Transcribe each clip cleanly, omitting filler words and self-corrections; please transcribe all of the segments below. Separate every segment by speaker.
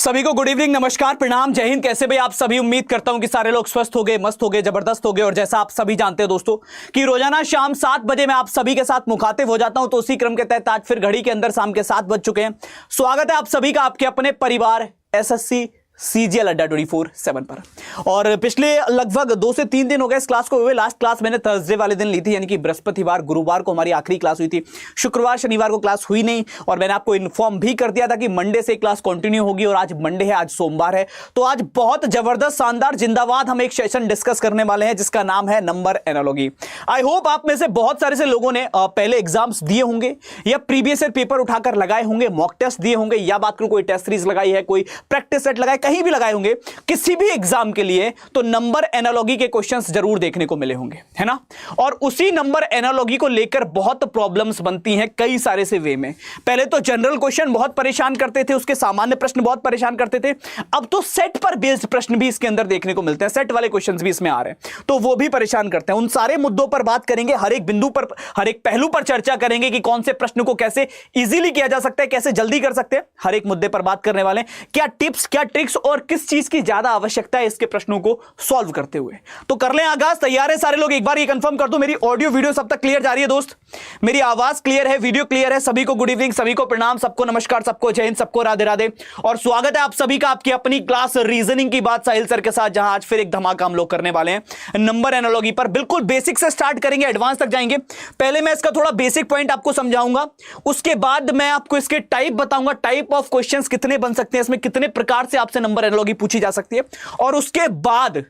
Speaker 1: सभी को good evening, नमस्कार, प्रणाम, जय हिंद। कैसे भाई आप सभी? उम्मीद करता हूं कि सारे लोग स्वस्थ हो गए, मस्त हो गए, जबरदस्त हो गए। और जैसा आप सभी जानते हैं दोस्तों कि रोजाना शाम 7 बजे मैं आप सभी के साथ मुखातिब हो जाता हूं, तो उसी क्रम के तहत आज फिर घड़ी के अंदर शाम के 7 बज चुके हैं। स्वागत है आप सभी का आपके अपने परिवार एसएससी सीजीएल अड्डा 24/7 पर। और पिछले लगभग 2 से 3 दिन हो गए इस क्लास को हुए। लास्ट क्लास मैंने थर्सडे वाले दिन ली थी, यानी कि बृहस्पतिवार गुरुवार को हमारी आखिरी क्लास हुई थी। शुक्रवार शनिवार को क्लास हुई नहीं, और मैंने आपको इन्फॉर्म भी कर दिया था कि मंडे से क्लास कंटिन्यू होगी। और आज मंडे है, आज सोमवार है, तो आज बहुत जबरदस्त शानदार जिंदाबाद हम एक सेशन डिस्कस करने वाले हैं जिसका नाम है नंबर एनालॉजी। आई होप आप में से बहुत सारे से लोगों ने पहले एग्जाम्स दिए होंगे या प्रीवियस ईयर पेपर उठाकर लगाए होंगे, मॉक टेस्ट दिए होंगे, या बात करूं कोई टेस्ट सीरीज लगाई है, कोई प्रैक्टिस सेट लगाए, कहीं भी लगाए होंगे किसी भी एग्जाम के लिए, तो नंबर एनालॉजी के क्वेश्चंस जरूर देखने को मिले होंगे, है ना। और उसी नंबर एनालॉजी को लेकर बहुत प्रॉब्लम्स बनती हैं कई सारे से वे में। पहले तो जनरल क्वेश्चन बहुत परेशान करते थे, उसके सामान्य प्रश्न बहुत परेशान करते थे। अब तो सेट पर बेस्ड प्रश्न भी इसके अंदर देखने को मिलते हैं, सेट वाले क्वेश्चंस भी इसमें आ रहे हैं, तो वो भी परेशान करते हैं। उन सारे मुद्दों पर बात करेंगे, हर एक बिंदु पर, हर एक पहलू पर चर्चा करेंगे कि कौन से प्रश्न को कैसे इजीली किया जा सकता है, कैसे जल्दी कर सकते हैं। हर एक मुद्दे पर बात करने वाले हैं, क्या टिप्स, क्या ट्रिक्स और किस चीज की ज्यादा आवश्यकता है इसके प्रश्नों को सॉल्व करते हुए। तो कर लें आगाज। तैयार है सारे लोग? एक बार ये कंफर्म कर दो मेरी ऑडियो वीडियो सब तक क्लियर जा रही है दोस्त? मेरी आवाज क्लियर है, वीडियो क्लियर है? सभी को गुड इवनिंग, सभी को प्रणाम, सबको नमस्कार, सबको जय हिंद, सबको राधे राधे। और स्वागत है आप सभी का आपकी अपनी क्लास रीजनिंग की बात साहिल सर के साथ, जहां आज फिर एक धमाका हम लोग करने वाले हैं नंबर एनालॉजी पर। बिल्कुल बेसिक से स्टार्ट करेंगे, एडवांस तक जाएंगे। पहले मैं इसका थोड़ा बेसिक पॉइंट आपको समझाऊंगा, उसके बाद मैं आपको इसके टाइप बताऊंगा, टाइप ऑफ क्वेश्चंस कितने बन सकते हैं, इसमें कितने प्रकार से आपसे नंबर एनालॉजी पूछी जा सकती है। और उसके बाद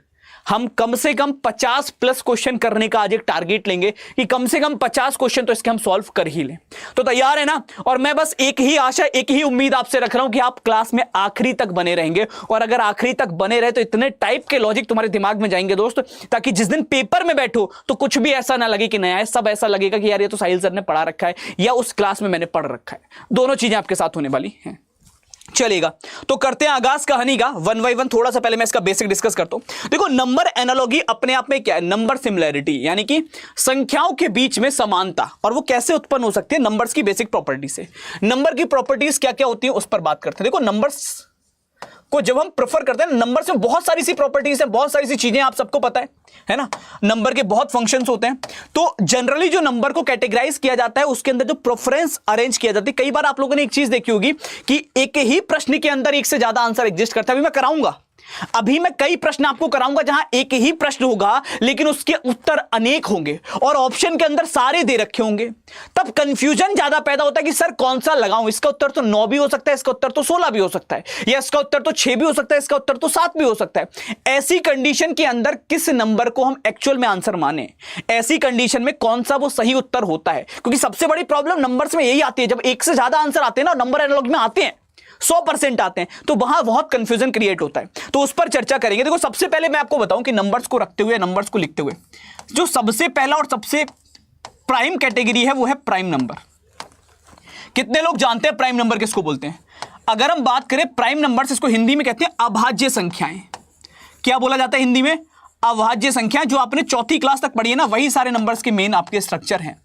Speaker 1: हम कम से कम 50+ क्वेश्चन करने का आज एक टारगेट लेंगे कि कम से कम 50 क्वेश्चन तो इसके हम सॉल्व कर ही लें। तो तैयार है ना? और मैं बस एक ही आशा, एक ही उम्मीद आपसे रख रहा हूं कि आप क्लास में आखिरी तक बने रहेंगे। और अगर आखिरी तक बने रहे तो इतने टाइप के लॉजिक तुम्हारे दिमाग में जाएंगे दोस्त, ताकि जिस दिन पेपर में बैठो तो कुछ भी ऐसा ना लगे कि नया है, सब ऐसा लगेगा कि यार ये तो साहिल सर ने पढ़ा रखा है या उस क्लास में मैंने पढ़ रखा है। दोनों चीजें आपके साथ होने वाली हैं। चलेगा, तो करते हैं आगाज कहानी का 1 by 1। थोड़ा सा पहले मैं इसका बेसिक डिस्कस करता हूं। देखो, नंबर एनालॉजी अपने आप में क्या है? नंबर सिमिलैरिटी, यानी कि संख्याओं के बीच में समानता। और वो कैसे उत्पन्न हो सकती है? नंबर्स की बेसिक प्रॉपर्टी से। नंबर की प्रॉपर्टीज क्या क्या होती है उस पर बात करते हैं। देखो, नंबर्स को जब हम प्रेफर करते हैं, नंबर से बहुत सारी सी प्रॉपर्टीज है, बहुत सारी सी चीजें आप सबको पता है ना। नंबर के बहुत फंक्शंस होते हैं। तो जनरली जो नंबर को कैटेगराइज किया जाता है उसके अंदर जो प्रेफरेंस अरेंज किया जाती है। कई बार आप लोगों ने एक चीज देखी होगी कि एक ही प्रश्न के अंदर एक से ज्यादा आंसर एग्जिस्ट करता है। अभी मैं कराऊंगा, अभी मैं कई प्रश्न आपको कराऊंगा जहां एक ही प्रश्न होगा लेकिन उसके उत्तर अनेक होंगे और ऑप्शन के अंदर सारे दे रखे होंगे। तब कंफ्यूजन ज्यादा पैदा होता है कि सर कौन सा लगाऊं, इसका उत्तर तो 9 भी हो सकता है, इसका उत्तर तो 16 भी हो सकता है, या इसका उत्तर तो 6 भी हो सकता है, इसका उत्तर तो 7 भी हो सकता है। ऐसी कंडीशन के अंदर किस नंबर को हम एक्चुअल में आंसर माने, ऐसी कंडीशन में कौन सा वो सही उत्तर होता है। क्योंकि सबसे बड़ी प्रॉब्लम नंबर्स में यही आती है, जब एक से ज्यादा आंसर आते हैं ना, नंबर एनालॉजी में आते हैं 100% आते हैं, तो वहां बहुत कंफ्यूजन क्रिएट होता है। तो उस पर चर्चा करेंगे। देखो, सबसे पहले मैं आपको बताऊं कि नंबर्स को रखते हुए, नंबर्स को लिखते हुए जो सबसे पहला और सबसे प्राइम कैटेगरी है वो है प्राइम नंबर। कितने लोग जानते हैं प्राइम नंबर किसको बोलते हैं? अगर हम बात करें प्राइम नंबर्स, इसको हिंदी में कहते हैं अभाज्य संख्याएं। क्या बोला जाता है हिंदी में? अभाज्य संख्याएं। जो आपने 4th क्लास तक पढ़ी है ना, वही सारे नंबर्स के मेन आपके स्ट्रक्चर हैं।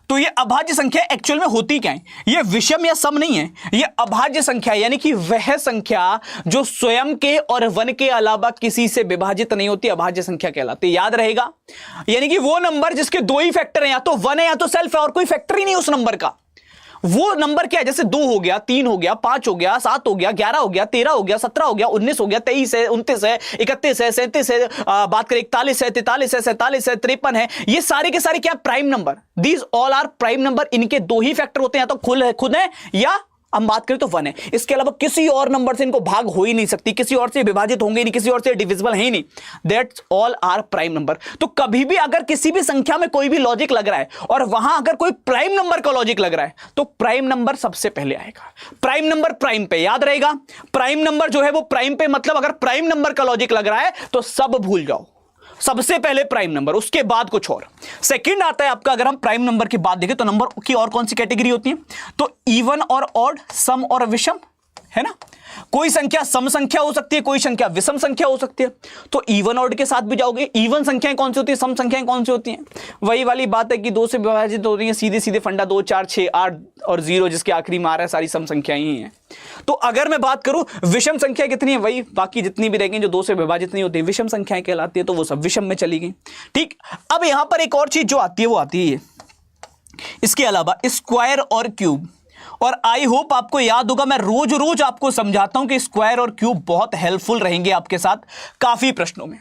Speaker 1: तो ये अभाज्य संख्या एक्चुअल में होती क्या है? ये विषम या सम नहीं है, ये अभाज्य संख्या, यानी कि वह संख्या जो स्वयं के और 1 के अलावा किसी से विभाजित नहीं होती, अभाज्य संख्या कहलाती है। याद रहेगा, यानी कि वो नंबर जिसके 2 ही फैक्टर हैं, या तो 1 है या तो सेल्फ है, और कोई फैक्टर ही नहीं उस नंबर का। वो नंबर क्या है? जैसे 2 हो गया, 3 हो गया, 5 हो गया, 7 हो गया, 11 हो गया, 13 हो गया, 17 हो गया, 19 हो गया, 23 है, 29 है, 31 है, 37 है, बात करें 41 है, 43 है, 47 है, 53 है। ये सारे के सारे क्या? Prime number. These all are prime number. इनके 2 ही फैक्टर होते हैं, या तो खुद है या हम बात करें तो 1 है। इसके अलावा किसी और नंबर से इनको भाग हो ही नहीं सकती, किसी और से विभाजित होंगे नहीं, किसी और से डिविजिबल है ही नहीं। That's all are prime number. तो कभी भी अगर किसी भी संख्या में कोई भी लॉजिक लग रहा है और वहां अगर कोई प्राइम नंबर का लॉजिक लग रहा है तो प्राइम नंबर सबसे पहले आएगा। प्राइम नंबर प्राइम पे, याद रहेगा, प्राइम नंबर जो है वो प्राइम पे, मतलब अगर प्राइम नंबर का लॉजिक लग रहा है तो सब भूल जाओ, सबसे पहले प्राइम नंबर, उसके बाद कुछ और। सेकंड आता है आपका, अगर हम प्राइम नंबर की बात देखें तो नंबर की और कौन सी कैटेगरी होती है? तो इवन और ऑड, सम और विषम, है ना। कोई संख्या सम संख्या हो सकती है, कोई संख्या विषम संख्या हो सकती है। तो इवन ऑड के साथ भी जाओगे, इवन संख्याएं कौन सी होती है, सम संख्याएं कौन सी होती हैं। वही वाली बात है कि 2 से विभाजित हो रही है, सीधे सीधे फंडा 2, 4, 6, 8 और 0 जिसके आखिरी में आ रहा है, सारी सम संख्याएं ही हैं। तो अगर मैं बात करूं विषम संख्या कितनी है, वही बाकी जितनी भी रहेंगी जो 2 से विभाजित नहीं होती विषम संख्याएं कहलाती है, तो वो सब विषम में चली गई। ठीक, अब यहां पर एक और चीज जो आती है वो आती है इसके अलावा स्क्वायर और क्यूब। और आई होप आपको याद होगा, मैं रोज रोज आपको समझाता हूं कि स्क्वायर और क्यूब बहुत हेल्पफुल रहेंगे आपके साथ काफी प्रश्नों में।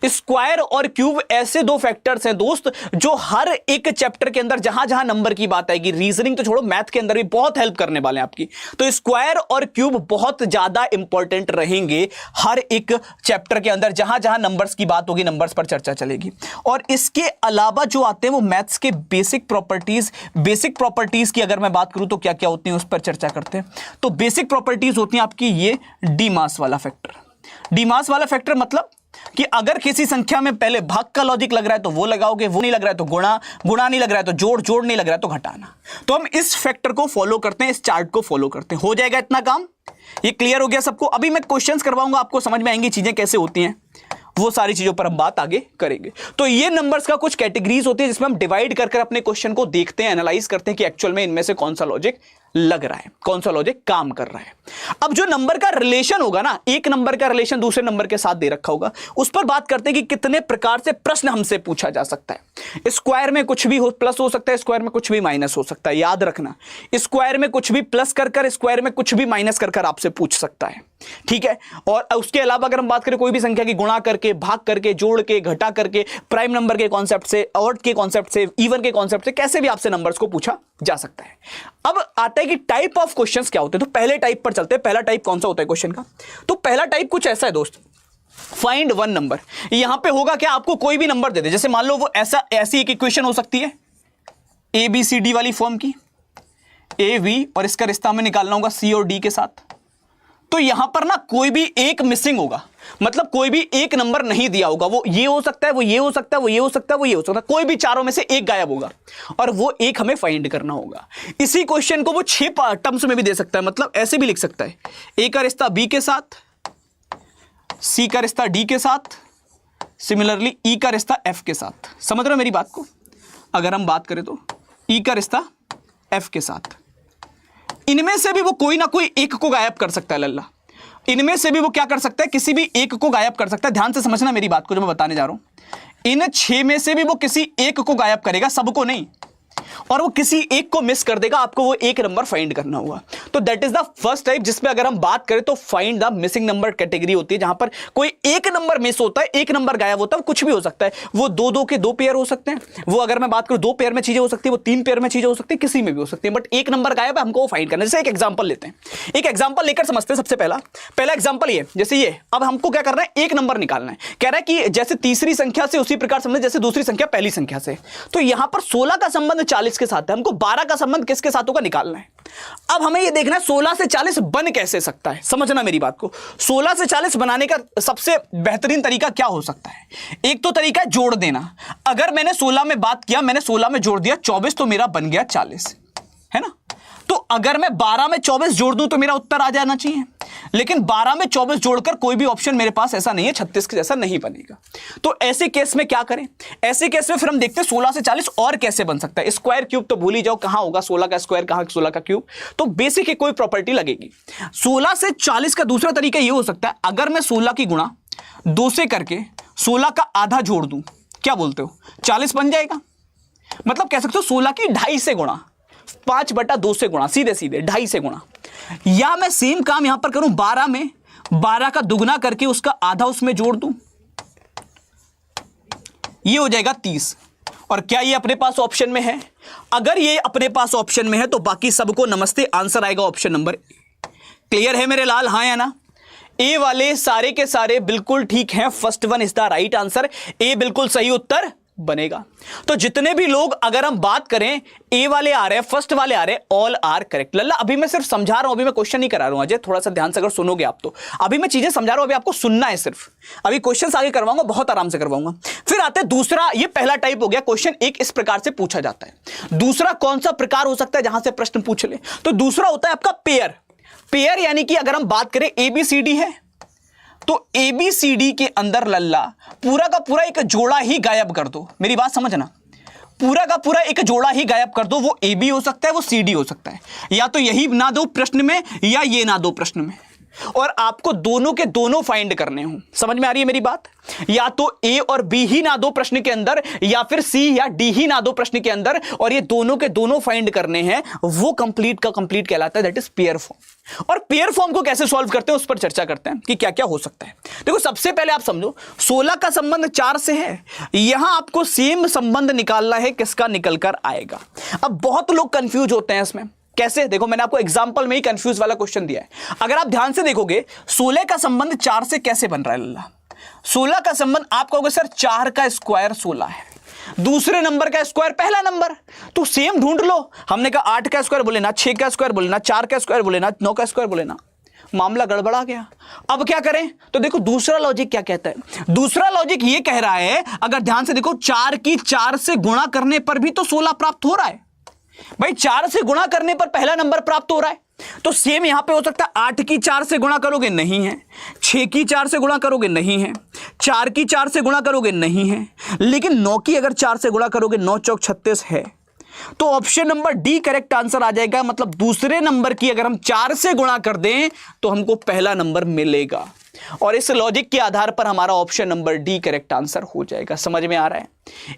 Speaker 1: स्क्वायर और क्यूब ऐसे दो फैक्टर्स हैं दोस्त जो हर एक चैप्टर के अंदर जहां जहां नंबर की बात आएगी, रीजनिंग तो छोड़ो मैथ के अंदर भी बहुत हेल्प करने वाले हैं आपकी। तो स्क्वायर और क्यूब बहुत ज्यादा इंपॉर्टेंट रहेंगे हर एक चैप्टर के अंदर, जहां जहां नंबर्स की बात होगी नंबर्स पर चर्चा चलेगी। और इसके अलावा जो आते हैं वो मैथ्स के बेसिक प्रॉपर्टीज की अगर मैं बात करूं तो क्या क्या होती है उस पर चर्चा करते हैं। तो बेसिक प्रॉपर्टीज होती हैं आपकी ये डी मास वाला फैक्टर। डी मास वाला फैक्टर मतलब कि अगर किसी संख्या में पहले भाग का लॉजिक लग रहा है तो वो लगाओगे, वो नहीं लग रहा है तो गुणा नहीं लग रहा है तो जोड़ नहीं लग रहा है तो घटाना। तो हम इस फैक्टर को फॉलो करते हैं, इस चार्ट को फॉलो करते हैं। हो जाएगा इतना काम, ये क्लियर हो गया सबको। अभी मैं क्वेश्चंस करवाऊंगा, आपको समझ में आएंगी चीजें कैसे होती हैं, वो सारी चीजों पर हम बात आगे करेंगे। तो ये नंबर्स का कुछ कैटेगरीज होती है जिसमें हम डिवाइड कर अपने क्वेश्चन को देखते हैं, एनालाइज करते हैं कि एक्चुअल में इनमें से कौन सा लॉजिक लग रहा है, कौन सा लॉजिक काम कर रहा है। अब जो नंबर का रिलेशन होगा ना, एक नंबर का रिलेशन दूसरे नंबर के साथ दे रखा होगा, उस पर बात करते हैं कि कितने प्रकार से प्रश्न हमसे पूछा जा सकता है। स्क्वायर में कुछ भी हो प्लस हो सकता है, स्क्वायर में कुछ भी माइनस हो सकता है, याद रखना। स्क्वायर में कुछ भी प्लस कर स्क्वायर में कुछ भी माइनस कर आपसे पूछ सकता है, ठीक है। और उसके अलावा अगर हम बात करें कोई भी संख्या की गुणा करके, भाग करके, जोड़ के, घटा करके, प्राइम नंबर के कॉन्सेप्ट से, ऑड के कॉन्सेप्ट से, इवन के कॉन्सेप्ट से, कैसे भी आपसे नंबर्स को पूछा जा सकता है। अब आता है कि टाइप ऑफ क्वेश्चंस क्या होते हैं। तो पहले टाइप पर चलते हैं। पहला टाइप कौन सा होता है क्वेश्चन का? तो पहला टाइप कुछ ऐसा है दोस्त, फाइंड वन नंबर। यहां पे होगा क्या, आपको कोई भी नंबर दे दे, जैसे मान लो वो ऐसी एक इक्वेशन हो सकती है ABCD वाली फॉर्म की, AV, और इसका रिश्ता हमें निकालना होगा C और D के साथ। तो यहां पर ना कोई भी एक मिसिंग होगा, मतलब कोई भी एक नंबर नहीं दिया होगा। वो ये हो सकता है, वो ये हो सकता है, वो ये हो सकता है, वो ये हो सकता है, कोई भी चारों में से एक गायब होगा और वो एक हमें फाइंड करना होगा। इसी क्वेश्चन को वो 6 टर्म्स में भी दे सकता है, मतलब ऐसे भी लिख सकता है, A का रिश्ता B के साथ, C का रिश्ता D के साथ, सिमिलरली E का रिश्ता F के साथ। समझ रहे हो मेरी बात को? अगर हम बात करें तो E का रिश्ता F के साथ, इनमें से भी वो कोई ना कोई एक को गायब कर सकता है। लल्ला, इनमें से भी वो क्या कर सकता है, किसी भी एक को गायब कर सकता है। ध्यान से समझना मेरी बात को जो मैं बताने जा रहा हूं। इन 6 में से भी वो किसी एक को गायब करेगा, सबको नहीं, और वो किसी एक को मिस कर देगा। आपको वो एक नंबर फाइंड करना होगा। तो that is the first type, जिसमें अगर हम बात करें तो find the missing number category होती है, जहां पर कोई एक नंबर मिस होता है, एक नंबर गायब होता है। वो कुछ भी हो सकता है, वो 2-2 के 2 पेयर हो सकते हैं, वो अगर मैं बात करूं 2 पेयर में चीजें हो सकती है, वो 3 पेयर में चीजें हो सकती है, किसी में भी हो सकती है, बट एक नंबर गायब है, हमको वो फाइंड करना है। जैसे एक एग्जांपल लेते हैं, एक एग्जांपल लेकर समझते हैं। सबसे पहला एग्जांपल ये, जैसे ये, अब हमको क्या करना है, एक नंबर निकालना है। कह रहा है कि जैसे तीसरी संख्या से उसी प्रकार समझे जैसे दूसरी संख्या पहली संख्या से। तो यहां पर 16 का संबंध 40 के साथ है, हमको 12 का संबंध किसके साथ होगा निकालना है। अब हमें यह देखना है 16 से 40 बन कैसे सकता है। समझना मेरी बात को, 16 से 40 बनाने का सबसे बेहतरीन तरीका क्या हो सकता है? एक तो तरीका है जोड़ देना। अगर मैंने 16 में बात किया, मैंने 16 में जोड़ दिया 24, तो मेरा बन गया 40, है ना। तो अगर मैं 12 में 24 जोड़ दूं तो मेरा उत्तर आ जाना चाहिए, लेकिन 12 में 24 जोड़कर कोई भी ऑप्शन मेरे पास ऐसा नहीं है, 36 के जैसा नहीं बनेगा। तो ऐसे केस में क्या करें? ऐसे केस में फिर हम देखते हैं 16 से 40 और कैसे बन सकता है। स्क्वायर क्यूब तो भूल ही जाओ, कहां होगा 16 का स्क्वायर, कहां 16 का क्यूब। तो बेसिक कोई प्रॉपर्टी लगेगी। 16 से 40 का दूसरा तरीका यह हो सकता है, अगर मैं 16 की गुणा 2 से करके 16 का आधा जोड़ दूं, क्या बोलते हो, 40 बन जाएगा। मतलब कह सकते हो 16 की 2.5 से गुणा, 5/2 से गुणा, सीधे 2.5 से गुणा। या मैं सेम काम यहां पर करूं, 12 में 12 का दुगना करके उसका आधा उसमें जोड़ दूं, ये हो जाएगा 30। और क्या ये अपने पास ऑप्शन में है? अगर ये अपने पास ऑप्शन में है तो बाकी सबको नमस्ते, आंसर आएगा ऑप्शन नंबर। क्लियर है मेरे लाल, हाँ या ना? ए वाले सारे के सारे बिल्कुल ठीक हैं, first one is the right answer, A बिल्कुल सही उत्तर बनेगा। तो जितने भी लोग, अगर हम बात करें, ए वाले आ रहे हैं, फर्स्ट वाले आ रहे हैं, ऑल आर करेक्ट। लल्ला अभी मैं सिर्फ समझा रहा हूं, अभी मैं क्वेश्चन नहीं करा रहा हूं। अजय थोड़ा सा ध्यान से अगर सुनोगे आप तो, अभी मैं चीजें समझा रहा हूं, अभी आपको सुनना है सिर्फ। अभी क्वेश्चन आगे करवाऊंगा, बहुत आराम से करवाऊंगा। फिर आते हैं दूसरा, ये पहला टाइप हो गया, क्वेश्चन एक इस प्रकार से पूछा जाता है। दूसरा कौन सा प्रकार हो सकता है जहां से प्रश्न पूछ ले? तो दूसरा होता है आपका पेयर। पेयर यानी कि अगर हम बात करें ABCD है तो ABCD के अंदर लल्ला पूरा का पूरा एक जोड़ा ही गायब कर दो। मेरी बात समझना, पूरा का पूरा एक जोड़ा ही गायब कर दो। वो AB हो सकता है, वो CD हो सकता है, या तो यही ना दो प्रश्न में या ये ना दो प्रश्न में, और आपको दोनों के दोनों फाइंड करने हो। समझ में आ रही है मेरी बात? या तो A और B ही ना दो प्रश्न के अंदर, या फिर C या D ही ना दो प्रश्न के अंदर, और ये दोनों के दोनों फाइंड करने हैं। वो कंप्लीट का कंप्लीट कहलाता है, दैट इज पेयर फॉर्म। और पेयर फॉर्म को कैसे सॉल्व करते हैं उस पर चर्चा करते हैं कि क्या क्या हो सकता है। देखो सबसे पहले आप समझो 16 का संबंध 4 से है, यहां आपको सेम संबंध निकालना है, किसका निकल कर आएगा। अब बहुत लोग कंफ्यूज होते हैं इसमें, कैसे? देखो मैंने आपको एग्जांपल में ही कंफ्यूज वाला क्वेश्चन दिया है। अगर आप ध्यान से देखोगे 16 का संबंध 4 से कैसे बन रहा है लल्ला? 16 का संबंध आप कहोगे सर 4 का स्क्वायर 16 है, दूसरे नंबर का स्क्वायर पहला नंबर, तो सेम ढूंढ लो। हमने कहा 8 का स्क्वायर बोले ना, 6 का स्क्वायर बोले ना, 4 का स्क्वायर बोले ना, 9 का स्क्वायर बोले ना, मामला गड़बड़ा गया। अब क्या करें? तो देखो दूसरा लॉजिक क्या कहता है। दूसरा लॉजिक ये कह रहा है, अगर ध्यान से देखो 4 की 4 से गुणा करने पर भी तो 16 प्राप्त हो रहा है। भाई 4 से गुणा करने पर पहला नंबर प्राप्त हो रहा है, तो सेम यहां पे हो सकता है 8 की 4 से गुणा करोगे नहीं है, 6 की 4 से गुणा करोगे नहीं है, 4 की 4 से गुणा करोगे नहीं है, लेकिन 9 की अगर 4 से गुणा करोगे 9 चौक 36 है, तो option number D correct answer आ जाएगा। मतलब दूसरे नंबर की अगर हम 4 से गुणा कर दें तो हमको पहला नंबर मिलेगा, और इस लॉजिक के आधार पर हमारा option number D correct answer हो जाएगा। समझ में आ रहा है?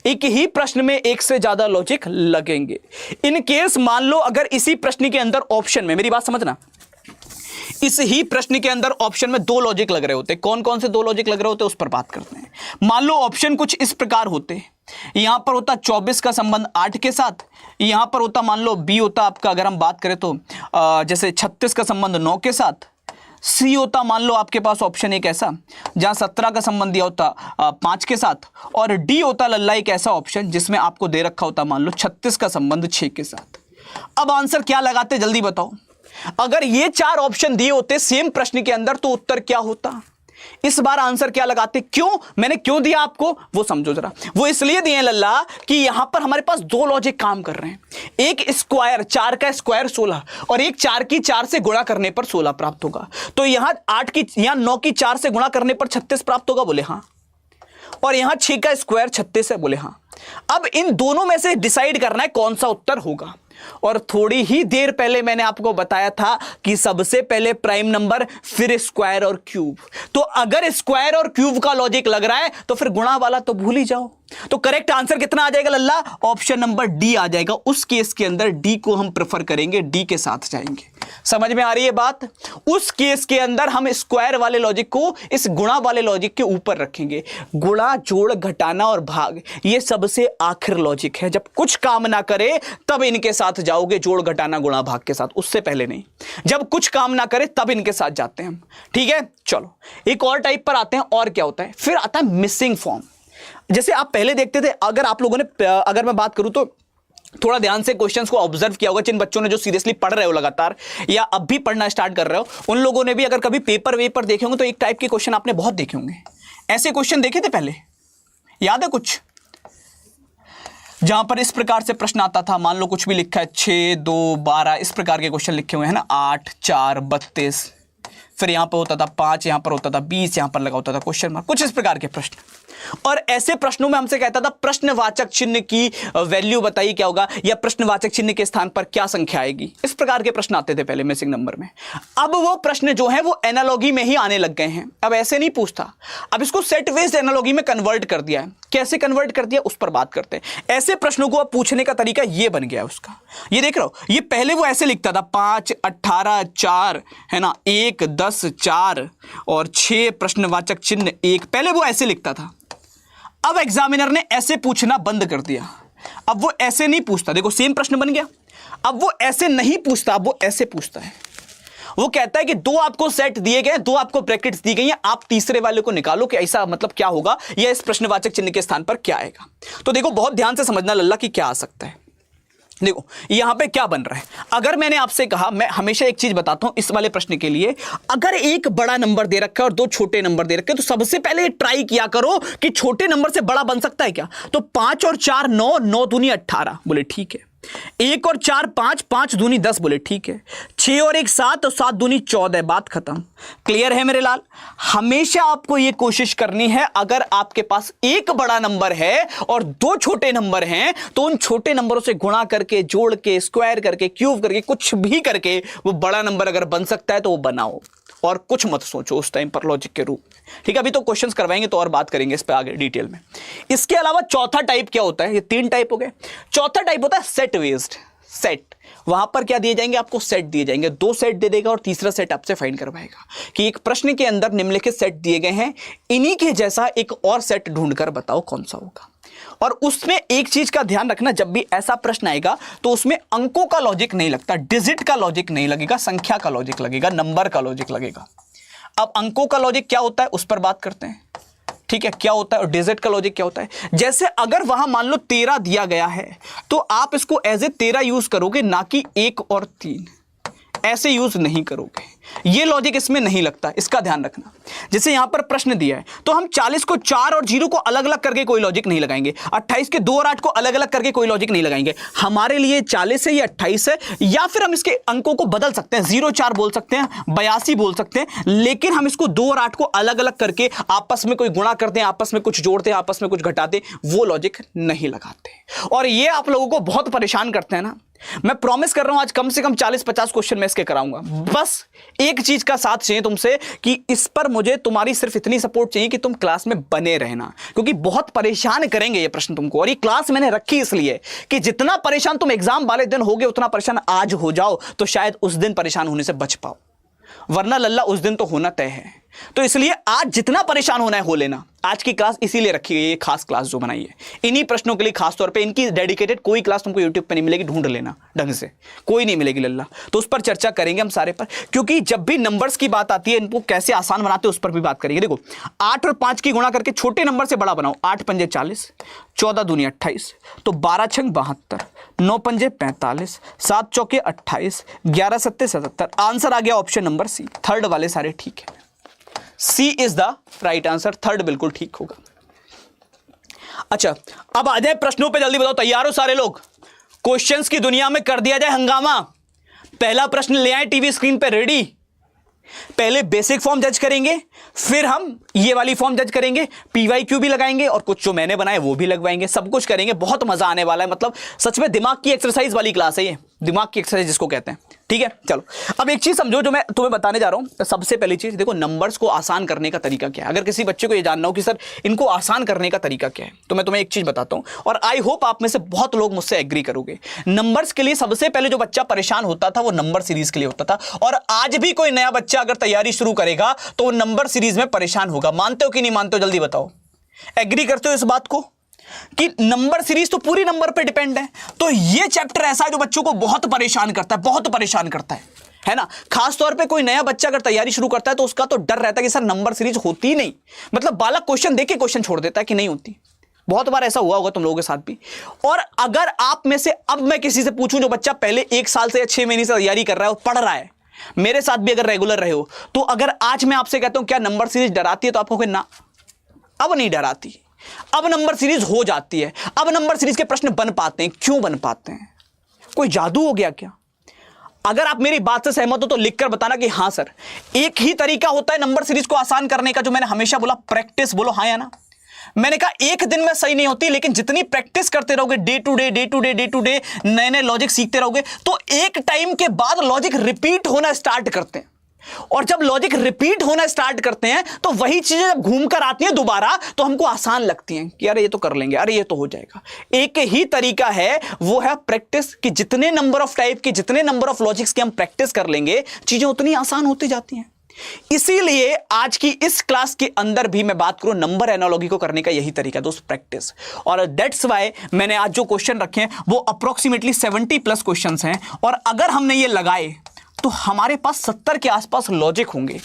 Speaker 1: एक ही प्रश्न में एक से ज्यादा लॉजिक लगेंगे। इन केस मान लो अगर इसी प्रश्न के अंदर ऑप्शन में, मेरी बात समझना, इस ही प्रश्न के अंदर ऑप्शन में 2 लॉजिक लग रहे होते, कौन कौन से 2 लॉजिक लग रहे होते उस पर बात करते हैं। मान लो ऑप्शन कुछ इस प्रकार होते, यहां पर होता 24 का संबंध 8 के साथ, यहां पर होता मान लो बी होता आपका, अगर हम बात करें तो जैसे 36 का संबंध 9 के साथ, सी होता मान लो आपके पास ऑप्शन एक ऐसा जहां 17 का संबंध दिया होता 5 के साथ, और डी होता लल्ला एक ऐसा ऑप्शन जिसमें आपको दे रखा होता मान लो 36 का संबंध 6 के साथ। अब आंसर क्या लगाते जल्दी बताओ? अगर ये 4 ऑप्शन दिए होते सेम प्रश्न के अंदर तो उत्तर क्या होता? इस बार आंसर क्या लगाते? क्यों मैंने क्यों दिया आपको वो समझो जरा। वो इसलिए दिए लल्ला कि यहां पर हमारे पास 2 लॉजिक काम कर रहे हैं, एक स्क्वायर 4 का स्क्वायर 16, और एक 4 की 4 से गुणा करने पर 16 प्राप्त होगा। तो यहां 9 की 4 से गुणा करने पर 36 प्राप्त होगा, बोले हाँ, और यहां 6 का स्क्वायर 36 है, बोले हाँ। अब इन दोनों में से डिसाइड करना है कौन सा उत्तर होगा। और थोड़ी ही देर पहले मैंने आपको बताया था कि सबसे पहले प्राइम नंबर, फिर स्क्वायर और क्यूब। तो अगर स्क्वायर और क्यूब का लॉजिक लग रहा है तो फिर गुणा वाला तो भूल ही जाओ। तो करेक्ट आंसर कितना आ जाएगा लल्ला? ऑप्शन नंबर डी आ जाएगा। उस केस के अंदर डी को हम प्रेफर करेंगे, डी के साथ जाएंगे। समझ में आ रही है बात? उस केस के अंदर हम स्क्वायर वाले लॉजिक को इस गुणा वाले लॉजिक के ऊपर रखेंगे। गुणा, जोड़, घटाना और भाग ये सबसे आखिर लॉजिक है। जब कुछ काम ना करे तब इनके साथ जाओगे, जोड़, घटाना, गुणा, भाग के साथ, उससे पहले नहीं। जब कुछ काम ना करे तब इनके साथ जाते हैं हम। ठीक है, चलो एक और टाइप पर आते हैं। और क्या होता है? फिर आता है मिसिंग फॉर्म। जैसे आप पहले देखते थे, अगर आप लोगों ने, अगर मैं बात करूं तो थोड़ा ध्यान से क्वेश्चंस को ऑब्जर्व किया होगा, जिन बच्चों ने जो सीरियसली पढ़ रहे हो लगातार या अब भी पढ़ना स्टार्ट कर रहे हो, उन लोगों ने भी अगर कभी पेपर वेपर देखे होंगे तो एक टाइप के क्वेश्चन आपने बहुत देखे होंगे। ऐसे क्वेश्चन देखे थे पहले, याद है कुछ? जहां पर इस प्रकार से प्रश्न आता था, मान लो कुछ भी लिखा है 6, 2, 12, इस प्रकार के क्वेश्चन लिखे हुए हैं ना, 8, 4, 32, फिर यहां पर होता था 5, यहां पर होता था 20, यहां पर लगा होता था क्वेश्चन मार्क, कुछ इस प्रकार के प्रश्न। और ऐसे प्रश्नों में हमसे कहता था प्रश्नवाचक चिन्ह की वैल्यू बताइए क्या होगा, या प्रश्नवाचक चिन्ह के स्थान पर क्या संख्या आएगी। इस प्रकार के प्रश्न आते थे पहले मिसिंग नंबर में। अब वो प्रश्न जो है वो एनालॉगी में ही आने लग गए हैं। अब ऐसे नहीं पूछता, अब इसको सेट बेस्ड एनालॉगी में कन्वर्ट कर दिया है। कैसे कन्वर्ट कर दिया उस पर बात करते हैं। ऐसे प्रश्नों को अब पूछने का तरीका ये बन गया उसका, ये देख रहे हो, ये पहले वो ऐसे लिखता था 5, 18, 4 है ना, 1, 10, 4 और 6 प्रश्नवाचक चिन्ह 1, पहले वो ऐसे लिखता था। अब एग्जामिनर ने ऐसे पूछना बंद कर दिया। अब वो ऐसे नहीं पूछता, देखो सेम प्रश्न बन गया। अब वो ऐसे नहीं पूछता, अब वो ऐसे पूछता है। वो कहता है कि 2 आपको सेट दिए गए, 2 आपको ब्रैकेट्स दी गई हैं, आप तीसरे वाले को निकालो कि ऐसा मतलब क्या होगा, या इस प्रश्नवाचक चिन्ह के स्थान पर क्या आएगा। तो देखो बहुत ध्यान से समझना लल्ला कि क्या आ सकता है। देखो यहां पे क्या बन रहा है। अगर मैंने आपसे कहा, मैं हमेशा एक चीज बताता हूं इस वाले प्रश्न के लिए, अगर एक बड़ा नंबर दे रखा है और 2 छोटे नंबर दे रखे हैं, तो सबसे पहले ट्राई किया करो कि छोटे नंबर से बड़ा बन सकता है क्या। तो 5 और 4 9, 9 दूनी 18, बोले ठीक है। 1 और 4 5, 5 दूनी 10 बोले ठीक है, 6 और 1 7 और 7 दूनी 14, बात खत्म। क्लियर है मेरे लाल? हमेशा आपको यह कोशिश करनी है, अगर आपके पास एक बड़ा नंबर है और दो छोटे नंबर हैं तो उन छोटे नंबरों से गुणा करके, जोड़ के, स्क्वायर करके, क्यूब करके, कुछ भी करके वो बड़ा नंबर अगर बन सकता है तो वो बनाओ, और कुछ मत सोचो उस टाइम पर लॉजिक के रूप में। ठीक है, अभी तो क्वेश्चंस करवाएंगे तो और बात करेंगे इस पे आगे डिटेल में। इसके अलावा चौथा टाइप क्या होता है? ये 3 टाइप हो गए। चौथा टाइप होता है सेट बेस्ड। सेट, वहां पर क्या दिए जाएंगे आपको? सेट दिए जाएंगे, 2 सेट दे देगा और तीसरा सेट आपसे फाइंड करवाएगा कि एक प्रश्न के अंदर निम्नलिखित सेट दिए गए हैं, इन्हीं के जैसा एक और सेट ढूंढकर बताओ कौन सा होगा। और उसमें एक चीज का ध्यान रखना, जब भी ऐसा प्रश्न आएगा तो उसमें अंकों का लॉजिक नहीं लगता, डिजिट का लॉजिक नहीं लगेगा, संख्या का लॉजिक लगेगा, नंबर का लॉजिक लगेगा। अब अंकों का लॉजिक क्या होता है उस पर बात करते हैं। ठीक है, क्या होता है, और डिजिट का लॉजिक क्या होता है। जैसे अगर वहां मान लो 13 दिया गया है तो आप इसको एज ए 13 यूज करोगे, ना कि 1 और 3, ऐसे यूज नहीं करोगे। ये लॉजिक इसमें नहीं लगता, इसका ध्यान रखना। जैसे यहां पर प्रश्न दिया है तो हम 40 को 4 और 0 को अलग अलग करके कोई लॉजिक नहीं लगाएंगे, 28 के 2 और 8 को अलग अलग करके कोई लॉजिक नहीं लगाएंगे। हमारे लिए 40 है या 28 है, या फिर हम इसके अंकों को बदल सकते हैं, 0 4 बोल सकते हैं, 82 बोल सकते हैं, लेकिन हम इसको 2 और 8 को अलग अलग करके आपस में कोई गुणा करते हैं, आपस में कुछ जोड़ते हैं, आपस में कुछ घटाते, वो लॉजिक नहीं लगाते। और ये आप लोगों को बहुत परेशान करते हैं ना। मैं प्रॉमिस कर रहा हूं आज कम से कम 40-50 क्वेश्चन मैं इसके कराऊंगा। बस एक चीज का साथ चाहिए तुमसे कि इस पर मुझे तुम्हारी सिर्फ इतनी सपोर्ट चाहिए कि तुम क्लास में बने रहना, क्योंकि बहुत परेशान करेंगे ये प्रश्न तुमको। और ये क्लास मैंने रखी इसलिए कि जितना परेशान तुम एग्जाम वाले दिन होगे उतना परेशान आज हो जाओ तो शायद उस दिन परेशान होने से बच पाओ, वरना लल्ला उस दिन तो होना तय है। तो इसलिए आज जितना परेशान होना है हो लेना। आज की क्लास इसीलिए रखी गई है, खास क्लास जो बनाई है इन्हीं प्रश्नों के लिए खास तौर पे। इनकी डेडिकेटेड कोई क्लास तुमको यूट्यूब पे नहीं मिलेगी, ढूंढ लेना ढंग से, कोई नहीं मिलेगी लल्ला। तो उस पर चर्चा करेंगे हम सारे पर, क्योंकि जब भी नंबर्स की बात आती है इनको कैसे आसान बनाते हैं उस पर भी बात करेंगे। देखो 8 और 5 की गुणा करके छोटे नंबर से बड़ा बनाओ। 8 पंजे 40, 14 दूनी 28, तो 12 छंग 72, 9 पंजे 45, 7 चौके 28, 11 सत्ते 77। आंसर आ गया ऑप्शन नंबर सी। थर्ड वाले सारे ठीक है, C is the right answer, third बिल्कुल ठीक होगा। अच्छा, अब आ जाए प्रश्नों पे, जल्दी बताओ, तैयार हो सारे लोग? क्वेश्चंस की दुनिया में कर दिया जाए हंगामा। पहला प्रश्न ले आए टीवी स्क्रीन पे, रेडी? पहले बेसिक फॉर्म जज करेंगे, फिर हम ये वाली फॉर्म जज करेंगे, पीवाईक्यू भी लगाएंगे और कुछ जो मैंने बनाए वो भी लगवाएंगे, सब कुछ करेंगे। बहुत मजा आने वाला है, मतलब सच में दिमाग की एक्सरसाइज वाली क्लास है ये, दिमाग की एक्सरसाइज जिसको कहते हैं। ठीक है, चलो अब एक चीज समझो जो मैं तुम्हें बताने जा रहा हूं। सबसे पहली चीज देखो, नंबर्स को आसान करने का तरीका क्या है। अगर किसी बच्चे को ये जानना हो कि सर इनको आसान करने का तरीका क्या है, तो मैं तुम्हें एक चीज बताता हूं, और आई होप आप में से बहुत लोग मुझसे एग्री करोगे। नंबर्स के लिए सबसे पहले जो बच्चा परेशान होता था वो नंबर सीरीज के लिए होता था, और आज भी कोई नया बच्चा अगर तैयारी शुरू करेगा तो वो नंबर सीरीज में परेशान होगा। मानते हो कि नहीं मानते हो, जल्दी बताओ। एग्री करते हो इस बात को कि नंबर सीरीज तो पूरी नंबर पे डिपेंड है? तो ये चैप्टर ऐसा है जो बच्चों को बहुत परेशान करता है, बहुत परेशान करता है ना। खास तौर पे कोई नया बच्चा अगर तैयारी शुरू करता है तो उसका तो डर रहता है कि सर नंबर सीरीज होती ही नहीं, मतलब बालक क्वेश्चन देख के क्वेश्चन छोड़ देता है कि नहीं होती। बहुत बार ऐसा हुआ होगा तुम लोगों के साथ भी। और अगर आप में से अब मैं किसी से पूछूं जो बच्चा पहले 1 साल से या 6 महीने से तैयारी कर रहा है और पढ़ रहा है, मेरे साथ भी अगर रेगुलर रहे हो, तो अगर आज मैं आपसे कहता हूं क्या नंबर सीरीज डराती है, तो आपको ना, अब नहीं डराती, अब नंबर सीरीज हो जाती है। अब नंबर सीरीज के प्रश्न बन पाते हैं। क्यों बन पाते हैं? कोई जादू हो गया क्या? अगर आप मेरी बात से सहमत हो तो लिखकर बताना कि हां सर, एक ही तरीका होता है नंबर सीरीज को आसान करने का, जो मैंने हमेशा बोला, प्रैक्टिस। बोलो हां या ना। मैंने कहा एक दिन में सही नहीं होती, लेकिन जितनी प्रैक्टिस करते रहोगे, डे टू डे नए नए लॉजिक सीखते रहोगे, तो एक टाइम के बाद लॉजिक रिपीट होना स्टार्ट करते हैं। और जब लॉजिक रिपीट होना स्टार्ट करते हैं तो वही चीजें जब घूमकर आती हैं दोबारा तो हमको आसान लगती हैं कि अरे ये तो कर लेंगे, अरे ये तो हो जाएगा। एक ही तरीका है, वो है प्रैक्टिस, कि जितने नंबर ऑफ टाइप के, जितने नंबर ऑफ लॉजिक्स की हम प्रैक्टिस कर लेंगे, चीजें उतनी आसान होती जाती हैं। इसीलिए आज की इस क्लास के अंदर भी मैं बात करूं नंबर एनालॉजी को करने का यही तरीका दोस्त, प्रैक्टिस। और दैट्स वाई मैंने आज जो क्वेश्चन रखे हैं वो अप्रोक्सीमेटली 70+ क्वेश्चंस हैं, और अगर हमने ये लगाए तो हमारे पास 70 के आसपास लॉजिक होंगे।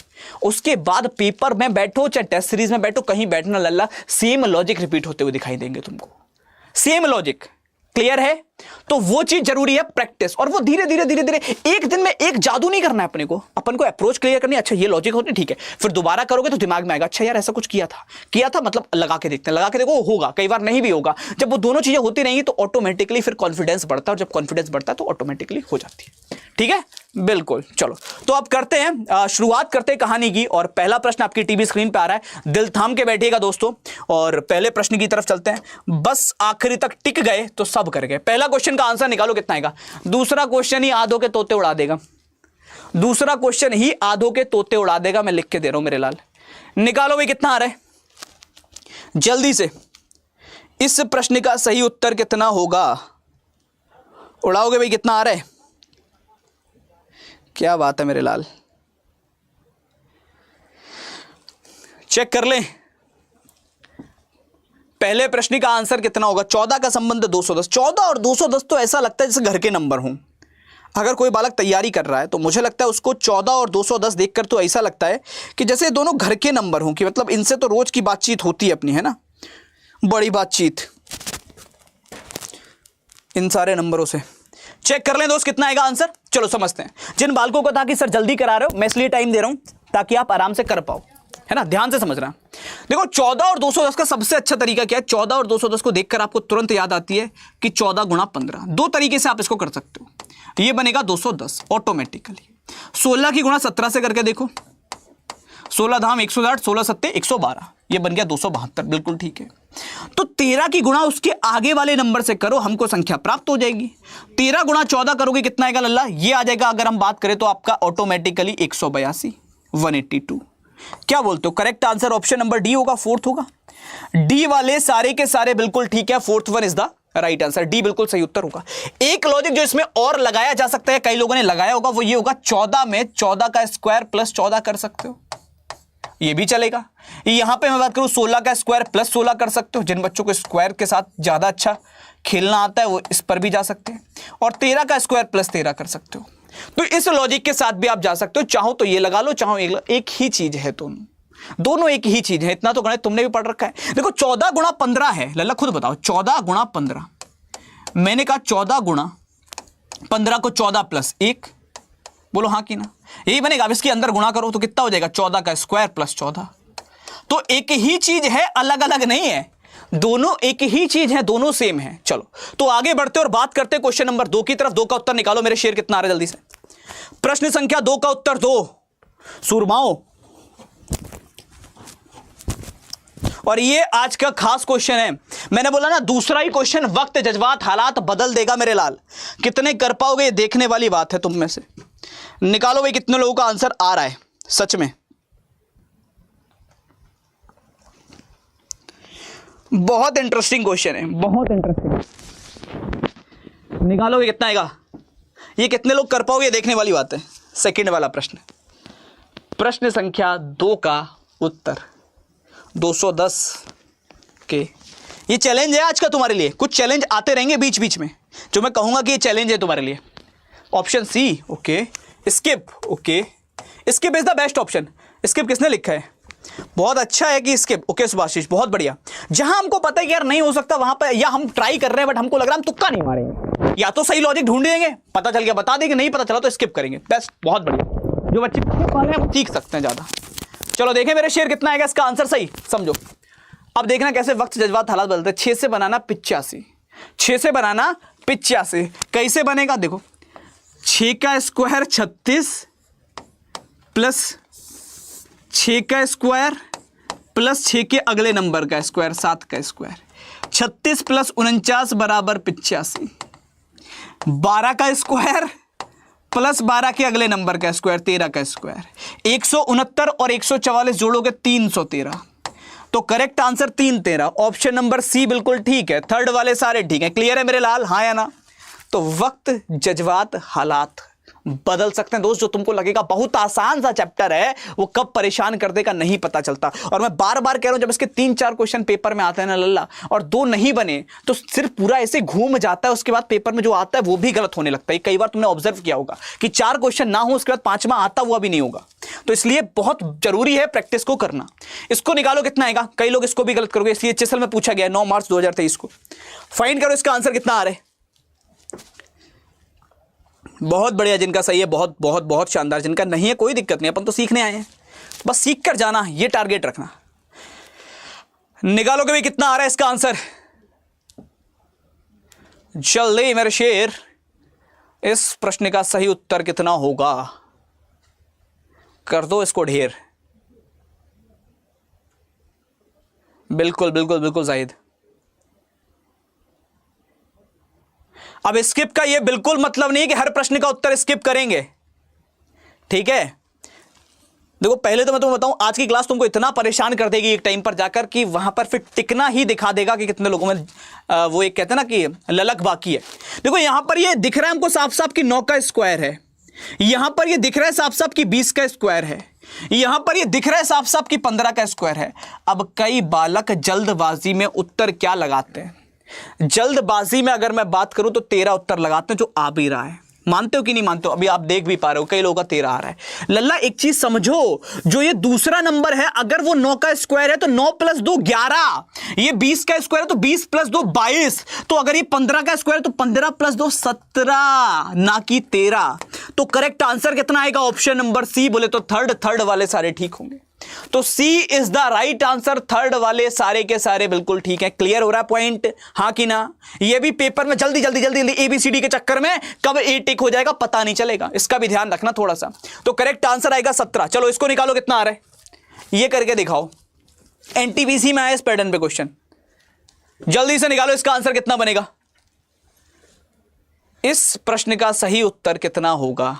Speaker 1: उसके बाद पेपर में बैठो चाहे टेस्ट सीरीज में बैठो, कहीं बैठना लल्ला, सेम लॉजिक रिपीट होते हुए दिखाई देंगे तुमको, सेम लॉजिक। क्लियर है? तो वो चीज जरूरी है प्रैक्टिस, और वो धीरे धीरे धीरे धीरे, एक दिन में एक जादू नहीं करना है अपने को, अपन को अप्रोच क्लियर करनी है, अच्छा ये लॉजिक होती ठीक है, फिर दोबारा करोगे तो दिमाग में आएगा अच्छा यार ऐसा कुछ किया था मतलब लगा के देखते हैं, लगा के देखो होगा, कई बार नहीं भी होगा। जब वो दोनों चीजें होती रहेंगी तो ऑटोमेटिकली फिर कॉन्फिडेंस बढ़ता है, और जब कॉन्फिडेंस बढ़ता है तो ऑटोमेटिकली हो जाती है। ठीक है, बिल्कुल। चलो तो अब करते हैं शुरुआत करते हैं कहानी की, और पहला प्रश्न आपकी टीवी स्क्रीन पे आ रहा है, दिल थाम के बैठिएगा दोस्तों, और पहले प्रश्न की तरफ चलते हैं। बस आखिरी तक टिक गए तो सब कर गए। पहला क्वेश्चन का आंसर निकालो कितना आएगा, दूसरा क्वेश्चन ही आधों के तोते उड़ा देगा, दूसरा क्वेश्चन ही आधों के तोते उड़ा देगा, मैं लिख के दे रहा हूं मेरे लाल। निकालो भाई कितना आ रहा है जल्दी से, इस प्रश्न का सही उत्तर कितना होगा, उड़ाओगे भाई, कितना आ रहा है, क्या बात है मेरे लाल, चेक कर लें। पहले प्रश्न का आंसर कितना होगा, 14 का संबंध 210, 14 और 210 तो ऐसा लगता है जैसे घर के नंबर हों। अगर कोई बालक तैयारी कर रहा है तो मुझे लगता है उसको 14 और 210 देखकर तो ऐसा लगता है कि जैसे दोनों घर के नंबर हों, कि मतलब इनसे तो रोज की बातचीत होती है अपनी, है ना, बड़ी बातचीत इन सारे नंबरों से। चेक कर लें दोस्त कितना आएगा आंसर, चलो समझते हैं। जिन बालकों को था कि सर जल्दी करा रहे हो, मैं इसलिए टाइम दे रहा हूं ताकि आप आराम से कर पाओ, है ना, ध्यान से समझ रहा। देखो 14 और 210 का सबसे अच्छा तरीका क्या है, 14 और 210 को देखकर आपको तुरंत याद आती है कि 14 गुणा 15, दो तरीके से आप इसको कर सकते हो। ये बनेगा 210 ऑटोमेटिकली। 16 की गुणा 17 से करके देखो, 16 धाम 108, 16 सत्ते 112, ये बन गया 272, बिल्कुल ठीक है। तो 13 की गुणा उसके आगे वाले नंबर से करो, हमको संख्या प्राप्त हो जाएगी। 13 गुणा 14 करोगे कितना आएगा लल्ला, ये आ जाएगा, अगर हम बात करें तो आपका ऑटोमेटिकली 182, 182। क्या बोलते हो, correct answer option number D होगा, फोर्थ होगा। डी वाले सारे के सारे बिल्कुल ठीक है, fourth one is the right answer, D बिल्कुल सही उत्तर होगा। एक लॉजिक जो इसमें और लगाया जा सकता है, कई लोगों ने लगाया होगा, वो ये होगा 14 में 14 का स्क्वायर प्लस 14 कर सकते हो, ये भी चलेगा। यहां पे मैं बात करूं 16 का स्क्वायर प्लस 16 कर सकते हो, जिन बच्चों को स्क्वायर के साथ ज्यादा अच्छा खेलना आता है वो इस पर भी जा सकते हैं, और 13 का स्क्वायर प्लस 13 कर सकते हो। तो इस लॉजिक के साथ भी आप जा सकते हो, चाहो तो ये लगा लो, चाहो एक ही चीज है, दोनों एक ही चीज है, इतना तो गणित तुमने भी पढ़ रखा है। देखो 14 गुणा 15 है, लल्ला खुद बताओ, 14 गुणा 15, मैंने कहा 14 गुणा 15 को 14 प्लस 1, बोलो हाँ कि ना, यही बनेगा। अब इसके अंदर गुणा करो तो कितना हो जाएगा, 14 का स्क्वायर प्लस 14। तो एक ही चीज है, अलग अलग नहीं है, दोनों एक ही चीज है, दोनों सेम है। चलो तो आगे बढ़ते और बात करते क्वेश्चन नंबर 2 की तरफ। 2 का उत्तर निकालो मेरे शेर, कितना आ रहा है जल्दी से। प्रश्न संख्या 2 का उत्तर 2, सुरमाओ, और ये आज का खास क्वेश्चन है। मैंने बोला ना दूसरा ही क्वेश्चन वक्त जज्बात हालात बदल देगा मेरे लाल, कितने कर पाओगे ये देखने वाली बात है तुम में से। निकालो भाई कितने लोगों का आंसर आ रहा है सच में, बहुत इंटरेस्टिंग क्वेश्चन है, बहुत इंटरेस्टिंग। निकालोगे कितना आएगा, ये कितने लोग कर पाओगे देखने वाली बात है। सेकंड वाला प्रश्न, प्रश्न संख्या 2 का उत्तर 210 के। ये चैलेंज है आज का तुम्हारे लिए, कुछ चैलेंज आते रहेंगे बीच बीच में जो मैं कहूंगा कि ये चैलेंज है तुम्हारे लिए। Option C okay, skip okay, skip is the best option. Skip किसने लिखा है, बहुत अच्छा है कि स्किप ओके सुभाषिश, बहुत बढ़िया। जहां हमको पता है कि यार नहीं हो सकता वहां पर, या हम ट्राई कर रहे हैं बट हमको लग रहा है हम तुक्का नहीं मारेंगे, या तो सही लॉजिक ढूंढ देंगे, पता चल गया बता देंगे, नहीं पता चला तो स्किप करेंगे, बेस्ट, बहुत बढ़िया। जो बच्चे वो सीख सकते हैं ज्यादा। चलो देखें मेरे शेर कितना आएगा इसका आंसर सही, समझो। अब देखना कैसे वक्त जज्बात हालात बदलते हैं। 6 से बनाना 85, 6 से बनाना 85 कैसे बनेगा, देखो 6 का स्क्वायर 36 प्लस 6 का स्क्वायर प्लस 6 के अगले नंबर का स्क्वायर 7 का स्क्वायर, 36 प्लस 49 बराबर 85, 12 का स्क्वायर प्लस 12 के अगले नंबर का स्क्वायर 13 का स्क्वायर, 169 और 144 जोड़ोगे 313। तो correct answer 313, option number C बिल्कुल ठीक है। थर्ड वाले सारे ठीक है, क्लियर है मेरे लाल, हाँ या ना। तो वक्त जज्बात हालात बदल सकते हैं दोस्त। जो तुमको लगेगा बहुत आसान सा चैप्टर है, वो कब परेशान कर देगा नहीं पता चलता। और मैं बार बार कह रहा हूं, जब इसके 3-4 क्वेश्चन पेपर में आते हैं ना लल्ला, और 2 नहीं बने तो सिर्फ पूरा ऐसे घूम जाता है, उसके बाद पेपर में जो आता है वो भी गलत होने लगता है। कई बार तुमने ऑब्जर्व किया होगा कि 4 क्वेश्चन ना हो उसके बाद 5वां आता हुआ भी नहीं होगा। तो इसलिए बहुत जरूरी है प्रैक्टिस को करना। इसको निकालो कितना आएगा, कई लोग इसको भी गलत करोगे, CHSL में पूछा गया 9 मार्च 2023 को। फाइंड करो इसका आंसर कितना आ रहा है, बहुत बढ़िया, जिनका सही है बहुत बहुत बहुत शानदार, जिनका नहीं है कोई दिक्कत नहीं, अपन तो सीखने आए हैं, बस सीख कर जाना, ये टारगेट रखना। निकालोगे भी कितना आ रहा है इसका आंसर, जल्दी मेरे शेर, इस प्रश्न का सही उत्तर कितना होगा, कर दो इसको ढेर। बिल्कुल बिल्कुल बिल्कुल जाहिद। अब स्किप का ये बिल्कुल मतलब नहीं है कि हर प्रश्न का उत्तर स्किप करेंगे, ठीक है। देखो पहले तो मैं तुम्हें बताऊं, आज की क्लास तुमको इतना परेशान कर देगी एक टाइम पर जाकर कि वहां पर फिर टिकना ही दिखा देगा कि कितने लोगों में वो एक कहते हैं ना कि ललक बाकी है। देखो यहां पर ये दिख रहा है हमको साफ साफ कि 9 का स्क्वायर है, यहां पर ये दिख रहा है साफ साफ कि 20 का स्क्वायर है, यहां पर ये दिख रहा है साफ साफ कि 15 का स्क्वायर है। अब कई बालक जल्दबाजी में उत्तर क्या लगाते हैं, जल्दबाजी में अगर मैं बात करूं तो 13 उत्तर लगाते हैं, जो आ भी रहा है। मानते हो कि नहीं मानते हो, अभी आप देख भी पा रहे हो कई लोगों का 13 आ रहा है। लल्ला एक चीज समझो, जो ये दूसरा नंबर है अगर वो 9 का स्क्वायर है तो 9 + 2 11, ये 20 का स्क्वायर है तो 20 + 2 22, तो अगर ये 15 का स्क्वायर है तो 15 + 2 17, ना कि 13। तो करेक्ट आंसर कितना आएगा, ऑप्शन नंबर सी। बोले तो थर्ड वाले सारे ठीक होंगे, तो C is the right answer. Third वाले सारे के सारे बिल्कुल ठीक है। क्लियर हो रहा है पॉइंट, हाँ कि ना। ये भी पेपर में जल्दी जल्दी जल्दी जल्दी ABCD के चक्कर में कब ए टिक हो जाएगा पता नहीं चलेगा, इसका भी ध्यान रखना थोड़ा सा। तो करेक्ट आंसर आएगा 17। चलो इसको निकालो कितना आ रहा है, ये करके दिखाओ। NTPC में आया इस पैटर्न पे क्वेश्चन, जल्दी से निकालो इसका आंसर कितना बनेगा। इस प्रश्न का सही उत्तर कितना होगा,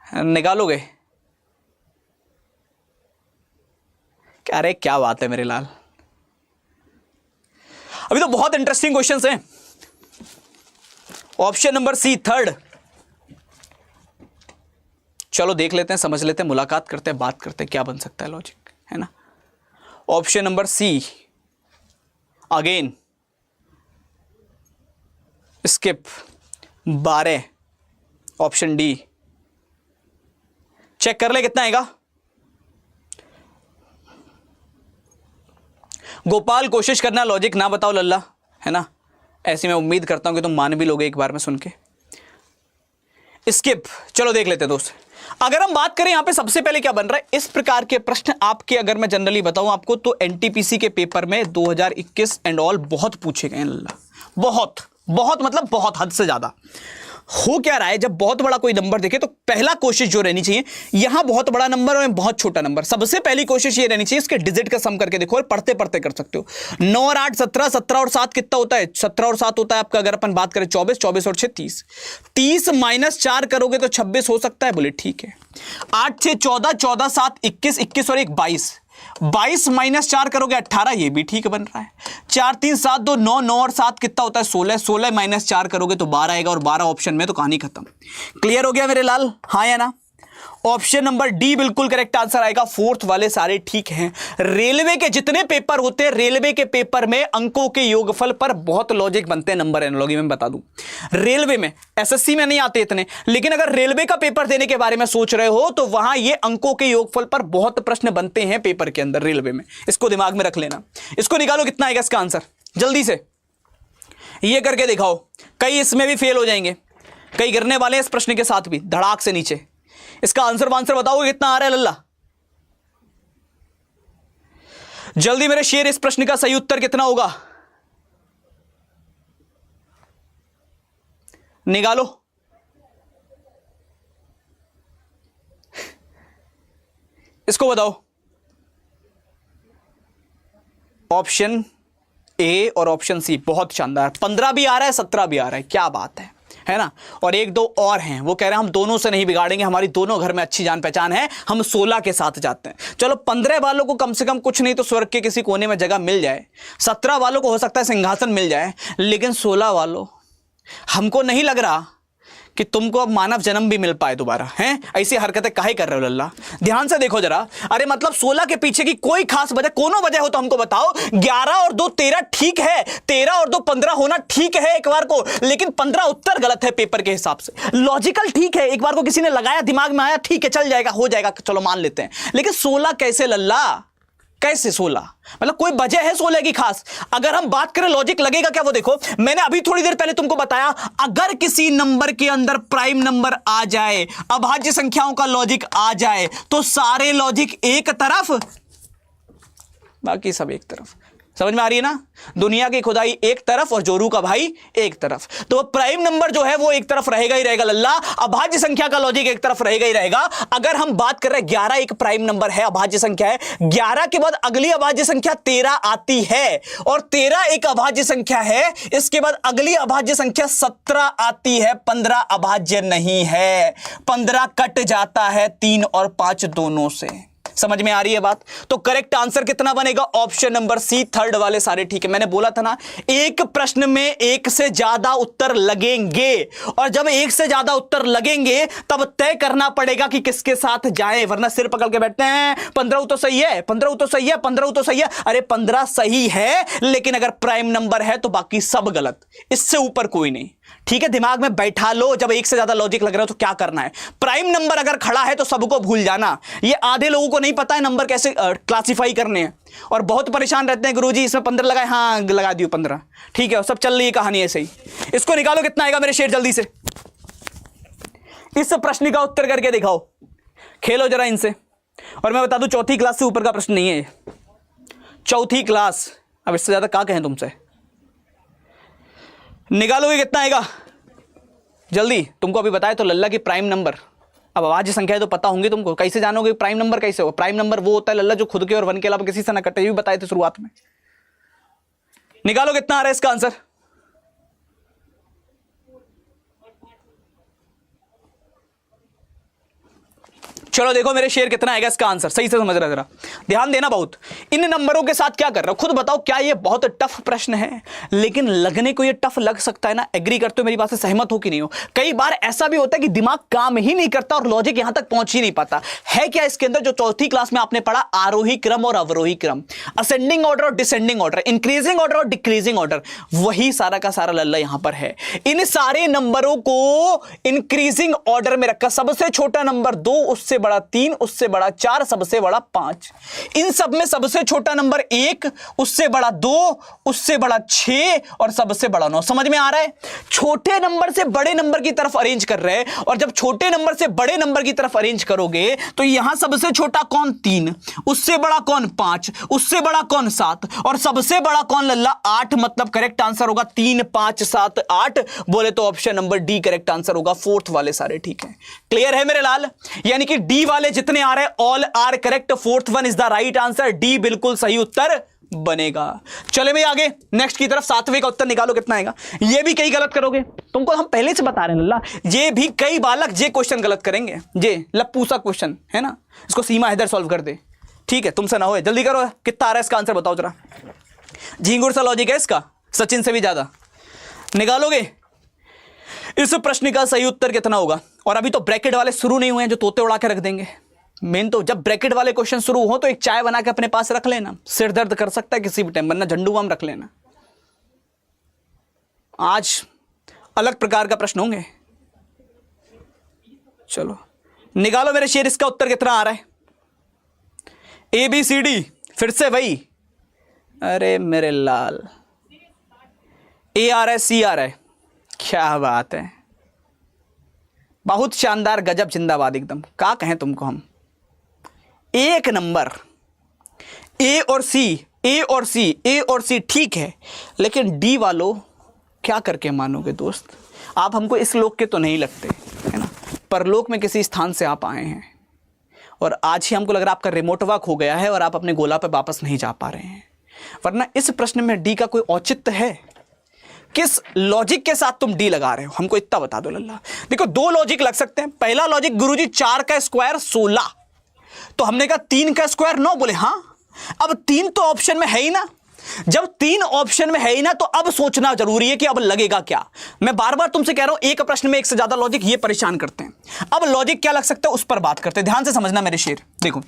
Speaker 1: निकालोगे? अरे क्या बात है मेरे लाल, अभी तो बहुत इंटरेस्टिंग क्वेश्चंस हैं। ऑप्शन नंबर सी थर्ड, चलो देख लेते हैं, समझ लेते हैं, मुलाकात करते हैं, बात करते हैं क्या बन सकता है लॉजिक, है ना। Option number C again skip 12। Option D check कर ले कितना आएगा। गोपाल कोशिश करना लॉजिक ना बताओ लल्ला, है ना। ऐसी मैं उम्मीद करता हूं कि तुम मान भी लोगे एक बार में सुन के। स्किप, चलो देख लेते हैं दोस्त। अगर हम बात करें यहां पे सबसे पहले क्या बन रहा है, इस प्रकार के प्रश्न आपके अगर मैं जनरली बताऊं आपको तो NTPC के पेपर में 2021 एंड ऑल बहुत पूछे गए हैं लल्ला, बहुत बहुत मतलब बहुत हद से ज्यादा। हो क्या रहा है, जब बहुत बड़ा कोई नंबर देखे तो पहला कोशिश जो रहनी चाहिए, यहां बहुत बड़ा नंबर और बहुत छोटा नंबर, सबसे पहली कोशिश ये रहनी चाहिए इसके डिजिट का सम करके देखो, और पढ़ते पढ़ते कर सकते हो। 9 और 8 17, 17 और 7 कितना होता है, 17 और 7 होता है आपका, अगर अपन बात करें 24, 24 और 6 30, 30 - 4 करोगे तो 26 हो सकता है। बोले ठीक है। 8 6 14, 14 7 21, 21 और 1 22, 22 - 4 करोगे 18, ये भी ठीक बन रहा है। 4 3 7 2 9, 9 और 7 कितना होता है 16, 16 - 4 करोगे तो 12 आएगा, और 12 ऑप्शन में तो कहानी खत्म। क्लियर हो गया मेरे लाल, हाँ या ना। ऑप्शन नंबर डी बिल्कुल करेक्ट आंसर आएगा। फोर्थ वाले सारे ठीक हैं। रेलवे के जितने पेपर होते हैं, रेलवे के पेपर में अंकों के योगफल पर बहुत लॉजिक बनते हैं, नंबर एनालॉजी में बता दूं। रेलवे में, SSC में नहीं आते इतने, लेकिन अगर रेलवे का पेपर देने के बारे में सोच रहे हो तो वहां ये अंकों के योगफल पर बहुत प्रश्न बनते हैं पेपर के अंदर रेलवे में, इसको दिमाग में रख लेना। इसको निकालो कितना आएगा इसका आंसर, जल्दी से ये करके दिखाओ। कई इसमें भी फेल हो जाएंगे, कई गिरने वाले हैं इस प्रश्न के साथ भी धड़ाक से नीचे। इसका आंसर बताओगे कितना आ रहा है लल्ला, जल्दी मेरे शेर, इस प्रश्न का सही उत्तर कितना होगा, निकालो। इसको बताओ। ऑप्शन ए और ऑप्शन सी बहुत शानदार, 15 भी आ रहा है 17 भी आ रहा है, क्या बात है ना। और 1 2 और हैं, वो कह रहे हैं हम दोनों से नहीं बिगाड़ेंगे, हमारी दोनों घर में अच्छी जान पहचान है, हम 16 के साथ जाते हैं। चलो 15 वालों को कम से कम कुछ नहीं तो स्वर्ग के किसी कोने में जगह मिल जाए, 17 वालों को हो सकता है सिंहासन मिल जाए, लेकिन 16 वालों हमको नहीं लग रहा कि तुमको अब मानव जन्म भी मिल पाए दोबारा, हैं। ऐसी हरकतें काहे कर रहे हो लल्ला, ध्यान से देखो जरा। अरे मतलब 16 के पीछे की कोई खास वजह, कोनो वजह हो तो हमको बताओ। 11 और 2 13 ठीक है, 13 और 2 15 होना ठीक है एक बार को, लेकिन 15 उत्तर गलत है पेपर के हिसाब से। लॉजिकल ठीक है, एक बार को किसी ने लगाया दिमाग में आया, ठीक है चल जाएगा हो जाएगा, चलो मान लेते हैं, लेकिन 16 कैसे लल्ला, कैसे 16? मतलब कोई वजह है 16 की खास? अगर हम बात करें लॉजिक लगेगा क्या, वो देखो मैंने अभी थोड़ी देर पहले तुमको बताया, अगर किसी नंबर के अंदर प्राइम नंबर आ जाए, अभाज्य संख्याओं का लॉजिक आ जाए, तो सारे लॉजिक एक तरफ, बाकी सब एक तरफ। समझ में आ रही है ना? दुनिया की खुदाई एक तरफ और जोरू का भाई एक तरफ। तो प्राइम नंबर जो है वो एक तरफ रहेगा ही रहेगा लल्ला, अभाज्य संख्या का लॉजिक एक तरफ रहेगा ही रहेगा। अगर हम बात कर रहे हैं 11 एक प्राइम नंबर है, अभाज्य संख्या है, 11 के बाद अगली अभाज्य संख्या 13 आती है, और 13 एक अभाज्य संख्या है, इसके बाद अगली अभाज्य संख्या 17 आती है, 15 अभाज्य नहीं है, 15 कट जाता है 3 और 5 दोनों से। समझ में आ रही है बात? तो करेक्ट आंसर कितना बनेगा? ऑप्शन नंबर सी, थर्ड वाले सारे ठीक है। मैंने बोला था ना, एक प्रश्न में एक से ज्यादा उत्तर लगेंगे, और जब एक से ज्यादा उत्तर लगेंगे तब तय करना पड़ेगा कि किसके साथ जाए, वरना सिर पकड़ के बैठते हैं 15 तो सही है, 15 तो सही है, 15 तो सही है। अरे 15 सही है, लेकिन अगर प्राइम नंबर है तो बाकी सब गलत, इससे ऊपर कोई नहीं। ठीक है, दिमाग में बैठा लो, जब एक से ज्यादा लॉजिक लग रहा है तो क्या करना है। प्राइम नंबर अगर खड़ा है तो सबको भूल जाना। ये आधे लोगों को नहीं पता है नंबर कैसे क्लासिफाई करने हैं, और बहुत परेशान रहते हैं, गुरुजी इसमें 15 लगाए, हाँ लगा दियो 15, ठीक है, सब चल रही है कहानी ऐसे ही। इसको निकालो, कितना आएगा मेरे शेर जल्दी से। इस प्रश्न का उत्तर करके दिखाओ, खेलो जरा इनसे। और मैं बता दूं, चौथी क्लास से ऊपर का प्रश्न नहीं है, चौथी क्लास। अब इससे ज्यादा क्या कहें तुमसे। निकालोगे कितना आएगा जल्दी? तुमको अभी बताया तो लल्ला की प्राइम नंबर, अब अभाज्य संख्या तो पता होंगी तुमको, कैसे जानोगे प्राइम नंबर कैसे हो? प्राइम नंबर वो होता है लल्ला जो खुद के और वन के अलावा किसी से ना कटे, भी बताए थे शुरुआत में। निकालो कितना आ रहा है इसका आंसर। चलो देखो मेरे शेर कितना आएगा इसका आंसर, सही से समझ रहा, जरा ध्यान देना बहुत। इन नंबरों के साथ क्या कर रहा हूं खुद बताओ। क्या ये बहुत टफ प्रश्न है? लेकिन लगने को ये टफ लग सकता है ना। एग्री करते हो मेरी बात से, सहमत हो कि नहीं हो? कई बार ऐसा भी होता है कि दिमाग काम ही नहीं करता और लॉजिक यहां तक पहुंच ही नहीं पाता। है क्या इसके अंदर जो चौथी क्लास में आपने पढ़ा, आरोही क्रम और अवरोही क्रम, असेंडिंग ऑर्डर और डिसेंडिंग ऑर्डर, इंक्रीजिंग ऑर्डर और डिक्रीजिंग ऑर्डर, वही सारा का सारा लल्ला यहां पर है। इन सारे नंबरों को इंक्रीजिंग ऑर्डर में रखा, सबसे छोटा नंबर 2, उससे बड़ा 3, उससे बड़ा 4, सबसे बड़ा 5। इन सब में सबसे छोटा नंबर 1, उससे बड़ा 2, उससे बड़ा 6 और सबसे बड़ा 9। समझ में आ रहा है? छोटे नंबर से बड़े नंबर की तरफ अरेंज कर रहे हैं, और जब छोटे नंबर से बड़े नंबर की तरफ अरेंज करोगे तो यहां सबसे छोटा कौन 3, उससे बड़ा कौन 5, उससे बड़ा कौन 7 और सबसे बड़ा कौन लल्ला 8। मतलब करेक्ट आंसर होगा 3, 5, 7, 8। बोले तो option number D correct answer होगा। फोर्थ वाले सारे ठीक है। क्लियर है मेरे लाल? यानी कि डी वाले जितने आ रहे हैं all are correct, fourth one is the right answer, D बिल्कुल सही उत्तर बनेगा। चले भाई आगे नेक्स्ट की तरफ। 7वें का उत्तर निकालो कितना आएगा। ये भी कई गलत करोगे, तुमको हम पहले से बता रहे हैं लल्ला, ये भी कई बालक ये क्वेश्चन गलत करेंगे। ये लप्पू सा क्वेश्चन है ना, इसको सीमा हैदर सॉल्व कर दे। ठीक है, तुमसे ना हो, जल्दी करो। कितना आ रहा है इसका आंसर बताओ जरा। झींगुर सा लॉजिक है इसका, सचिन से भी ज्यादा। निकालोगे इस प्रश्न का सही उत्तर कितना होगा? और अभी तो ब्रैकेट वाले शुरू नहीं हुए हैं जो तोते उड़ा के रख देंगे। मेन तो जब ब्रैकेट वाले क्वेश्चन शुरू हो तो एक चाय बना के अपने पास रख लेना, सिर दर्द कर सकता है किसी भी टाइम, वरना झंडू बाम रख लेना। आज अलग प्रकार का प्रश्न होंगे। चलो निकालो मेरे शेर, इसका उत्तर कितना आ रहा है। ABCD फिर से भाई, अरे मेरे लाल, A आ रहा है, C आ रहा है, क्या बात है, बहुत शानदार, गजब, जिंदाबाद एकदम। क्या कहें तुमको हम। एक नंबर A और C, A और C, A और C ठीक है, लेकिन D वालों क्या करके मानोगे दोस्त। आप हमको इस लोक के तो नहीं लगते है ना, परलोक में किसी स्थान से आप आए हैं, और आज ही हमको लग रहा है आपका रिमोट वर्क हो गया है और आप अपने गोला पे वापस नहीं जा पा रहे हैं। वरना इस प्रश्न में डी का कोई औचित्य है? किस लॉजिक के साथ तुम डी लगा रहे हो, हमको इतना बता दो लल्ला। देखो दो लॉजिक लग सकते हैं। पहला लॉजिक, गुरुजी 4 का स्क्वायर 16, तो हमने कहा 3 का स्क्वायर 9। बोले हाँ, अब 3 तो ऑप्शन में है ही ना। जब 3 ऑप्शन में है ही ना, तो अब सोचना जरूरी है कि अब लगेगा क्या। मैं बार बार तुमसे कह रहा हूं, एक प्रश्न में एक से ज्यादा लॉजिक, ये परेशान करते हैं। अब लॉजिक क्या लग सकता है उस पर बात करते हैं, ध्यान से समझना मेरे शेर। देखो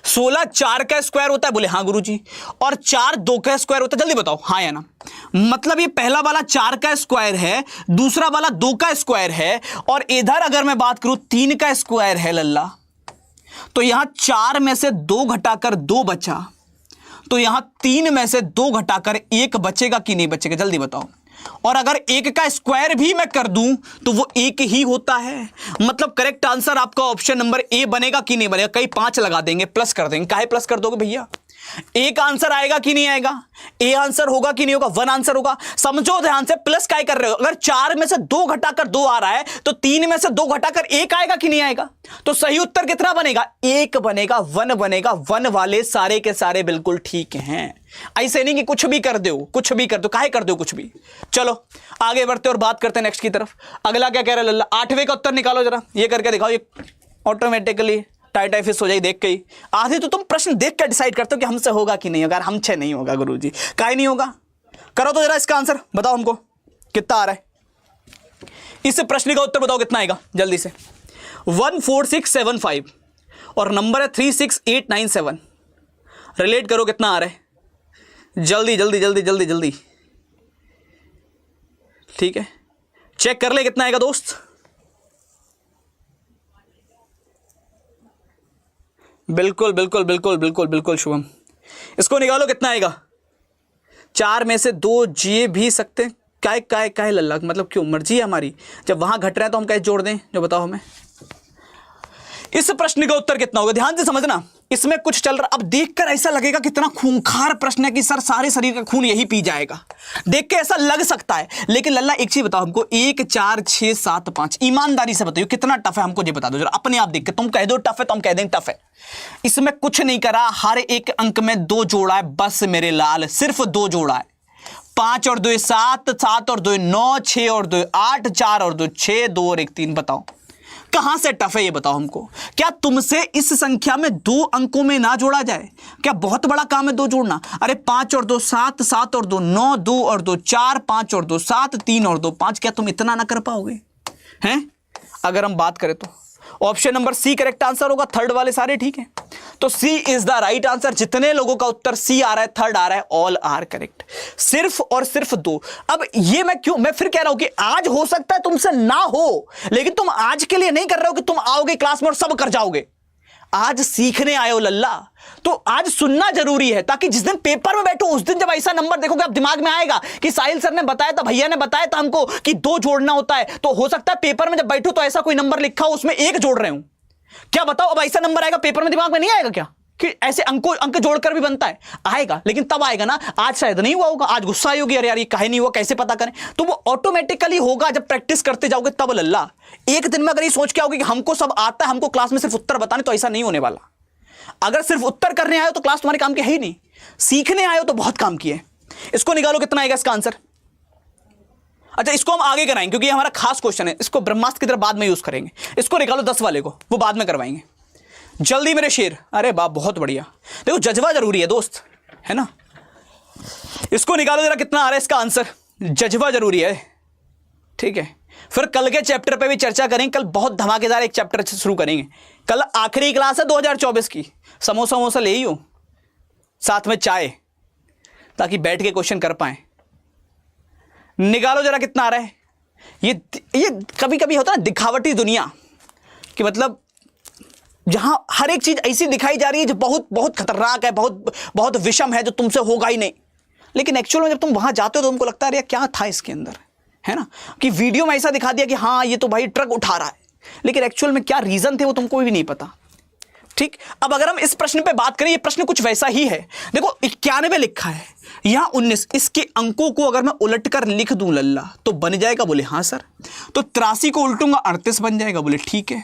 Speaker 1: 16 4 का स्क्वायर होता है, बोले हाँ गुरुजी, और 4 2 का स्क्वायर होता है, जल्दी बताओ हाँ या ना। मतलब ये पहला वाला 4 का स्क्वायर है, दूसरा वाला 2 का स्क्वायर है, और इधर अगर मैं बात करूं 3 का स्क्वायर है लल्ला, तो यहां 4 में से 2 घटाकर 2 बचा, तो यहां 3 में से 2 घटाकर 1 बचेगा कि नहीं बचेगा, जल्दी बताओ। और अगर 1 का स्क्वायर भी मैं कर दूं तो वो 1 ही होता है। मतलब करेक्ट आंसर आपका ऑप्शन नंबर ए बनेगा कि नहीं बनेगा। कई 5 लगा देंगे, प्लस कर देंगे। काहे प्लस कर दोगे भैया? एक आंसर आएगा कि नहीं आएगा? ए आंसर होगा कि नहीं होगा? 1 आंसर होगा। समझो ध्यान से, प्लस काय कर रहे हो? अगर 4 में से 2 घटाकर 2 आ रहा है तो 3 में से 2 घटाकर 1 आएगा कि नहीं आएगा? तो सही उत्तर कितना बनेगा? 1 बनेगा, 1 बनेगा। 1 वाले सारे के सारे बिल्कुल ठीक हैं। ऐसे नहीं कि कुछ भी कर दो, कुछ भी कर दो। काहे कर दो कुछ भी? चलो आगे बढ़ते और बात करते हैं नेक्स्ट की तरफ। अगला क्या कह रहा है लल्ला? 8वें का उत्तर निकालो जरा, ये करके दिखाओ। ये ऑटोमेटिकली टाइट फिस हो जाए देख के ही। आधे तो तुम प्रश्न देख कर डिसाइड करते हो कि हमसे होगा कि नहीं होगा। हमसे नहीं होगा गुरुजी, काहे नहीं होगा? करो तो जरा इसका आंसर बताओ हमको कितना आ रहा है। इस प्रश्न का उत्तर बताओ कितना आएगा जल्दी से। 14675 और नंबर है 36897। रिलेट करो कितना आ रहा है, जल्दी जल्दी जल्दी जल्दी जल्दी। ठीक है, चेक कर ले कितना आएगा दोस्त। बिल्कुल बिल्कुल बिल्कुल बिल्कुल बिल्कुल शुभम, इसको निकालो कितना आएगा। 4 में से 2 जिए भी सकते हैं। काहे लल्ला, मतलब क्यों? मर्जी है हमारी। जब वहां घट रहा है तो हम कैसे जोड़ दें, जो बताओ हमें। इस प्रश्न का उत्तर कितना होगा, ध्यान से समझना। इसमें कुछ चल रहा, अब देखकर ऐसा लगेगा कितना खूंखार प्रश्न है कि सर सारे शरीर का खून यही पी जाएगा। देख के ऐसा लग सकता है, लेकिन लल्ला एक चीज बताओ हमको, 1 4 6 7 5, ईमानदारी से बताइए कितना टफ है, हमको ये बता दो जरा। अपने आप देख के तुम कह दो टफ है तो हम कह दें टफ है। इसमें कुछ नहीं करा, हर एक अंक में 2 जोड़ा है बस मेरे लाल, सिर्फ 2 जोड़ा है। 5 और 2 7, 7 और 2 9, 6 और 2 8, 4 और 2 6, 2 और 1 3। बताओ कहां से टफ है ये बताओ हमको। क्या तुमसे इस संख्या में 2 अंकों में ना जोड़ा जाए? क्या बहुत बड़ा काम है 2 जोड़ना? अरे 5 और 2 7, 7 और 2 9, 2 और 2 4, 5 और 2 7, 3 और 2 5। क्या तुम इतना ना कर पाओगे हैं? अगर हम बात करें तो option number C correct answer होगा। थर्ड वाले सारे ठीक है, तो C is the right answer. जितने लोगों का उत्तर सी आ रहा है, थर्ड आ रहा है, ऑल आर करेक्ट। सिर्फ और सिर्फ 2। अब ये मैं फिर कह रहा हूं कि आज हो सकता है तुमसे ना हो, लेकिन तुम आज के लिए नहीं कर रहे हो कि तुम आओगे क्लास में और सब कर जाओगे। आज सीखने आए हो लल्ला, तो आज सुनना जरूरी है, ताकि जिस दिन पेपर में बैठो उस दिन जब ऐसा नंबर देखोगे अब दिमाग में आएगा कि साहिल सर ने बताया था, भैया ने बताया था हमको कि 2 जोड़ना होता है। तो हो सकता है पेपर में जब बैठो तो ऐसा कोई नंबर लिखा हो उसमें 1 जोड़ रहे हो। क्या बताओ, अब ऐसा नंबर आएगा पेपर में, दिमाग में नहीं आएगा क्या कि ऐसे अंक जोड़कर भी बनता है? आएगा, लेकिन तब आएगा ना। आज शायद नहीं हुआ होगा, आज गुस्सा आई होगी, अरे यार ये काहे नहीं हुआ, कैसे पता करें। तो वो ऑटोमेटिकली होगा जब प्रैक्टिस करते जाओगे तब लल्ला। एक दिन में अगर ये सोच के आओगे कि हमको सब आता है, हमको क्लास में सिर्फ उत्तर बताने, तो ऐसा नहीं होने वाला। अगर सिर्फ उत्तर करने आए हो तो क्लास तुम्हारे काम की है ही नहीं। सीखने आए हो तो बहुत काम किए। इसको निकालो कितना आएगा इसका आंसर। अच्छा, इसको हम आगे कराएंगे क्योंकि ये हमारा खास क्वेश्चन है। इसको ब्रह्मास्त्र की तरह बाद में यूज करेंगे। इसको निकालो 10 वाले को, वो बाद में करवाएंगे। जल्दी मेरे शेर। अरे बाप, बहुत बढ़िया। देखो जज्बा जरूरी है दोस्त, है ना। इसको निकालो जरा कितना आ रहा है इसका आंसर। जज्बा जरूरी है, ठीक है। फिर कल के चैप्टर पे भी चर्चा करेंगे। कल बहुत धमाकेदार एक चैप्टर शुरू करेंगे। कल आखिरी क्लास है 2024 की। समोसा वमोसा ले ही हो, साथ में चाय, ताकि बैठ के क्वेश्चन कर पाए। निकालो जरा कितना आ रहा है। ये कभी कभी होता है दिखावटी दुनिया कि मतलब जहां हर एक चीज ऐसी दिखाई जा रही है जो बहुत बहुत खतरनाक है, बहुत बहुत विषम है, जो तुमसे होगा ही नहीं। लेकिन एक्चुअल में जब तुम वहां जाते हो तो तुमको लगता है यार क्या था इसके अंदर, है ना। कि वीडियो में ऐसा दिखा दिया कि हाँ ये तो भाई ट्रक उठा रहा है, लेकिन एक्चुअल में क्या रीजन थे वो तुमको भी नहीं पता। ठीक, अब अगर हम इस प्रश्न पे बात करें, ये प्रश्न कुछ वैसा ही है। देखो 91 लिखा है, यहां 19। इसके अंकों को अगर मैं उलट कर लिख दूं लल्ला तो बन जाएगा, बोले हाँ सर। तो 83 को उल्टूंगा 38 बन जाएगा, बोले ठीक है।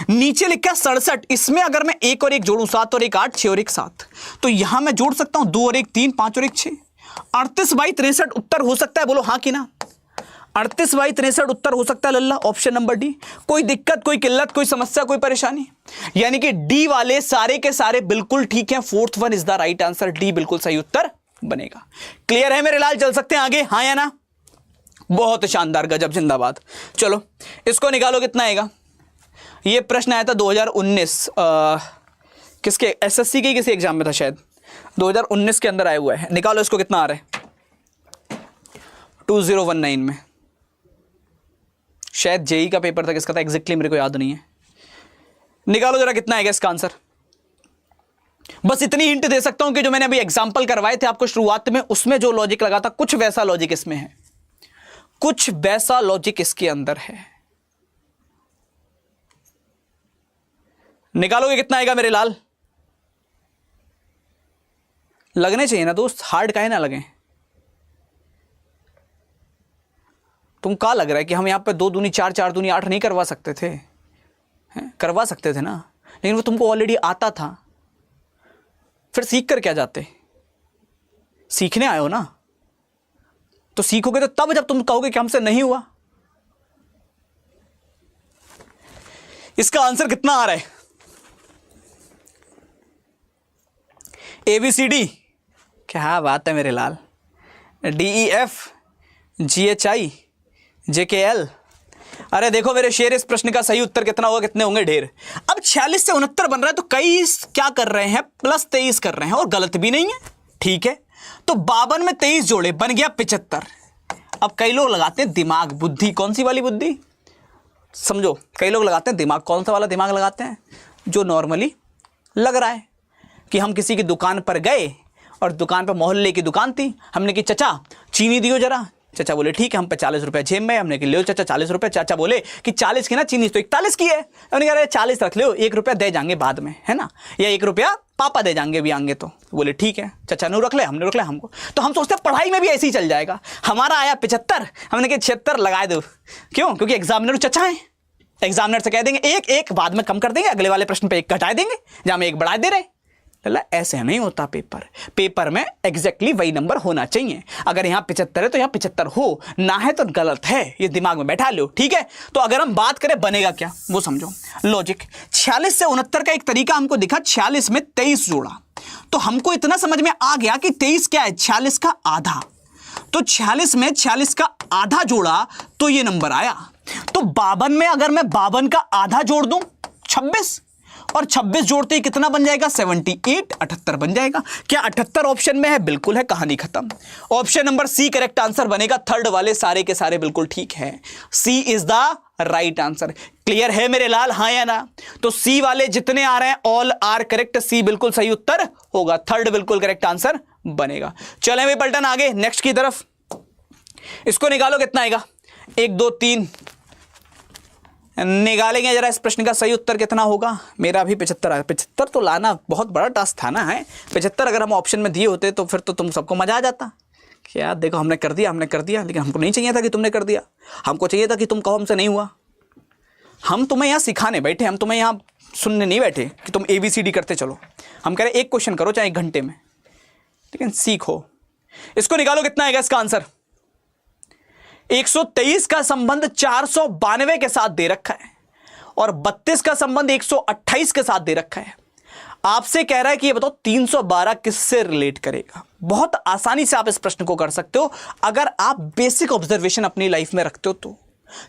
Speaker 1: नीचे लिखा 67, इसमें अगर मैं 1 और 1 जोड़ूं 7 और 1 8, 6 और 1 7, तो यहां मैं जोड़ सकता हूं 2 और 1 3, 5 और 1 6। 38 बाई 63 उत्तर हो सकता है, बोलो हाँ कि ना। 38 बाई 63 उत्तर हो सकता है लल्ला, ऑप्शन नंबर डी। कोई दिक्कत, कोई किल्लत, कोई समस्या, कोई परेशानी? यानी कि डी वाले सारे के सारे बिल्कुल ठीक है। 4th one is the right answer, D बिल्कुल सही उत्तर बनेगा। क्लियर है मेरे लाल, चल सकते हैं आगे, हाँ या ना। बहुत शानदार, गजब, जिंदाबाद। चलो इसको निकालो कितना आएगा। ये प्रश्न आया था 2019 किसके, एसएससी के किसी एग्जाम में था शायद, 2019 के अंदर आया हुआ है। निकालो इसको कितना आ रहा है। 2019 में शायद जेई का पेपर था, किसका था एग्जैक्टली मेरे को याद नहीं है। निकालो जरा कितना आएगा इसका आंसर। बस इतनी हिंट दे सकता हूं कि जो मैंने अभी एग्जांपल करवाए थे आपको शुरुआत में, उसमें जो लॉजिक लगा था, कुछ वैसा लॉजिक इसमें है, कुछ वैसा लॉजिक इसके अंदर है। निकालोगे कितना आएगा मेरे लाल? लगने चाहिए ना दोस्त, हार्ड काहे ना लगे। तुम क्या लग रहा है कि हम यहां पे 2 दूनी 4, 4 दूनी 8 नहीं करवा सकते थे? करवा सकते थे ना, लेकिन वो तुमको ऑलरेडी आता था। फिर सीख कर क्या जाते? सीखने आए हो ना, तो सीखोगे तो तब जब तुम कहोगे कि हमसे नहीं हुआ। इसका आंसर कितना आ रहा है? ABCD, क्या बात है मेरे लाल। DEF GHI JKL। अरे देखो मेरे शेर, इस प्रश्न का सही उत्तर कितना होगा? कितने होंगे? ढेर। अब 46 से 69 बन रहा है, तो कई क्या कर रहे हैं? +23 कर रहे हैं, और गलत भी नहीं है, ठीक है। तो 52 में 23 जोड़े, बन गया 75। अब कई लोग लगाते हैं दिमाग, बुद्धि। कौन सी वाली बुद्धि? समझो, कई लोग लगाते हैं दिमाग। कौन सा वाला दिमाग लगाते हैं? जो नॉर्मली लग रहा है कि हम किसी की दुकान पर गए, और दुकान पर मोहल्ले की दुकान थी, हमने कि चाचा चीनी दियो जरा। चाचा बोले ठीक है, हम पे 40 रुपए जेब में। हमने कि ले चाचा 40 रुपए। चाचा बोले कि 40 की ना, चीनी तो 41 की है। हमने कहा 40 रख लो, 1 रुपया दे जाएंगे बाद में, है ना, या 1 रुपया पापा दे जाएंगे भी आएंगे तो। बोले ठीक है, चाचा ने रख ले, हमने रख लिया। हमको तो हम सोचते पढ़ाई में भी ऐसे ही चल जाएगा। हमारा आया 75, हमने कहा 76 लगा दो। क्यों? क्योंकि एग्जामिनर चाचा है, एग्जामिनर से कह देंगे 1 बाद में कम कर देंगे, अगले वाले प्रश्न पे 1 घटा देंगे, जहां हम 1 बढ़ा दे रहे। ऐसे नहीं होता पेपर में एग्जैक्टली वही नंबर होना चाहिए। अगर यहां 75 है तो यहां 75 हो, ना है तो गलत है, ये दिमाग में बैठा लो, ठीक है। तो अगर हम बात करें बनेगा क्या, वो समझो लॉजिक। 46 से 69 का एक तरीका हमको दिखा। 46 में 23 जोड़ा, तो हमको इतना समझ में आ गया कि 23 क्या है? 46 का आधा। तो 46 में 46 का आधा जोड़ा तो ये नंबर आया। तो 52 में अगर मैं 52 का आधा जोड़ दूं 26, और 26 जोड़ते ही कितना बन जाएगा? 78, 78 बन जाएगा। क्या 78 ऑप्शन में है? बिल्कुल है, कहानी खत्म। Option number C correct answer बनेगा। थर्ड वाले सारे के सारे बिल्कुल ठीक है, C is the right answer. Clear है मेरे लाल, हाँ या ना? तो सी वाले जितने आ रहे हैं ऑल आर करेक्ट, सी बिल्कुल सही उत्तर होगा, थर्ड बिल्कुल करेक्ट आंसर बनेगा। चलें भाई पलटन आगे नेक्स्ट की तरफ। इसको निकालो कितना आएगा? 1 2 3 निकालेंगे जरा। इस प्रश्न का सही उत्तर कितना होगा? मेरा भी 75 आया। 75 तो लाना बहुत बड़ा टास्क था ना, है 75 अगर हम ऑप्शन में दिए होते तो फिर तो तुम सबको मजा आ जाता। क्या देखो, हमने कर दिया, लेकिन हमको नहीं चाहिए था कि तुमने कर दिया। हमको चाहिए था कि तुम कहो हमसे नहीं हुआ। हम तुम्हें यहाँ सिखाने बैठे, हम तुम्हें यहाँ सुनने नहीं बैठे कि तुम ABCD करते चलो। हम कह रहे 1 क्वेश्चन करो चाहे 1 घंटे में, लेकिन सीखो। इसको निकालो कितना आएगा इसका आंसर? 123 का संबंध 492 के साथ दे रखा है, और 32 का संबंध 128 के साथ दे रखा है। आपसे कह रहा है कि ये बताओ 312 किससे रिलेट करेगा। बहुत आसानी से आप इस प्रश्न को कर सकते हो अगर आप बेसिक ऑब्जर्वेशन अपनी लाइफ में रखते हो। तो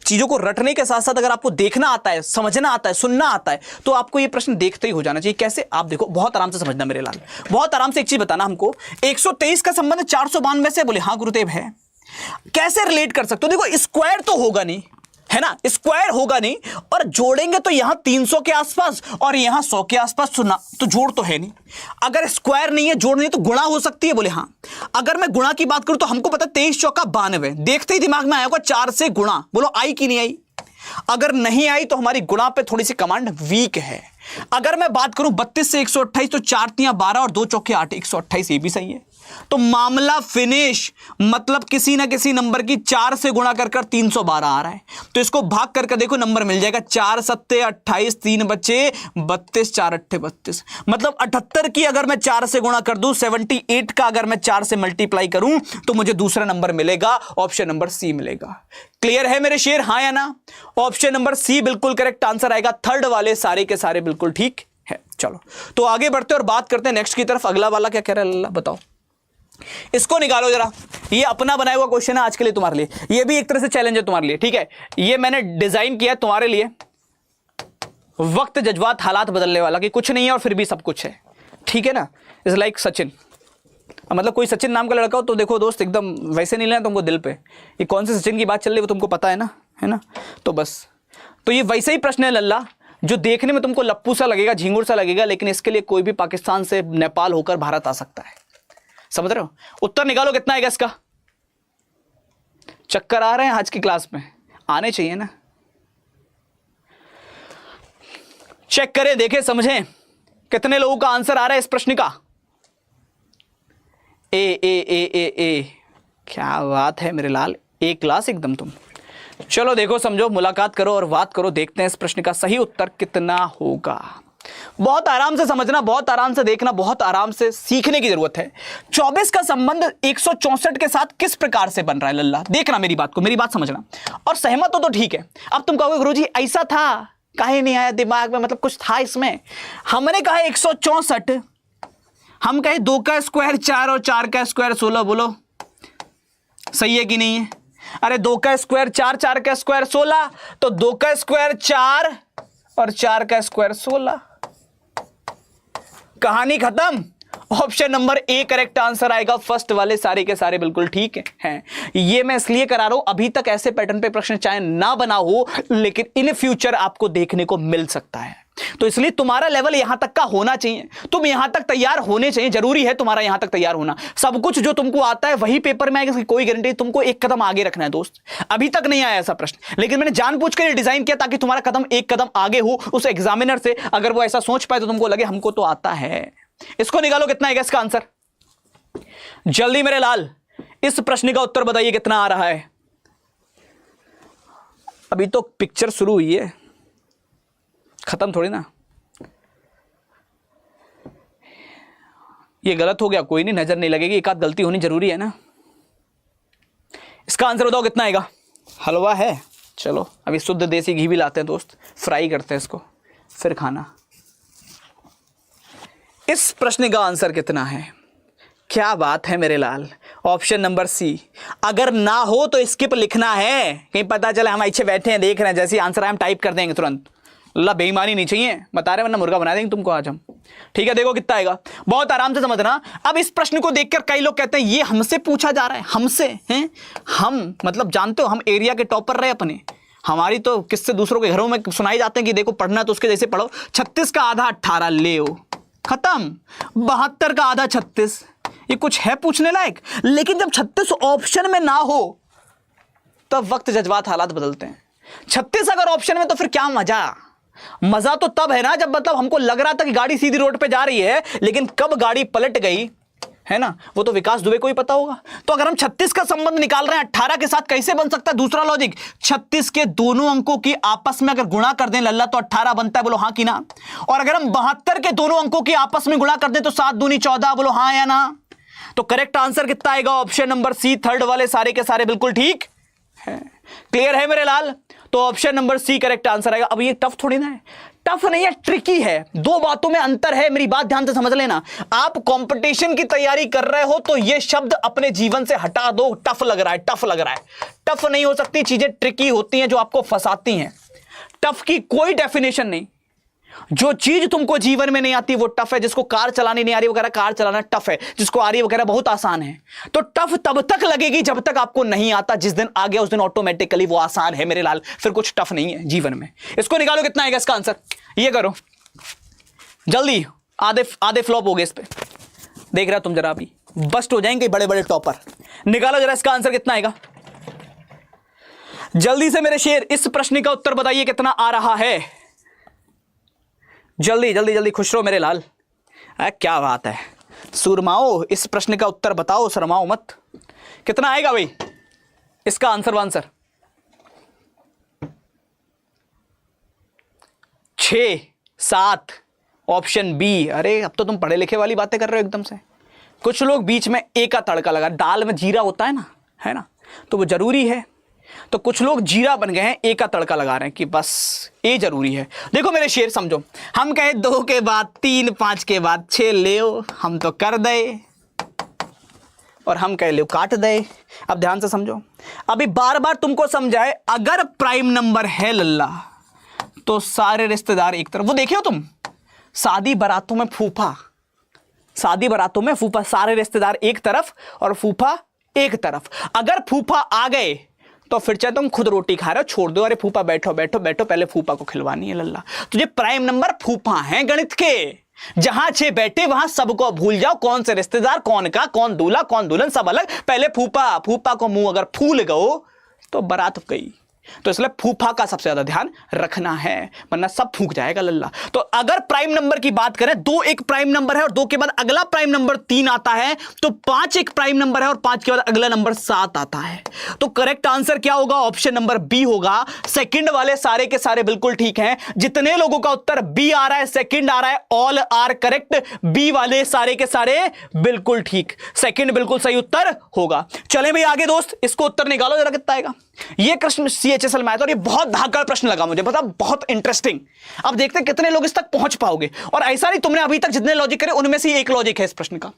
Speaker 1: चीजों को रटने के साथ साथ अगर आपको देखना आता है, समझना आता है, सुनना आता है, तो आपको ये प्रश्न देखते ही हो जाना चाहिए। कैसे? आप देखो, बहुत आराम से समझना मेरे लाल, बहुत आराम से एक चीज बताना हमको। 123 का संबंध 492 से, बोले हाँ गुरुदेव है। कैसे रिलेट कर सकते हो? देखो स्क्वायर तो होगा नहीं, है ना, स्क्वायर होगा नहीं, और जोड़ेंगे तो यहां 300 के आसपास और यहां 100 के आसपास, सुना तो जोड़ तो है नहीं। अगर स्क्वायर नहीं है, जोड़ नहीं, तो गुणा हो सकती है, बोले हाँ। अगर मैं गुणा की बात करूं तो हमको पता 23 चौका 92, देखते ही दिमाग में आया होगा 4 से गुणा, बोलो आई कि नहीं आई? अगर नहीं आई तो हमारी गुणा पे थोड़ी सी कमांड वीक है। अगर मैं बात करूं 32 से 128, तो 4 तियां 12 और 2 चौके 8, 128, ये भी सही है। तो मामला फिनिश, मतलब किसी ना किसी नंबर की 4 से गुणा कर 312 आ रहा है। तो इसको भाग करके देखो, नंबर मिल जाएगा। 4 सत्ते 28, 3 बचे 32, 4 अट्ठे 32, मतलब 78 की अगर मैं 4 से गुणा कर दूं, 78 का अगर मैं 4 से मल्टीप्लाई करूं, तो मुझे दूसरा नंबर मिलेगा, ऑप्शन नंबर सी मिलेगा। क्लियर है मेरे शेर, हाँ या ना? ऑप्शन नंबर सी बिल्कुल करेक्ट आंसर आएगा। थर्ड वाले सारे के सारे बिल्कुल ठीक है। चलो तो आगे बढ़ते और बात करते हैं नेक्स्ट की तरफ। अगला वाला क्या कह रहा है लल्ला, बताओ। इसको निकालो जरा। ये अपना बनाया हुआ क्वेश्चन है आज के लिए तुम्हारे लिए, ये भी एक तरह से चैलेंज है तुम्हारे लिए, ठीक है। ये मैंने डिजाइन किया तुम्हारे लिए, वक्त जज्बात हालात बदलने वाला, कि कुछ नहीं है और फिर भी सब कुछ है, ठीक है ना। इज लाइक सचिन, मतलब कोई सचिन नाम का लड़का हो तो देखो दोस्त, एकदम वैसे नहीं लेना तुमको दिल पे। ये कौन से सचिन की बात चल रही है वो तुमको पता है ना, है ना। तो बस, तो ये वैसे ही प्रश्न है लल्ला, जो देखने में तुमको लप्पू सा लगेगा, झिंगुर सा लगेगा, लेकिन इसके लिए कोई भी पाकिस्तान से नेपाल होकर भारत आ सकता है। समझ रहे हो? उत्तर निकालो कितना आएगा इसका। चक्कर आ रहे हैं आज की क्लास में, आने चाहिए ना। चेक करें, देखें, समझें कितने लोगों का आंसर आ रहा है इस प्रश्न का। ए ए ए ए ए, क्या बात है मेरे लाल, ए क्लास एकदम तुम। चलो देखो, समझो, मुलाकात करो और बात करो, देखते हैं इस प्रश्न का सही उत्तर कितना होगा। बहुत आराम से समझना, बहुत आराम से देखना, बहुत आराम से सीखने की जरूरत है। 24 का संबंध 164 के साथ किस प्रकार से बन रहा है लल्ला, देखना मेरी बात को, मेरी बात समझना, और सहमत हो तो ठीक है। अब तुम कहोगे गुरुजी ऐसा था, काहे नहीं आया दिमाग में, मतलब कुछ था इसमें। हमने कहा 164, हम कहे 2 का स्क्वायर 4 और 4 का स्क्वायर 16, बोलो सही है कि नहीं है? अरे 2 का स्क्वायर 4, 4 का स्क्वायर 16, तो 2 का स्क्वायर 4 और 4 का स्क्वायर 16, कहानी खत्म। Option number A correct answer आएगा। फर्स्ट वाले सारे के सारे बिल्कुल ठीक हैं। ये मैं इसलिए करा रहा हूं, अभी तक ऐसे पैटर्न पे प्रश्न चाहे ना बना हो, लेकिन इन फ्यूचर आपको देखने को मिल सकता है। तो इसलिए तुम्हारा लेवल यहां तक का होना चाहिए, तुम यहां तक तैयार होने चाहिए, जरूरी है तुम्हारा यहां तक तैयार होना। सब कुछ जो तुमको आता है वही पेपर में आएगा, इसकी कोई गारंटी, तुमको एक कदम आगे रखना है दोस्त। अभी तक नहीं आया ऐसा प्रश्न, लेकिन मैंने जानबूझकर ये डिजाइन किया ताकि तुम्हारा कदम एक कदम आगे हो उस एग्जामिनर से। अगर वो ऐसा सोच पाए तो तुमको लगे हमको तो आता है। इसको निकालो कितना आएगा इसका आंसर, जल्दी मेरे लाल। इस प्रश्न का उत्तर बताइए कितना आ रहा है। अभी तो पिक्चर शुरू हुई है, खत्म थोड़ी ना। ये गलत हो गया, कोई नहीं, नजर नहीं लगेगी, एक आध गलती होनी जरूरी है ना। इसका आंसर बताओ कितना आएगा। हलवा है, चलो अभी शुद्ध देसी घी भी लाते हैं दोस्त, फ्राई करते हैं इसको, फिर खाना। इस प्रश्न का आंसर कितना है? क्या बात है मेरे लाल, ऑप्शन नंबर सी। अगर ना हो तो स्किप लिखना है, कहीं पता चले हम अच्छे बैठे हैं देख रहे हैं, जैसे आंसर हम टाइप कर देंगे तुरंत। अल्लाह बेईमानी नहीं चाहिए, बता रहे वरना मुर्गा बना देंगे तुमको आज हम। ठीक है, देखो कितना आएगा, बहुत आराम से समझना। अब इस प्रश्न को देखकर कई लोग कहते हैं ये हमसे पूछा जा रहा है, हमसे हैं हम, मतलब जानते हो हम एरिया के टॉपर रहे अपने, हमारी तो किससे दूसरों के घरों में सुनाई जाते हैं कि देखो पढ़ना तो उसके जैसे पढ़ो। 36 का आधा 18 ले खत्म, 72 का आधा 36, ये कुछ है पूछने लायक? लेकिन जब 36 ऑप्शन में ना हो तब वक्त जज्बात हालात बदलते हैं। 36 अगर ऑप्शन में तो फिर क्या मजा, मजा तो तब है ना जब मतलब हमको लग रहा था कि गाड़ी सीधी रोड पे जा रही है, लेकिन कब गाड़ी पलट गई है ना, वो तो विकास दुबे को ही पता होगा। तो अगर हम 36 का संबंध निकाल रहे हैं 18 के साथ, कैसे बन सकता है? दूसरा लॉजिक, 36 के दोनों अंकों की आपस में अगर गुणा कर दें लल्ला तो 18 बनता है, बोलो हाँ कि ना। और अगर हम 72 के दोनों अंकों की आपस में गुणा कर दें तो 7 दूनी 14, बोलो हाँ या ना। तो करेक्ट आंसर कितना आएगा? ऑप्शन नंबर सी, थर्ड वाले सारे के सारे बिल्कुल ठीक है। क्लियर है मेरे लाल? तो option number C correct answer आएगा। अब ये टफ थोड़ी ना है, टफ नहीं है, ट्रिकी है। दो बातों में अंतर है, मेरी बात ध्यान से समझ लेना। आप कंपटीशन की तैयारी कर रहे हो तो ये शब्द अपने जीवन से हटा दो। टफ लग रहा है, टफ लग रहा है, टफ नहीं हो सकती चीजें, ट्रिकी होती हैं जो आपको फंसाती हैं। टफ की कोई डेफिनेशन नहीं। जो चीज तुमको जीवन में नहीं आती वो टफ है। जिसको कार चलानी नहीं आ रही वगैरह कार चलाना टफ है, जिसको आ रही है वगैरह बहुत आसान है। तो टफ तब तक लगेगी जब तक आपको नहीं आता, जिस दिन आ गया उस दिन ऑटोमेटिकली वो आसान है मेरे लाल, फिर कुछ टफ नहीं है जीवन में। इसको निकालो कितना आएगा इसका आंसर, ये करो जल्दी। आधे फ्लॉप हो गए इस पे, देख रहा तुम, जरा अभी बस्ट हो जाएंगे बड़े बड़े टॉपर। निकालो जरा इसका आंसर कितना आएगा जल्दी से मेरे शेर। इस प्रश्न का उत्तर बताइए कितना आ रहा है, जल्दी जल्दी जल्दी। खुश रहो मेरे लाल, क्या बात है। सूरमाओ इस प्रश्न का उत्तर बताओ, शर्माओ मत। कितना आएगा भाई इसका आंसर? 6, 7, option B. अरे अब तो तुम पढ़े लिखे वाली बातें कर रहे हो एकदम से। कुछ लोग बीच में ए का तड़का लगा, दाल में जीरा होता है ना, तो वो जरूरी है। तो कुछ लोग जीरा बन गए हैं, ए का तड़का लगा रहे हैं कि बस ए जरूरी है। देखो मेरे शेर समझो, हम कहे 2 के बाद 3, 5 के बाद 6 ले, हम तो कर दे, और हम कह ले काट दे। अब ध्यान से समझो, अभी बार बार तुमको समझाए, अगर प्राइम नंबर है लल्ला तो सारे रिश्तेदार एक तरफ। वो देखियो तुम, शादी बारातों में फूफा, सारे रिश्तेदार एक तरफ और फूफा एक तरफ। अगर फूफा आ गए तो फिर चाहे तुम खुद रोटी खा रहे हो छोड़ दो, अरे फूफा बैठो बैठो बैठो, पहले फूफा को खिलवानी है लल्ला। तो ये प्राइम नंबर फूफा हैं गणित के। जहां 6 बैठे वहां सबको भूल जाओ, कौन से रिश्तेदार, कौन का, कौन दूल्हा कौन दुल्हन, सब अलग। पहले फूफा, फूफा को मुंह अगर फूल गओ तो बारात गई। तो इसलिए फूफा का सबसे ज्यादा ध्यान रखना है, वरना सब फूक जाएगा लल्ला। तो अगर प्राइम नंबर की बात करें, 2 एक प्राइम नंबर है और 2 के बाद अगला प्राइम नंबर 3 आता है, तो 5 एक प्राइम नंबर है और 5 के बाद अगला नंबर 7 आता है। तो करेक्ट आंसर क्या होगा? ऑप्शन नंबर बी होगा। सेकंड वाले सारे के सारे बिल्कुल ठीक हैं। जितने लोगों का उत्तर बी आ रहा है, सेकंड आ रहा है, ऑल आर करेक्ट। बी वाले सारे के सारे बिल्कुल ठीक, सेकंड बिल्कुल सही उत्तर होगा। चले भाई आगे दोस्त, इसको उत्तर निकालो जरा कितना आएगा। ये प्रश्न CHSL मैथ और ये बहुत धाकड़ प्रश्न लगा मुझे, पता, बहुत इंटरेस्टिंग। अब देखते हैं कितने लोग इस तक पहुंच पाओगे। और ऐसा नहीं तुमने अभी तक जितने लॉजिक करे उनमें से एक लॉजिक है इस प्रश्न का,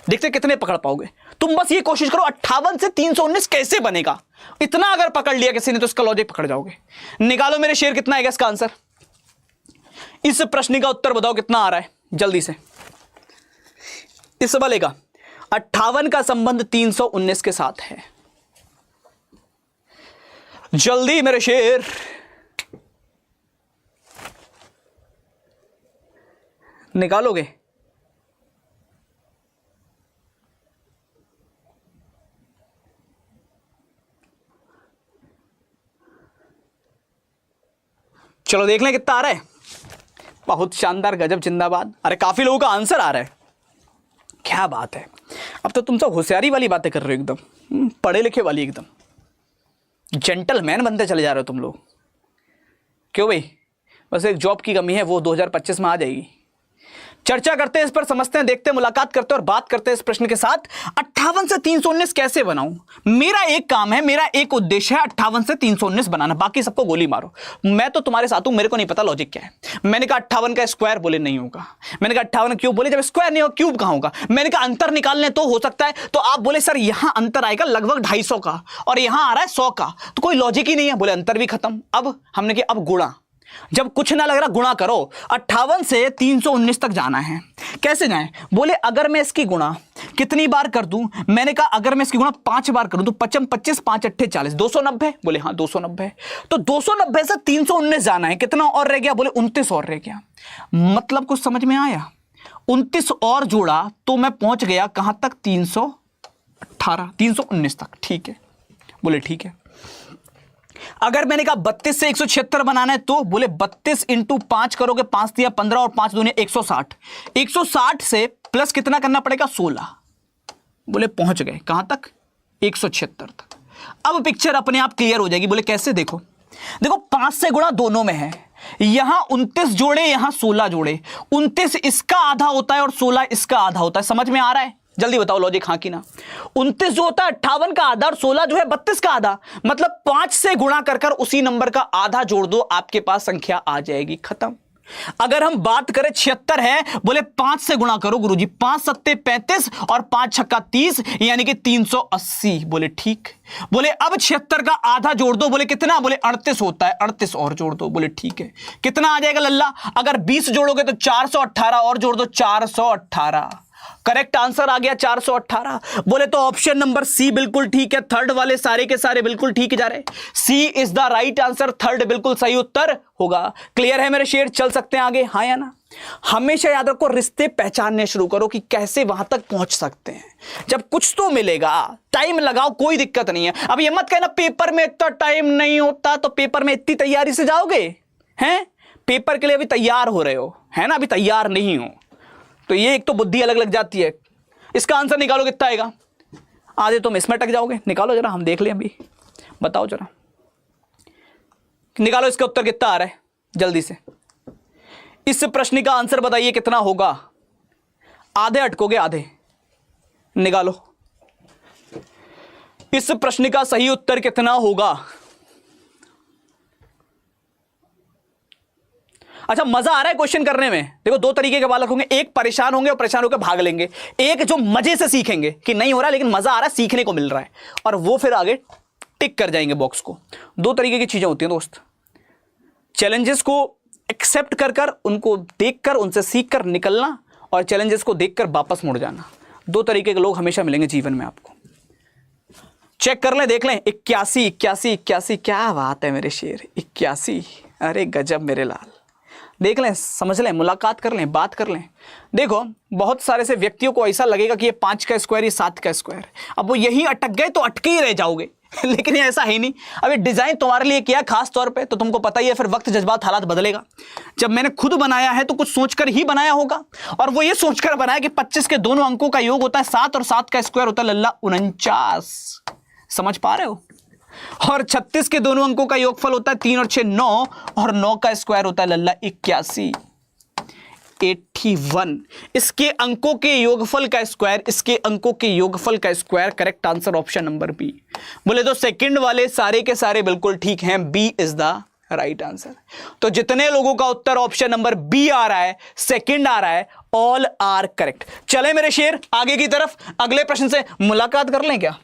Speaker 1: देखते हैं कितने पकड़ पाओगे। तुम बस ये कोशिश करो 58 से 319 कैसे बनेगा, इतना अगर पकड़ लिया किसी ने तो इसका लॉजिक पकड़ जाओगे। निकालो मेरे शेर कितना आएगा इसका आंसर। इस प्रश्न का उत्तर बताओ कितना आ रहा है जल्दी से। इस वाले का 58 का संबंध 319 के साथ है। जल्दी मेरे शेर, निकालोगे? चलो देख लें कितना आ रहा है। बहुत शानदार, गजब, जिंदाबाद। अरे काफी लोगों का आंसर आ रहा है, क्या बात है। अब तो तुम सब होशियारी वाली बातें कर रहे हो, एकदम पढ़े लिखे वाली, एकदम जेंटलमैन बनते चले जा रहे हो तुम लोग। क्यों भाई? बस एक जॉब की कमी है, वो 2025 में आ जाएगी। चर्चा करते हैं इस पर, समझते हैं, देखते हैं, मुलाकात करते हैं और बात करते हैं इस प्रश्न के साथ। 58 से 319 कैसे बनाऊं? मेरा एक काम है, मेरा एक उद्देश्य है 58 से 319 बनाना, बाकी सबको गोली मारो। मैं तो तुम्हारे साथ हूं, मेरे को नहीं पता लॉजिक क्या है। मैंने कहा 58 का स्क्वायर, बोले नहीं होगा। मैंने कहा 58 क्यूब, बोले जब स्क्वायर नहीं हो क्यूब कहां होगा। मैंने कहा अंतर निकालने तो हो सकता है, तो आप बोले सर यहां अंतर आएगा लगभग 250 का और यहां आ रहा है 100 का, तो कोई लॉजिक ही नहीं है। बोले अंतर भी खत्म। अब हमने कहा अब गुणा, जब कुछ ना लग रहा गुणा करो। 58 से 319 तक जाना है, कैसे जाएं? बोले अगर मैं इसकी गुणा कितनी बार कर दूं? मैंने कहा अगर मैं इसकी गुणा 5 बार करूं तो 55 25 5 8 40 290। बोले हाँ 290। तो 290 से 319 जाना है, कितना और रह गया? बोले 29 और रह गया। मतलब कुछ समझ में आया? 29 और जोड़ा तो मैं पहुंच गया कहां तक? 318 319 तक। ठीक है, बोले ठीक है। अगर मैंने कहा 32 से 176 बनाना है तो बोले 32 इंटू 5 करोगे, 5 दिया 15 और 5 दूनी 160। 160 से प्लस कितना करना पड़ेगा? 16। बोले पहुंच गए कहां तक? 176 तक। अब पिक्चर अपने आप क्लियर हो जाएगी। बोले कैसे? देखो 5 से गुणा दोनों में है, यहां 29 जोड़े, यहां 16 जोड़े। 29 इसका आधा होता है और 16 इसका आधा होता है। समझ में आ रहा है? जल्दी बताओ लॉजिक हाँ कि ना। 29 जो होता है 58 का आधा और 16 जो है 32 का आधा। मतलब 5 से गुणा कर कर उसी नंबर का आधा जोड़ दो, आपके पास संख्या आ जाएगी, खत्म। अगर हम बात करें 76 है, बोले 5 से गुणा करो गुरुजी, 5 सत्ते 35 और 5 छक्का 30, यानी कि 380। बोले ठीक। बोले अब 76 का आधा जोड़ दो। बोले कितना? बोले 38 होता है, 38 और जोड़ दो। बोले ठीक है। कितना आ जाएगा लल्ला? अगर 20 जोड़ोगे तो 418 और जोड़ दो, 418। करेक्ट आंसर आ गया 418। बोले तो ऑप्शन नंबर सी बिल्कुल ठीक है। थर्ड वाले सारे के सारे बिल्कुल ठीक जा रहे। C is the right answer, third बिल्कुल सही उत्तर होगा। क्लियर है मेरे शेर? चल सकते हैं आगे, हाँ या ना? हमेशा याद रखो, रिश्ते पहचानने शुरू करो कि कैसे वहां तक पहुंच सकते हैं। जब कुछ तो मिलेगा, टाइम लगाओ, कोई दिक्कत नहीं है। अब ये मत कहना पेपर में इतना टाइम नहीं होता, तो पेपर में इतनी तैयारी से जाओगे? हैं पेपर के लिए अभी तैयार हो रहे हो, है ना? अभी तैयार नहीं हो तो ये एक तो बुद्धि अलग लग जाती है। इसका आंसर निकालो कितना आएगा? आधे तुम इसमें टक जाओगे। निकालो जरा, हम देख लें अभी। बताओ जरा, निकालो इसका उत्तर कितना आ रहा है जल्दी से। इस प्रश्न का आंसर बताइए कितना होगा। आधे अटकोगे, आधे। निकालो इस प्रश्न का सही उत्तर कितना होगा। अच्छा, मजा आ रहा है क्वेश्चन करने में? देखो 2 तरीके के बालक होंगे, एक परेशान होंगे और परेशान होकर भाग लेंगे, एक जो मजे से सीखेंगे कि नहीं हो रहा लेकिन मजा आ रहा है, सीखने को मिल रहा है, और वो फिर आगे टिक कर जाएंगे बॉक्स को। 2 तरीके की चीजें होती हैं दोस्त। चैलेंजेस को एक्सेप्ट कर कर, उनको देखकर, उनसे सीख कर निकलना, और चैलेंजेस को देखकर वापस मुड़ जाना। 2 तरीके के लोग हमेशा मिलेंगे जीवन में आपको। चेक कर लें, देख लें। 81 81 81, क्या बात है मेरे शेर, 81। अरे गजब मेरे लाल, देख लें, समझ लें, मुलाकात कर लें, बात कर लें। देखो बहुत सारे से व्यक्तियों को ऐसा लगेगा कि ये 5 का स्क्वायर, ये 7 का स्क्वायर, अब वो यही अटक गए तो अटके ही रह जाओगे लेकिन ये ऐसा है नहीं। अब ये डिजाइन तुम्हारे लिए किया खास तौर पे, तो तुमको पता ही है फिर वक्त जज्बात हालात बदलेगा। जब मैंने खुद बनाया है तो कुछ सोचकर ही बनाया होगा, और वो ये सोचकर बनाया कि 25 के दोनों अंकों का योग होता है 7 और 7 का स्क्वायर होता है लल्ला 49। समझ पा रहे हो? और 36 के दोनों अंकों का योगफल होता है 3 और 6 9, और 9 का स्क्वायर होता है लल्ला 81 81। इसके अंकों के योगफल का स्क्वायर, इसके अंकों के योगफल का square, correct answer option number B. बोले तो सेकंड वाले सारे के सारे बिल्कुल ठीक हैं, B is the right answer. तो जितने लोगों का उत्तर ऑप्शन नंबर बी आ रहा है, सेकंड आ रहा है, ऑल आर करेक्ट। चले मेरे शेर आगे की तरफ, अगले प्रश्न से मुलाकात कर लें क्या?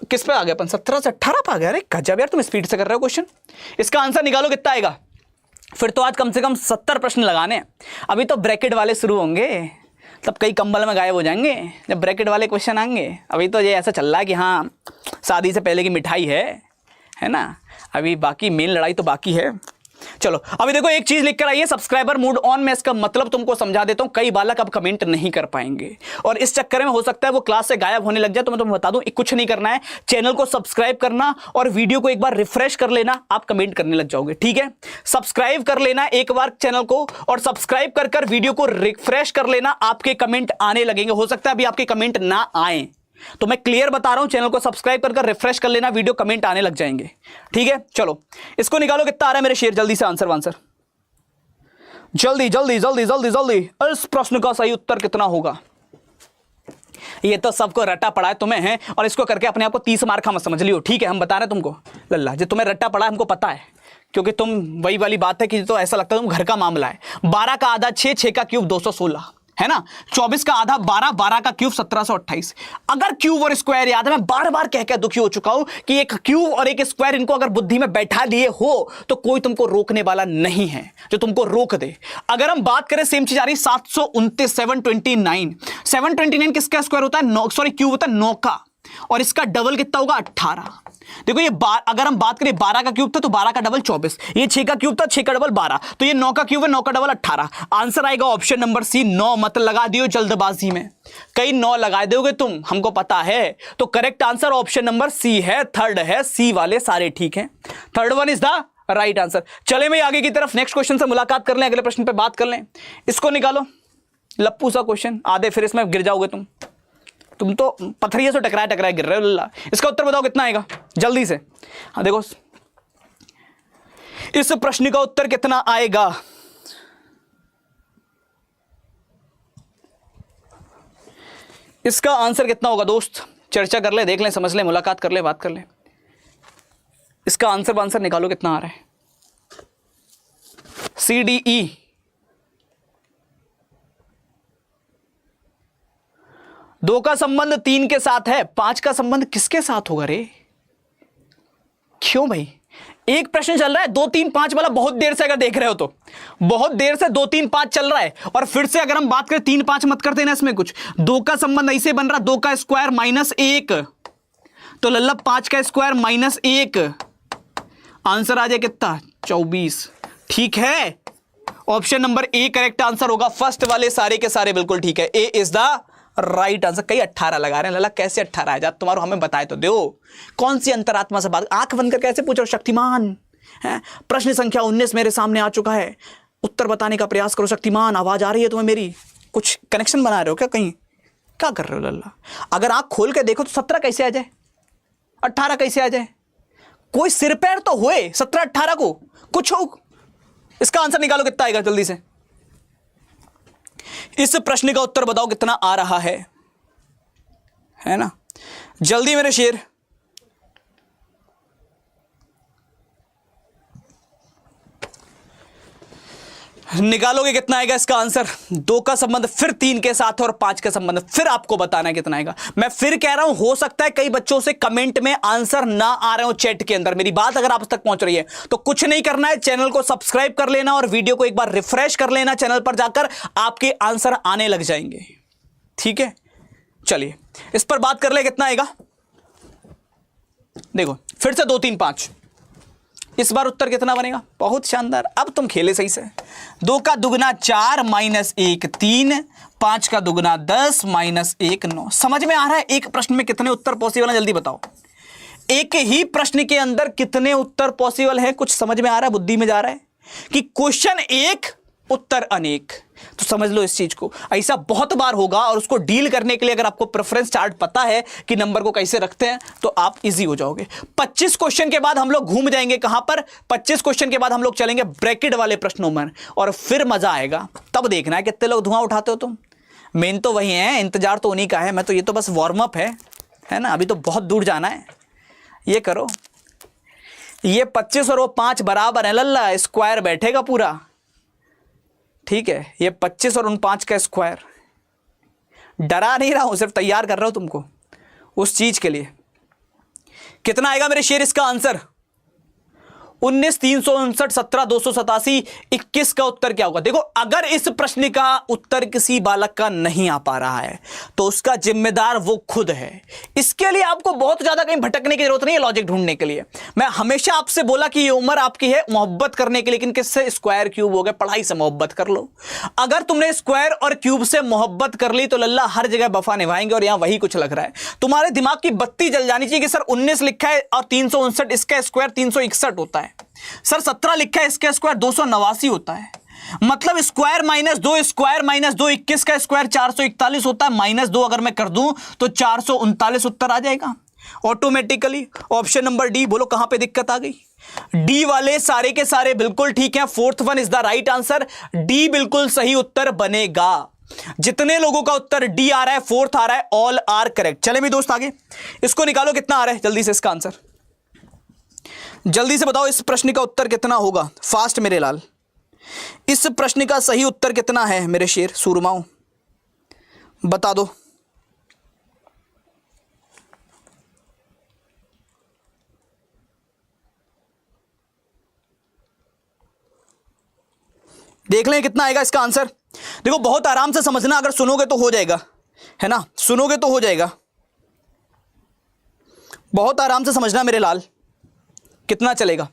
Speaker 1: किस पे आ गए अपन? 17 से 18 पे आ गया। अरे गजब यार, तुम स्पीड से कर रहे हो क्वेश्चन। इसका आंसर निकालो कितना आएगा। फिर तो आज कम से कम 70 प्रश्न लगाने हैं। अभी तो ब्रैकेट वाले शुरू होंगे, तब कई कंबल में गायब हो जाएंगे जब ब्रैकेट वाले क्वेश्चन आएंगे। अभी तो ये ऐसा चल रहा है कि हाँ शादी से पहले की मिठाई है ना, अभी बाकी मेन लड़ाई तो बाकी है। चलो अभी देखो एक चीज लिख कर आई है, सब्सक्राइबर मोड ऑन में। इसका मतलब तुमको समझा देता हूं, कई बालक अब कमेंट नहीं कर पाएंगे और इस चक्कर में हो सकता है वो क्लास से गायब होने लग जाए। तो मैं तुम्हें बता दूं, कुछ नहीं करना है, चैनल को सब्सक्राइब करना और वीडियो को एक बार रिफ्रेश कर लेना, आप कमेंट करने लग जाओगे। ठीक है, सब्सक्राइब कर लेना एक बार चैनल को, और सब्सक्राइब कर कर वीडियो को रिफ्रेश कर लेना, आपके कमेंट आने लगेंगे। हो सकता है अभी आपके कमेंट ना आए, तो मैं क्लियर बता रहा हूं, चैनल को सब्सक्राइब कर रिफ्रेश कर लेना, वीडियो कमेंट आने लग जाएंगे। ठीक है, चलो इसको निकालो कितना आ रहा है मेरे शेर, जल्दी से आंसर जल्दी जल्दी जल्दी जल्दी जल्दी। इस प्रश्न का सही उत्तर कितना होगा? ये तो सबको रट्टा पड़ा है तुम्हें है, और इसको करके अपने आप को 30 मार्क मत समझ लियो। ठीक है, हम बता रहे हैं तुमको लल्ला, जो तुम्हें रट्टा पड़ा है हमको पता है, क्योंकि तुम वही वाली बात है कि तो ऐसा लगता है तुम घर का मामला है। 12 का आधा 6, 6 का क्यूब 216 है ना, 24 का आधा 12, 12 का क्यूब 1728। अगर क्यूब और स्क्वायर याद है, मैं बार बार कह के दुखी हो चुका हूं कि एक क्यूब और एक स्क्वायर, इनको अगर बुद्धि में बैठा लिए हो तो कोई तुमको रोकने वाला नहीं है जो तुमको रोक दे। अगर हम बात करें सेम चीज आ रही 729 729 किसका स्क्वायर होता है? सॉरी क्यूब होता है 9 का, और इसका डबल कितना होगा? 18। देखो ये अगर हम बात करें 12 का क्यूब था तो 12 का डबल 24, ये 6 का क्यूब था 6 का डबल 12, तो ये 9 का क्यूब है 9 का डबल 18। आंसर आएगा ऑप्शन नंबर सी 9। मत लगा दियो जल्दबाजी में, कई 9 लगा दोगे तुम, हमको पता है। तो correct answer option number C है, थर्ड है, सी वाले सारे ठीक है, third one is the right answer. चले मैं आगे की तरफ नेक्स्ट क्वेश्चन से मुलाकात कर लें, अगले प्रश्न पे बात कर लें। इसको निकालो, लप्पू सा क्वेश्चन, आधे फिर इसमें गिर जाओगे तुम तो पत्थरिया से टकराए गिर रहे हो लल्ला। इसका उत्तर बताओ कितना आएगा जल्दी से। हाँ देखो इस प्रश्न का उत्तर कितना आएगा। इसका आंसर कितना होगा दोस्त? चर्चा कर ले, देख ले, समझ ले, मुलाकात कर ले, बात कर ले। इसका आंसर निकालो कितना आ रहा है। CDE 2 का संबंध 3 के साथ है, 5 का संबंध किसके साथ होगा रे? क्यों भाई? एक प्रश्न चल रहा है 2 3 5 वाला, बहुत देर से अगर देख रहे हो तो बहुत देर से 2 3 5 चल रहा है, और फिर से अगर हम बात करें 3 5 मत करते ना इसमें कुछ। 2 का संबंध ऐसे बन रहा, 2 का स्क्वायर -1, तो लल्ला 5 का स्क्वायर -1, आंसर आ जाए कितना? 24। ठीक है, option number A correct answer होगा। फर्स्ट वाले सारे के सारे बिल्कुल ठीक है, ए इज द राइट आंसर। कई 18 लगा रहे हैं लल्ला, कैसे 18 है? जब तुम्हारा हमें बताए तो दो, कौन सी अंतरात्मा से बात, आंख बंद कर कैसे पूछ रहे हो? शक्तिमान है, प्रश्न संख्या 19 मेरे सामने आ चुका है, उत्तर बताने का प्रयास करो। शक्तिमान आवाज आ रही है तुम्हें मेरी? कुछ कनेक्शन बना रहे हो क्या कहीं? क्या कर रहे हो लल्ला? अगर आंख खोल के देखो तो 17 कैसे आ जाए, 18 कैसे आ जाए? कोई सिर पैर तो हुए 17 18 को, कुछ हो। इसका आंसर निकालो कितना आएगा जल्दी से। इस प्रश्न का उत्तर बताओ कितना आ रहा है ना, जल्दी मेरे शेर। निकालोगे कितना आएगा इसका आंसर? 2 का संबंध फिर 3 के साथ और 5 का संबंध फिर आपको बताना है कितना आएगा। मैं फिर कह रहा हूं, हो सकता है कई बच्चों से कमेंट में आंसर ना आ रहे हो चैट के अंदर। मेरी बात अगर आप तक पहुंच रही है तो कुछ नहीं करना है, चैनल को सब्सक्राइब कर लेना और वीडियो को एक बार रिफ्रेश कर लेना चैनल पर जाकर, आपके आंसर आने लग जाएंगे। ठीक है, चलिए इस पर बात कर ले, कितना आएगा देखो फिर से 2 3 5, इस बार उत्तर कितना बनेगा? बहुत शानदार, अब तुम खेले सही से। 2 का दुगना 4 माइनस 1 3, 5 का दुगना 10 माइनस 1 9। समझ में आ रहा है एक प्रश्न में कितने उत्तर पॉसिबल है? जल्दी बताओ, एक ही प्रश्न के अंदर कितने उत्तर पॉसिबल है? कुछ समझ में आ रहा है, बुद्धि में जा रहा है कि क्वेश्चन एक उत्तर अनेक। तो समझ लो इस चीज को, ऐसा बहुत बार होगा और उसको डील करने के लिए अगर आपको प्रेफरेंस चार्ट पता है कि नंबर को कैसे रखते हैं तो आप इजी हो जाओगे। 25 क्वेश्चन के बाद हम लोग घूम जाएंगे कहां पर? 25 क्वेश्चन के बाद हम लोग चलेंगे ब्रैकेट वाले प्रश्नों में और फिर मजा आएगा। तब देखना है कितने लोग धुआं उठाते हो तुम। मेन तो वही है, इंतजार तो उन्हीं का है। मैं तो ये तो बस वार्म अप है ना, अभी तो बहुत दूर जाना है। ये करो, ये 25 और वो 5 बराबर है लल्ला, स्क्वायर बैठेगा पूरा, ठीक है। ये 25 और 5 का स्क्वायर। डरा नहीं रहा हूं, सिर्फ तैयार कर रहा हूं तुमको उस चीज के लिए। कितना आएगा मेरे शेर इसका आंसर? 19 359 17 287 21 का उत्तर क्या होगा? देखो अगर इस प्रश्न का उत्तर किसी बालक का नहीं आ पा रहा है तो उसका जिम्मेदार वो खुद है। इसके लिए आपको बहुत ज्यादा कहीं भटकने की जरूरत नहीं है लॉजिक ढूंढने के लिए। मैं हमेशा आपसे बोला कि ये उम्र आपकी है मोहब्बत करने की, लेकिन किससे? स्क्वायर क्यूब हो गए, पढ़ाई से मोहब्बत कर लो। अगर तुमने स्क्वायर और क्यूब से मोहब्बत कर ली तो लल्ला हर जगह वफा निभाएंगे। और यहां वही कुछ लग रहा है, तुम्हारे दिमाग की बत्ती जल जानी चाहिए कि सर 19 लिखा है और 359 इसका स्क्वायर 361 होता है। सर 17 लिखा है इसका स्क्वायर 289 होता है। मतलब स्क्वायर माइनस 2 स्क्वायर माइनस 2 21 का स्क्वायर 441 होता है। माइनस 2 अगर मैं कर दूं तो 439 उत्तर आ जाएगा ऑटोमेटिकली। ऑप्शन नंबर डी, बोलो कहां पे दिक्कत आ गई? डी वाले सारे के सारे बिल्कुल ठीक है। 4th one is the right answer. D बिल्कुल सही उत्तर बनेगा। जितने लोगों का उत्तर डी आ रहा है, 4th आ रहा है, ऑल आर करेक्ट। चले मेरे दोस्त आगे, इसको निकालो कितना आ रहा है जल्दी से इसका आंसर। जल्दी से बताओ इस प्रश्न का उत्तर कितना होगा? फास्ट मेरे लाल, इस प्रश्न का सही उत्तर कितना है मेरे शेर सूरमाओं? बता दो। देख लें कितना आएगा इसका आंसर। देखो बहुत आराम से समझना, अगर सुनोगे तो हो जाएगा, है ना, सुनोगे तो हो जाएगा। बहुत आराम से समझना मेरे लाल। कितना चलेगा?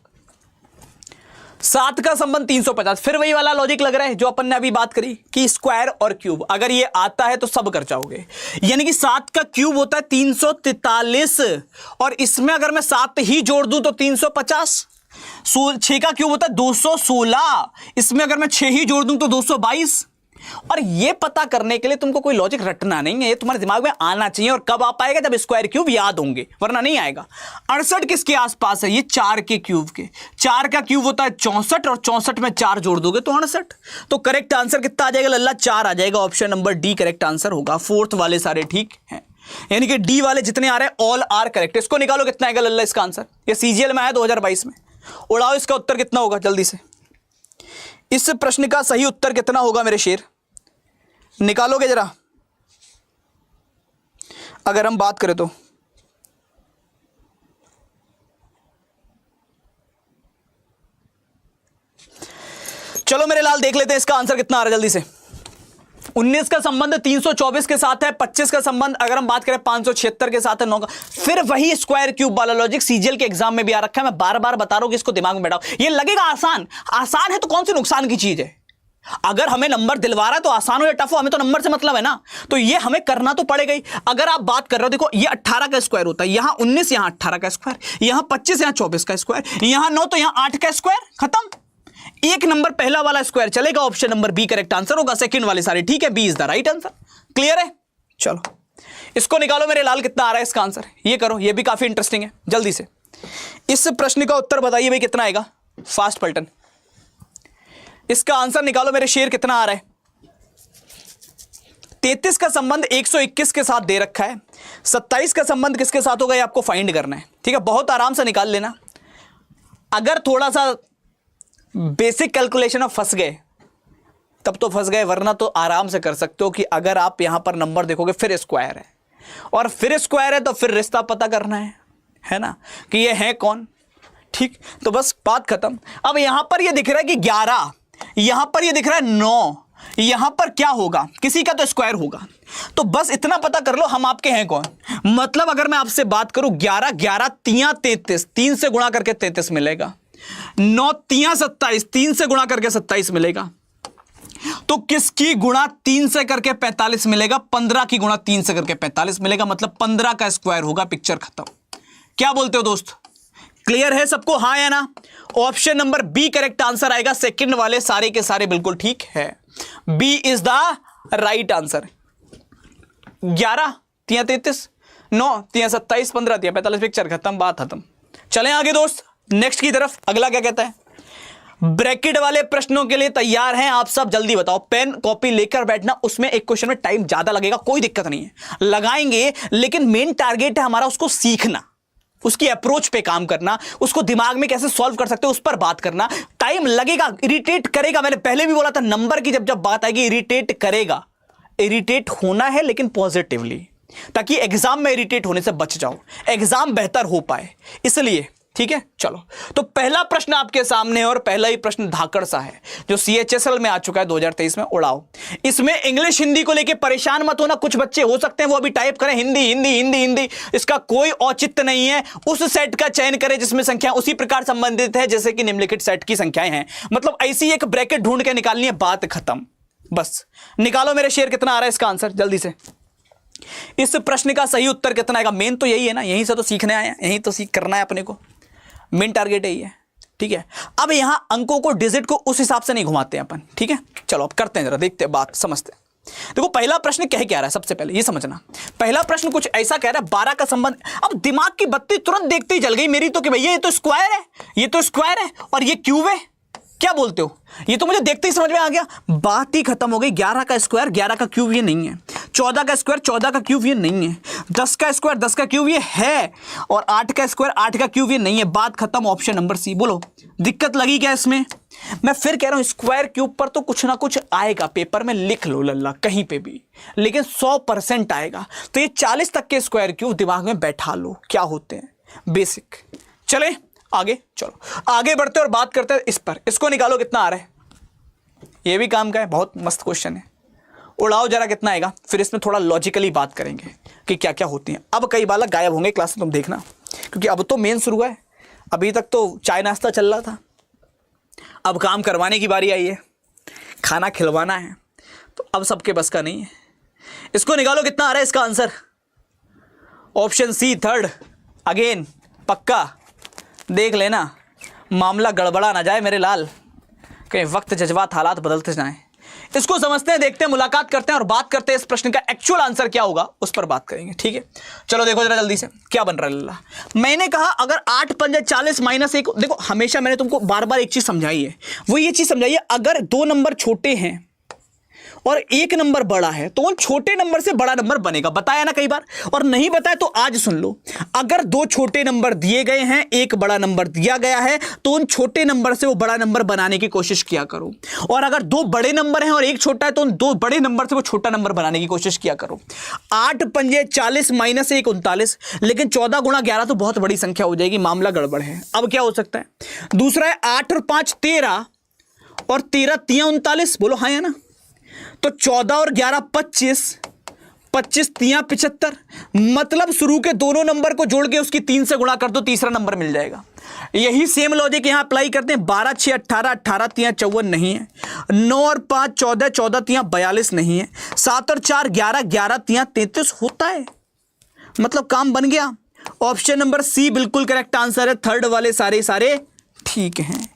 Speaker 1: 7 का संबंध 350। फिर वही वाला लॉजिक लग रहा है जो अपन ने अभी बात करी कि स्क्वायर और क्यूब अगर ये आता है तो सब कर जाओगे। यानी कि 7 का क्यूब होता है 343 और इसमें अगर मैं 7 ही जोड़ दूं तो 350। 6 का क्यूब होता है 216, इसमें अगर मैं 6 ही जोड़ दूं तो 222। और ये पता करने के लिए तुमको कोई लॉजिक रटना नहीं है, ये तुम्हारे दिमाग में आना चाहिए। और कब आ पाएगा? जब स्क्वायर क्यूब याद होंगे, वरना नहीं आएगा। 68 किसके आसपास है? ये 4 के क्यूब के। 4 का क्यूब होता है 64 और 64 में 4 जोड़ दोगे तो 68। तो करेक्ट आंसर कितना आ जाएगा लल्ला? 4 आ जाएगा। Option number D correct answer होगा। 4th वाले सारे ठीक हैं, यानी कि डी वाले जितने आ रहे हैं ऑल आर करेक्ट। इसको निकालो कितना आएगा लल्ला इसका आंसर? ये सीजीएल में आया 2022 में। उड़ाओ इसका उत्तर कितना होगा जल्दी से। इस प्रश्न का सही उत्तर कितना होगा मेरे शेर? निकालोगे जरा अगर हम बात करें तो। चलो मेरे लाल देख लेते हैं इसका आंसर कितना आ रहा है जल्दी से। 19 का संबंध 324 के साथ है। 25 का संबंध अगर हम बात करें 576 के साथ है। 9 का फिर वही स्क्वायर क्यूब वाला लॉजिक सीजीएल के एग्जाम में भी आ रखा है। मैं बार बार बता रहा हूं कि इसको दिमाग में बैठाओ। ये लगेगा आसान, आसान है तो कौन सी नुकसान की चीज है? अगर हमें नंबर दिलवा रहा है तो आसान हो या टफ हो, हमें तो नंबर से मतलब है ना, तो ये हमें करना तो पड़ेगा ही। अगर आप बात कर रहे हो, देखो ये 18 का स्क्वायर होता है, यहां 19 यहां 18 का स्क्वायर, यहां 25 यहां 24 का स्क्वायर, यहां 9 तो यहां 8 का स्क्वायर, खत्म। एक नंबर पहला वाला स्क्वायर चलेगा, option number B correct answer होगा। सेकंड वाले सारे ठीक है, B is the right answer. Clear है? चलो इसको निकालो मेरे लाल कितना आ रहा है इसका आंसर। ये करो, ये भी काफी इंटरेस्टिंग है। जल्दी से इस प्रश्न का उत्तर बताइए भाई कितना आएगा। फास्ट पलटन, इसका आंसर निकालो मेरे शेर कितना आ रहा है। 33 का संबंध 121 के साथ दे रखा है। 27 का संबंध किसके साथ होगा ये आपको फाइंड करना है, ठीक है। बहुत आराम से निकाल लेना। अगर थोड़ा सा बेसिक कैलकुलेशन में फंस गए तब तो फंस गए, वरना तो आराम से कर सकते हो कि अगर आप यहां पर नंबर देखोगे फिर स्क्वायर है और फिर स्क्वायर है तो फिर रिश्ता पता करना है ना, कि ये है कौन, ठीक। तो बस बात खत्म। अब यहां पर ये दिख रहा है कि 11, यहां पर ये दिख रहा है 9, यहां पर क्या होगा, किसी का तो स्क्वायर होगा। तो बस इतना पता कर लो हम आपके हैं कौन। मतलब अगर मैं आपसे बात करूं 11 11 तियां 33, 3 से गुणा करके 33 मिलेगा, 9 तियां 27, 3 से गुणा करके 27 मिलेगा। तो किसकी गुणा 3 से करके 45 मिलेगा, 15 की गुणा 3 से करके 45 मिलेगा, मतलब 15 का स्क्वायर होगा। पिक्चर खत्म। क्या बोलते हो दोस्त, क्लियर है सबको, हाँ या ना? Option number B correct answer आएगा। सेकंड वाले सारे के सारे बिल्कुल ठीक है, B is the right answer. 11 तियां 33, 9 तियां 27, 15 तियां 45, पिक्चर खत्म, बात खत्म। चलें आगे दोस्त, नेक्स्ट की तरफ। अगला क्या कहता है, ब्रैकेट वाले प्रश्नों के लिए तैयार हैं आप सब? जल्दी बताओ, पेन कॉपी लेकर बैठना। उसमें एक क्वेश्चन में टाइम ज्यादा लगेगा, कोई दिक्कत नहीं है, लगाएंगे, लेकिन मेन टारगेट है हमारा उसको सीखना, उसकी अप्रोच पे काम करना, उसको दिमाग में कैसे सॉल्व कर सकते हो उस पर बात करना। टाइम लगेगा, इरिटेट करेगा, मैंने पहले भी बोला था नंबर की जब जब बात आएगी इरिटेट करेगा। इरिटेट होना है लेकिन पॉजिटिवली, ताकि एग्जाम में इरिटेट होने से बच जाओ, एग्जाम बेहतर हो पाए, इसलिए। ठीक है, चलो तो पहला प्रश्न आपके सामने है, और पहला ही प्रश्न धाकड़ सा है जो CHSL में आ चुका है 2023 में। उड़ाओ, इसमें इंग्लिश हिंदी को लेके परेशान मत होना। कुछ बच्चे हो सकते हैं वो अभी टाइप करें हिंदी हिंदी हिंदी हिंदी, इसका कोई औचित्य नहीं है। उस सेट का चयन करें जिसमें संख्या उसी प्रकार संबंधित है जैसे कि निम्नलिखित सेट की संख्याएं हैं। मतलब ऐसी एक ब्रैकेट ढूंढ के निकालनी है, बात खत्म। बस निकालो मेरे शेर, कितना आ रहा है इसका आंसर जल्दी से। इस प्रश्न का सही उत्तर कितना आएगा? मेन तो यही है ना, यहीं से तो सीखने आए हैं, यहीं तो सीख करना है अपने को, मेन टारगेट यही है। ठीक है, अब यहां अंकों को, डिजिट को उस हिसाब से नहीं घुमाते हैं अपन। ठीक है, चलो अब करते हैं, जरा देखते हैं, बात समझते हैं। देखो पहला प्रश्न कह क्या रहा है, सबसे पहले ये समझना। पहला प्रश्न कुछ ऐसा कह रहा है 12 का संबंध। अब दिमाग की बत्ती तुरंत देखते ही जल गई मेरी तो, कि भैया ये तो स्क्वायर है, ये तो स्क्वायर है, और ये क्यूब है। क्या बोलते हो, ये तो मुझे देखते ही समझ में आ गया, बात ही खत्म हो गई। 11 का स्क्वायर 11 का क्यूब ये नहीं है, 14 का स्क्वायर 14 का क्यूब ये नहीं है, 10 का स्क्वायर 10 का क्यूब ये है, और 8 का स्क्वायर 8 का क्यूब ये नहीं है। बात खत्म, ऑप्शन नंबर सी। बोलो दिक्कत लगी क्या इसमें? मैं फिर कह रहा हूं स्क्वायर क्यूब पर तो कुछ ना कुछ आएगा, पेपर में लिख लो लल्ला कहीं पे भी, लेकिन 100% आएगा। तो ये 40 तक के स्क्वायर क्यूब दिमाग में बैठा लो, क्या होते हैं बेसिक। चले आगे, चलो आगे बढ़ते और बात करते हैं इस पर। इसको निकालो कितना आ रहा है, ये भी काम का है, बहुत मस्त क्वेश्चन है। उड़ाओ जरा कितना आएगा, फिर इसमें थोड़ा लॉजिकली बात करेंगे कि क्या क्या होती हैं। अब कई बालक गायब होंगे क्लास में, तुम देखना, क्योंकि अब तो मेन शुरू है, अभी तक तो चाय नाश्ता चल रहा था, अब काम करवाने की बारी आई है, खाना खिलवाना है, तो अब सबके बस का नहीं है। इसको निकालो कितना आ रहा है इसका answer, option C third. Again पक्का देख लेना, मामला गड़बड़ा ना जाए मेरे लाल, कहीं वक्त जज्बात हालात बदलते जाएं। इसको समझते हैं, देखते हैं, मुलाकात करते हैं और बात करते हैं इस प्रश्न का एक्चुअल आंसर क्या होगा, उस पर बात करेंगे। ठीक है, चलो देखो जरा जल्दी से क्या बन रहा है लल्ला। मैंने कहा अगर 8 पंजे 40 माइनस 1, देखो हमेशा मैंने तुमको बार बार एक चीज समझाई है, वो ये चीज समझाइए, अगर 2 नंबर छोटे हैं और 1 नंबर बड़ा है तो उन छोटे नंबर से बड़ा नंबर बनेगा, बताया ना कई बार, और नहीं बताया तो आज सुन लो। अगर 2 छोटे नंबर दिए गए हैं, 1 बड़ा नंबर दिया गया है, तो उन छोटे नंबर से वो बड़ा नंबर बनाने की कोशिश किया करो। और अगर 2 बड़े नंबर हैं और 1 छोटा है, तो उन 2 बड़े नंबर से वो छोटा नंबर बनाने की कोशिश किया करो। 8 पंजे 40 माइनस 1 39, लेकिन 14 गुणा 11 तो बहुत बड़ी संख्या हो जाएगी, मामला गड़बड़ है। अब क्या हो सकता है, दूसरा है 8 और 5 13, और 13 तियां 39, बोलो हाँ या ना। तो 14 और 11 25, 25 तियां 75, मतलब शुरू के दोनों नंबर को जोड़ के उसकी 3 से गुणा कर दो, तीसरा नंबर मिल जाएगा। यही सेम लॉजिक यहां अप्लाई करते हैं। 12 6 18, 18 तियां 54 नहीं है, 9 और 5 14, 14 तियां 42 नहीं है, 7 और 4 11, 11 तियां 33 होता है, मतलब काम बन गया। ऑप्शन नंबर सी बिल्कुल करेक्ट आंसर है, थर्ड वाले सारे सारे ठीक हैं।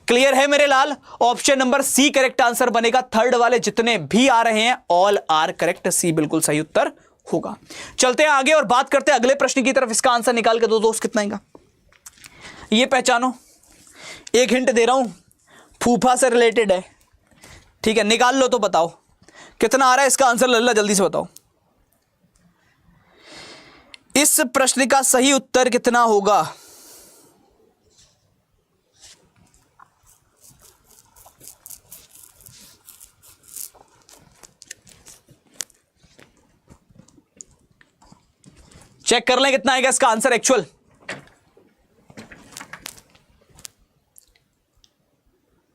Speaker 1: क्लियर है मेरे लाल, option number C correct answer बनेगा, थर्ड वाले जितने भी आ रहे हैं ऑल आर करेक्ट, सी बिल्कुल सही उत्तर होगा। चलते हैं आगे और बात करते हैं अगले प्रश्न की तरफ। इसका आंसर निकाल के दो दोस्त, कितना आएगा ये पहचानो, एक हिंट दे रहा हूं, फूफा से रिलेटेड है। ठीक है, निकाल लो तो बताओ कितना आ रहा है इसका आंसर, लल्ला जल्दी से बताओ। इस प्रश्न का सही उत्तर कितना होगा? चेक कर लें कितना आएगा इसका आंसर एक्चुअल।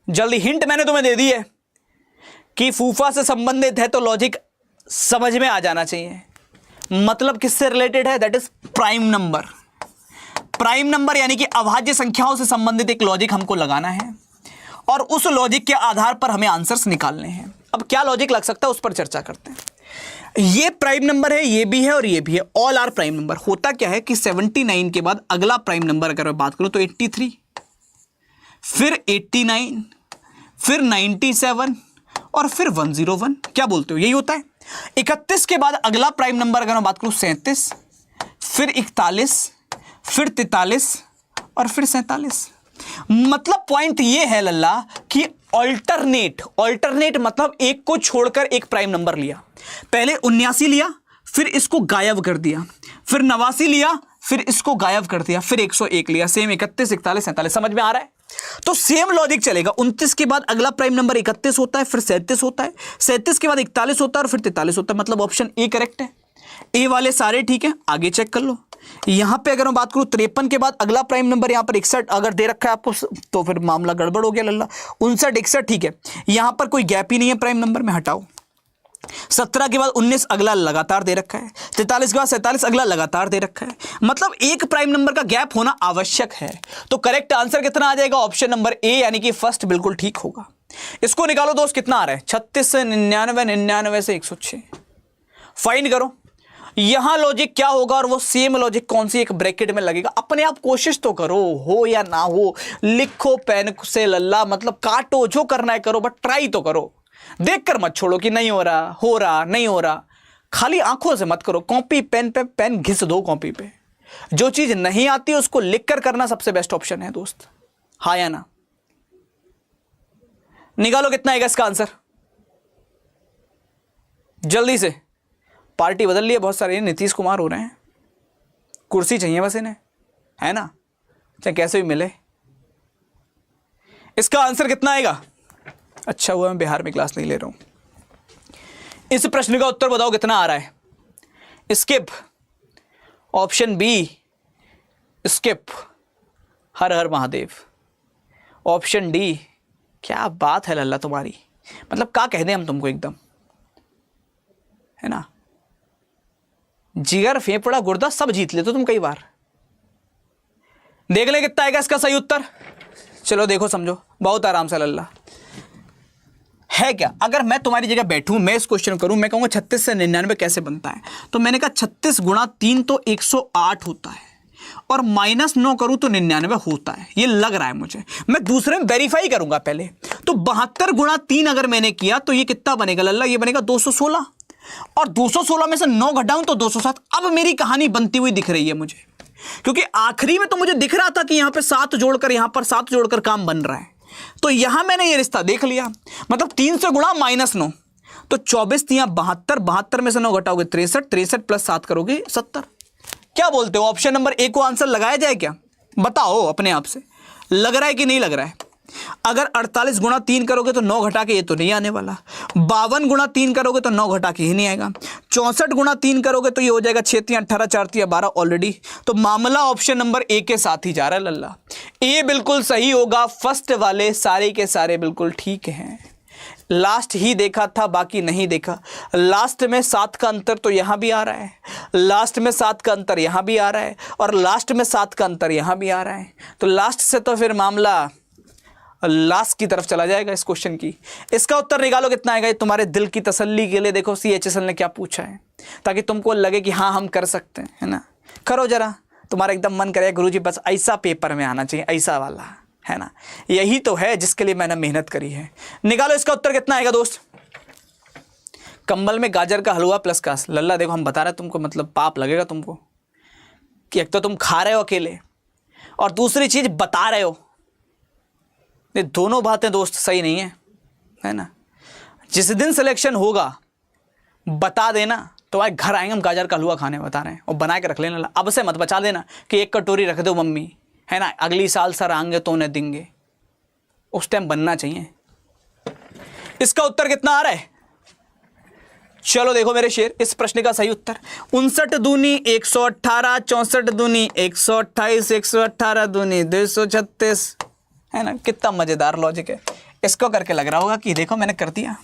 Speaker 1: जल्दी, हिंट मैंने तुम्हें दे दी है कि फूफा से संबंधित है तो लॉजिक समझ में आ जाना चाहिए। मतलब किससे रिलेटेड है? That is prime number. Prime number यानी कि अभाज्य संख्याओं से संबंधित एक लॉजिक हमको लगाना है और उस लॉजिक के आधार पर हमें आंसर्स निकालने हैं। अब क्या लॉजिक लग सकता है उस पर चर्चा करते हैं। ये प्राइम नंबर है, ये भी है और ये भी है, ऑल आर प्राइम नंबर। होता क्या है कि 79 के बाद अगला प्राइम नंबर अगर मैं बात करूं तो 83, फिर 89, फिर 97 और फिर 101। क्या बोलते हो? यही होता है। 31 के बाद अगला प्राइम नंबर अगर मैं बात करूं 37, फिर 41, फिर 43 और फिर 47। मतलब पॉइंट ये है लल्ला कि ऑल्टरनेट मतलब एक को छोड़कर एक प्राइम नंबर लिया। पहले 79 लिया, फिर इसको गायब कर दिया, फिर 89 लिया, फिर इसको गायब कर दिया, फिर 101 लिया। सेम 31, 41, 47। समझ में आ रहा है? तो सेम लॉजिक चलेगा। 29 के बाद अगला प्राइम नंबर 31 होता है, फिर 37 होता है, 37 के बाद 41 होता है और फिर 43 होता है। मतलब ऑप्शन ए करेक्ट है। ए वाले सारे ठीक है, आगे चेक कर लो। यहां पे अगर मैं बात करूं 53 के बाद अगला प्राइम नंबर यहां पर 61 अगर दे रखा है आपको तो फिर मामला गड़बड़ हो गया लल्ला। 59, 61 ठीक है, यहां पर कोई गैप ही नहीं है प्राइम नंबर में, हटाओ। 17 के बाद 19 अगला लगातार दे रखा है, 43 के बाद 47 अगला लगातार दे रखा है। मतलब एक प्राइम नंबर का गैप होना आवश्यक है। तो करेक्ट आंसर कितना आ जाएगा? ऑप्शन नंबर ए यानी कि फर्स्ट बिल्कुल ठीक होगा। इसको निकालो दोस्त, कितना आ रहा है? 36 से 99, 99 से 106। फाइंड करो। यहां लॉजिक क्या होगा और वो सेम लॉजिक कौन सी एक ब्रैकेट में लगेगा? अपने आप कोशिश तो करो, हो या ना हो, लिखो पेन से लल्ला, मतलब काटो, जो करना है करो, बट ट्राई तो करो। देखकर मत छोड़ो कि नहीं हो रहा, नहीं हो रहा। खाली आंखों से मत करो, कॉपी पेन पे पेन घिस दो कॉपी पे। जो चीज नहीं आती उसको लिखकर करना सबसे बेस्ट ऑप्शन है दोस्त। हाँ या ना? निकालो कितना आएगा इसका आंसर जल्दी से। पार्टी बदल ली है बहुत सारे, नीतीश कुमार हो रहे हैं, कुर्सी चाहिए बस इन्हें, है ना, चाहे कैसे भी मिले। इसका आंसर कितना आएगा? अच्छा हुआ मैं बिहार में क्लास नहीं ले रहा हूं। इस प्रश्न का उत्तर बताओ कितना आ रहा है? स्किप, ऑप्शन बी स्किप, हर हर महादेव, ऑप्शन डी। क्या बात है लल्ला तुम्हारी, मतलब क्या कह दें हम तुमको, एकदम है ना, जिगर फेफड़ा गुर्दा सब जीत लेते तुम कई बार। देख ले कितना आएगा इसका सही उत्तर। चलो देखो, समझो बहुत आराम से लल्ला। है क्या? अगर मैं तुम्हारी जगह बैठूं, मैं इस क्वेश्चन करूं, मैं कहूंगा 36 से 99 कैसे बनता है, तो मैंने कहा 36 गुणा 3 तो 108 होता है और -9 करूं तो 99 होता है। ये लग रहा है मुझे, मैं दूसरे में वेरीफाई करूंगा पहले। तो 72 गुणा 3 अगर मैंने किया तो ये कितना बनेगा लल्ला? ये बनेगा 216 और 216 में से 9 घटाऊं तो 207। अब मेरी कहानी बनती हुई दिख रही है मुझे, क्योंकि आखिरी में तो मुझे दिख रहा था कि यहां पे 7 जोड़कर, यहां पर 7 जोड़कर काम बन रहा है। तो यहां मैंने ये रिश्ता देख लिया, मतलब 3 से गुणा -9 तो 24 3 72, 72 में से 9 घटाओगे 63, 63 प्लस 7 करोगे 70। क्या बोलते हो, ऑप्शन नंबर ए को आंसर लगाया जाए क्या? बताओ अपने आप से, लग रहा है कि नहीं लग रहा है? अगर 48 गुणा 3 करोगे तो 9 घटा के ये तो नहीं आने वाला, 52 गुणा 3 करोगे तो 9 घटा के ही नहीं आएगा, 64 गुणा 3 करोगे तो ये हो जाएगा 6 3 18 4 3 12 ऑलरेडी। तो मामला ऑप्शन नंबर ए के साथ ही जा रहा है लल्ला। ए बिल्कुल सही होगा, फर्स्ट वाले सारे के सारे बिल्कुल ठीक हैं। लास्ट ही देखा था, बाकी नहीं देखा। लास्ट में 7 का अंतर तो यहां भी आ रहा है, लास्ट में 7 का अंतर यहां भी आ रहा है और लास्ट में 7 का अंतर यहां भी आ रहा है। तो लास्ट से तो फिर मामला लास्ट की तरफ चला जाएगा इस क्वेश्चन की। इसका उत्तर निकालो कितना आएगा। ये तुम्हारे दिल की तसल्ली के लिए देखो CHSL ने क्या पूछा है, ताकि तुमको लगे कि हाँ हम कर सकते हैं, है ना। करो जरा, तुम्हारा एकदम मन करे गुरुजी बस ऐसा पेपर में आना चाहिए, ऐसा वाला, है ना। यही तो है जिसके लिए मैंने मेहनत करी है। निकालो इसका उत्तर कितना आएगा दोस्त। कंबल में गाजर का हलवा प्लस कास। लल्ला देखो हम बता रहे हैं तुमको, मतलब पाप लगेगा तुमको कि एक तो तुम खा रहे हो अकेले और दूसरी चीज बता रहे हो। ये दोनों बातें दोस्त सही नहीं है ना। जिस दिन सिलेक्शन होगा बता देना, तो भाई घर आएंगे हम गाजर का हलवा खाने, बता रहे हैं, और बना के रख लेना। अब से मत बचा देना कि 1 कटोरी रख दो मम्मी, है ना, अगली साल सर आएंगे तो उन्हें देंगे। उस टाइम बनना चाहिए। इसका उत्तर कितना आ रहा है? चलो देखो मेरे शेर, इस प्रश्न का सही उत्तर 59 दूनी 118, 64 दूनी 128, 118 दूनी 236, है ना। कितना मजेदार लॉजिक है। इसको करके लग रहा होगा कि देखो मैंने कर दिया,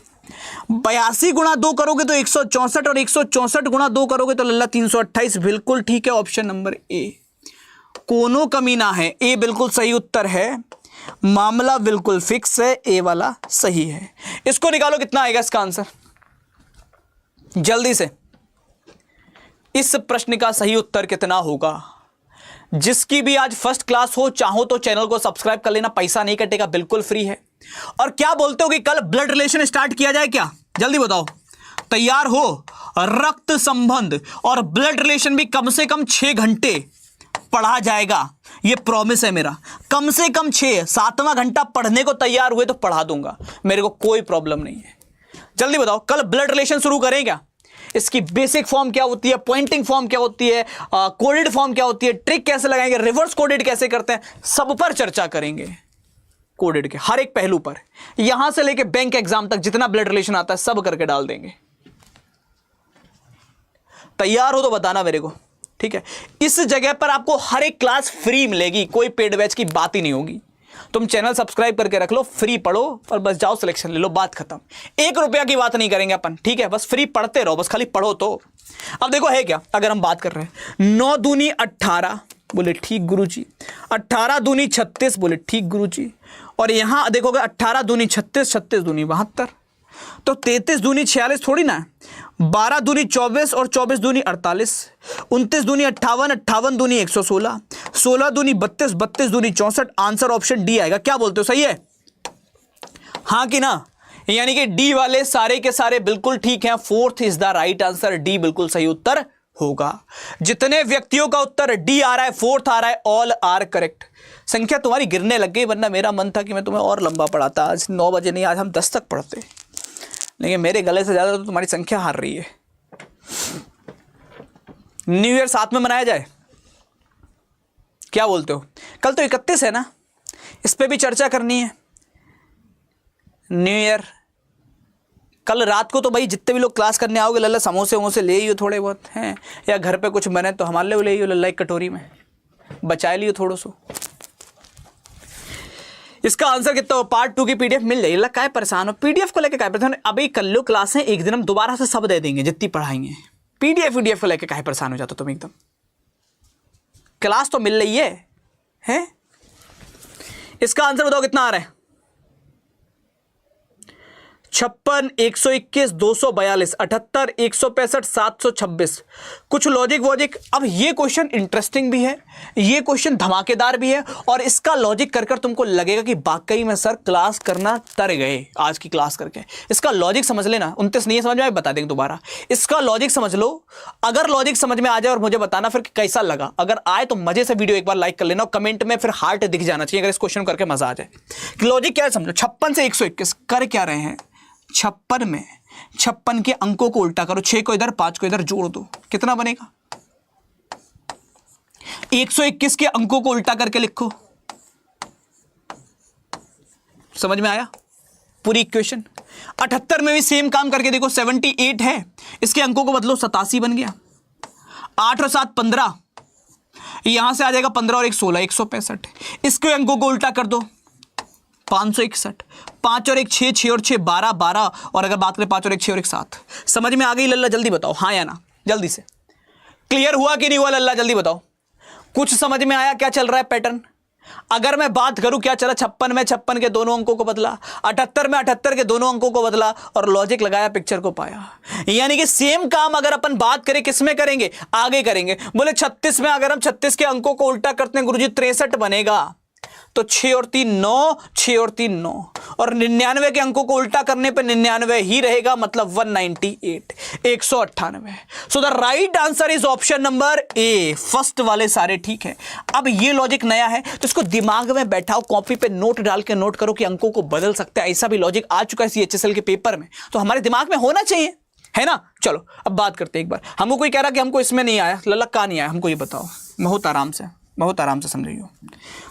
Speaker 1: 82 गुणा 2 करोगे तो 164 और 164 गुणा 2 करोगे तो लल्ला 328। बिल्कुल ठीक है, ऑप्शन नंबर ए, कोनो कमी ना है, ए बिल्कुल सही उत्तर है। मामला बिल्कुल फिक्स है, ए वाला सही है। इसको निकालो, कितना आएगा इसका आंसर जल्दी से। इस प्रश्न का सही उत्तर कितना होगा? जिसकी भी आज फर्स्ट क्लास हो, चाहो तो चैनल को सब्सक्राइब कर लेना, पैसा नहीं कटेगा, बिल्कुल फ्री है। और क्या बोलते हो कि कल ब्लड रिलेशन स्टार्ट किया जाए क्या? जल्दी बताओ, तैयार हो? रक्त संबंध और ब्लड रिलेशन भी कम से कम 6 घंटे पढ़ा जाएगा, ये प्रॉमिस है मेरा। कम से कम 6, 7वां घंटा पढ़ने को तैयार हुए तो पढ़ा दूंगा, मेरे को कोई प्रॉब्लम नहीं है। जल्दी बताओ, कल ब्लड रिलेशन शुरू करें क्या? इसकी बेसिक फॉर्म क्या होती है, पॉइंटिंग फॉर्म क्या होती है, कोडेड फॉर्म क्या होती है, ट्रिक कैसे लगाएंगे, रिवर्स कोडेड कैसे करते हैं, सब पर चर्चा करेंगे। कोडेड के हर एक पहलू पर, यहां से लेके बैंक एग्जाम तक जितना ब्लड रिलेशन आता है सब करके डाल देंगे। तैयार हो तो बताना मेरे को, ठीक है? इस जगह पर आपको हर एक क्लास फ्री मिलेगी, कोई पेड बैच की बात ही नहीं होगी। तुम चैनल सब्सक्राइब करके रख लो, फ्री पढ़ो और बस जाओ सिलेक्शन ले लो, बात खत्म। 1 रुपया की बात नहीं करेंगे अपन, ठीक है? बस फ्री पढ़ते रहो, बस खाली पढ़ो तो। अब देखो है क्या, अगर हम बात कर रहे हैं 9 दूनी 18, बोले ठीक गुरुजी। 18 दूनी 36, बोले ठीक गुरुजी। और यहां देखोगे 18 दूनी 36, 36 दूनी 72, तो 33 दूनी 46 थोड़ी ना, 12 दूनी 24 और 24 दूनी 48, 29 दूनी 58, 58 दूनी 116, 16 दूनी 32, 32 दूनी 64। आंसर ऑप्शन डी आएगा। क्या बोलते हो, सही है? हाँ कि ना? यानी कि डी वाले सारे के सारे बिल्कुल ठीक हैं। 4th is the right answer, D बिल्कुल सही उत्तर होगा। जितने व्यक्तियों का उत्तर डी आ रहा है, 4th आ रहा है, ऑल आर करेक्ट। संख्या तुम्हारी गिरने लग गई, वरना मेरा मन था कि मैं तुम्हें और लंबा पढ़ाता। आज 9 बजे नहीं, आज हम 10 तक पढ़ते, लेकिन मेरे गले से ज्यादा तो तुम्हारी संख्या हार रही है। न्यू ईयर साथ में मनाया जाए, क्या बोलते हो? कल तो 31 है ना, इस पे भी चर्चा करनी है। न्यू ईयर कल रात को तो भाई जितने भी लोग क्लास करने आओगे लल्ला समोसे वमोसे ले ही हो थोड़े बहुत हैं, या घर पे कुछ बने तो हमारे लिए ले ही हो लल्ला, एक कटोरी में बचाए लियो थोड़ा सो। इसका आंसर कितना हो? पार्ट 2 की पीडीएफ मिल जाएगी। लग काय परेशान हो, पीडीएफ को लेकर काय परेशान हो? अभी कर लो क्लास है, एक दिन हम दोबारा से सब दे देंगे जितनी पढ़ाएंगे। पीडीएफ को लेकर काय परेशान हो जाते तुम एकदम? क्लास तो मिल रही है? इसका आंसर बताओ कितना आ रहा है? 56, 121, 242, 78, 165, 726। कुछ लॉजिक वॉजिक। अब ये क्वेश्चन इंटरेस्टिंग भी है, ये क्वेश्चन धमाकेदार भी है, और इसका लॉजिक कर कर तुमको लगेगा कि वाकई में सर क्लास करना तर गए आज की क्लास करके। इसका लॉजिक समझ लेना। 29 नहीं समझ में आए, बता देंगे दोबारा। इसका लॉजिक समझ लो, अगर लॉजिक समझ में आ जाए और मुझे बताना फिर कैसा लगा। अगर आए तो मजे से वीडियो एक बार लाइक कर लेना, और कमेंट में फिर हार्ट दिख जाना चाहिए अगर इस क्वेश्चन करके मजा आ जाए। लॉजिक क्या है समझो। 56 से 121 कर क्या रहे हैं? 56 में 56 के अंकों को उल्टा करो, 6 को इधर 5 को इधर जोड़ दो, कितना बनेगा? 121 के अंकों को उल्टा करके लिखो। समझ में आया पूरी इक्वेशन? 78 में भी सेम काम करके देखो, 78 है, इसके अंकों को बदलो, 87 बन गया। 8 और 7 15, यहां से आ जाएगा 15 और 1 16, 165। इसके अंकों को उल्टा कर दो, 561। 5 और 1 6, 6 और 6 12, 12, और अगर बात करें 5 और 1 6 और 1 7। समझ में आ गई लल्ला? जल्दी बताओ हाँ या ना, जल्दी से। क्लियर हुआ कि नहीं हुआ लल्ला? जल्दी बताओ। कुछ समझ में आया क्या चल रहा है पैटर्न? अगर मैं बात करूं क्या चला, 56 में 56 के दोनों अंकों को बदला, 78 में 78 के दोनों अंकों को बदला, और लॉजिक लगाया, पिक्चर को पाया। यानी कि सेम काम अगर अपन बात करें किसमें करेंगे? आगे करेंगे। बोले 36 में अगर हम 36 के अंकों को उल्टा करते हैं गुरुजी 63 बनेगा, तो 6 और 3 9, 6 और 3 9, और 99 के अंकों को उल्टा करने पे 99 ही रहेगा, मतलब 198, 198। So the right answer is option number A, first वाले सारे ठीक है। अब ये लॉजिक नया है तो इसको दिमाग में बैठाओ, कॉपी पे नोट डाल के नोट करो कि अंकों को बदल सकते हैं। ऐसा भी लॉजिक आ चुका है CHSL के पेपर में, तो हमारे दिमाग में होना चाहिए, है ना? चलो अब बात करते हैं एक बार। हमको कोई कह रहा कि हमको इसमें नहीं आया, लल्ला का नहीं आया, हमको ये बताओ बहुत आराम से समझियो।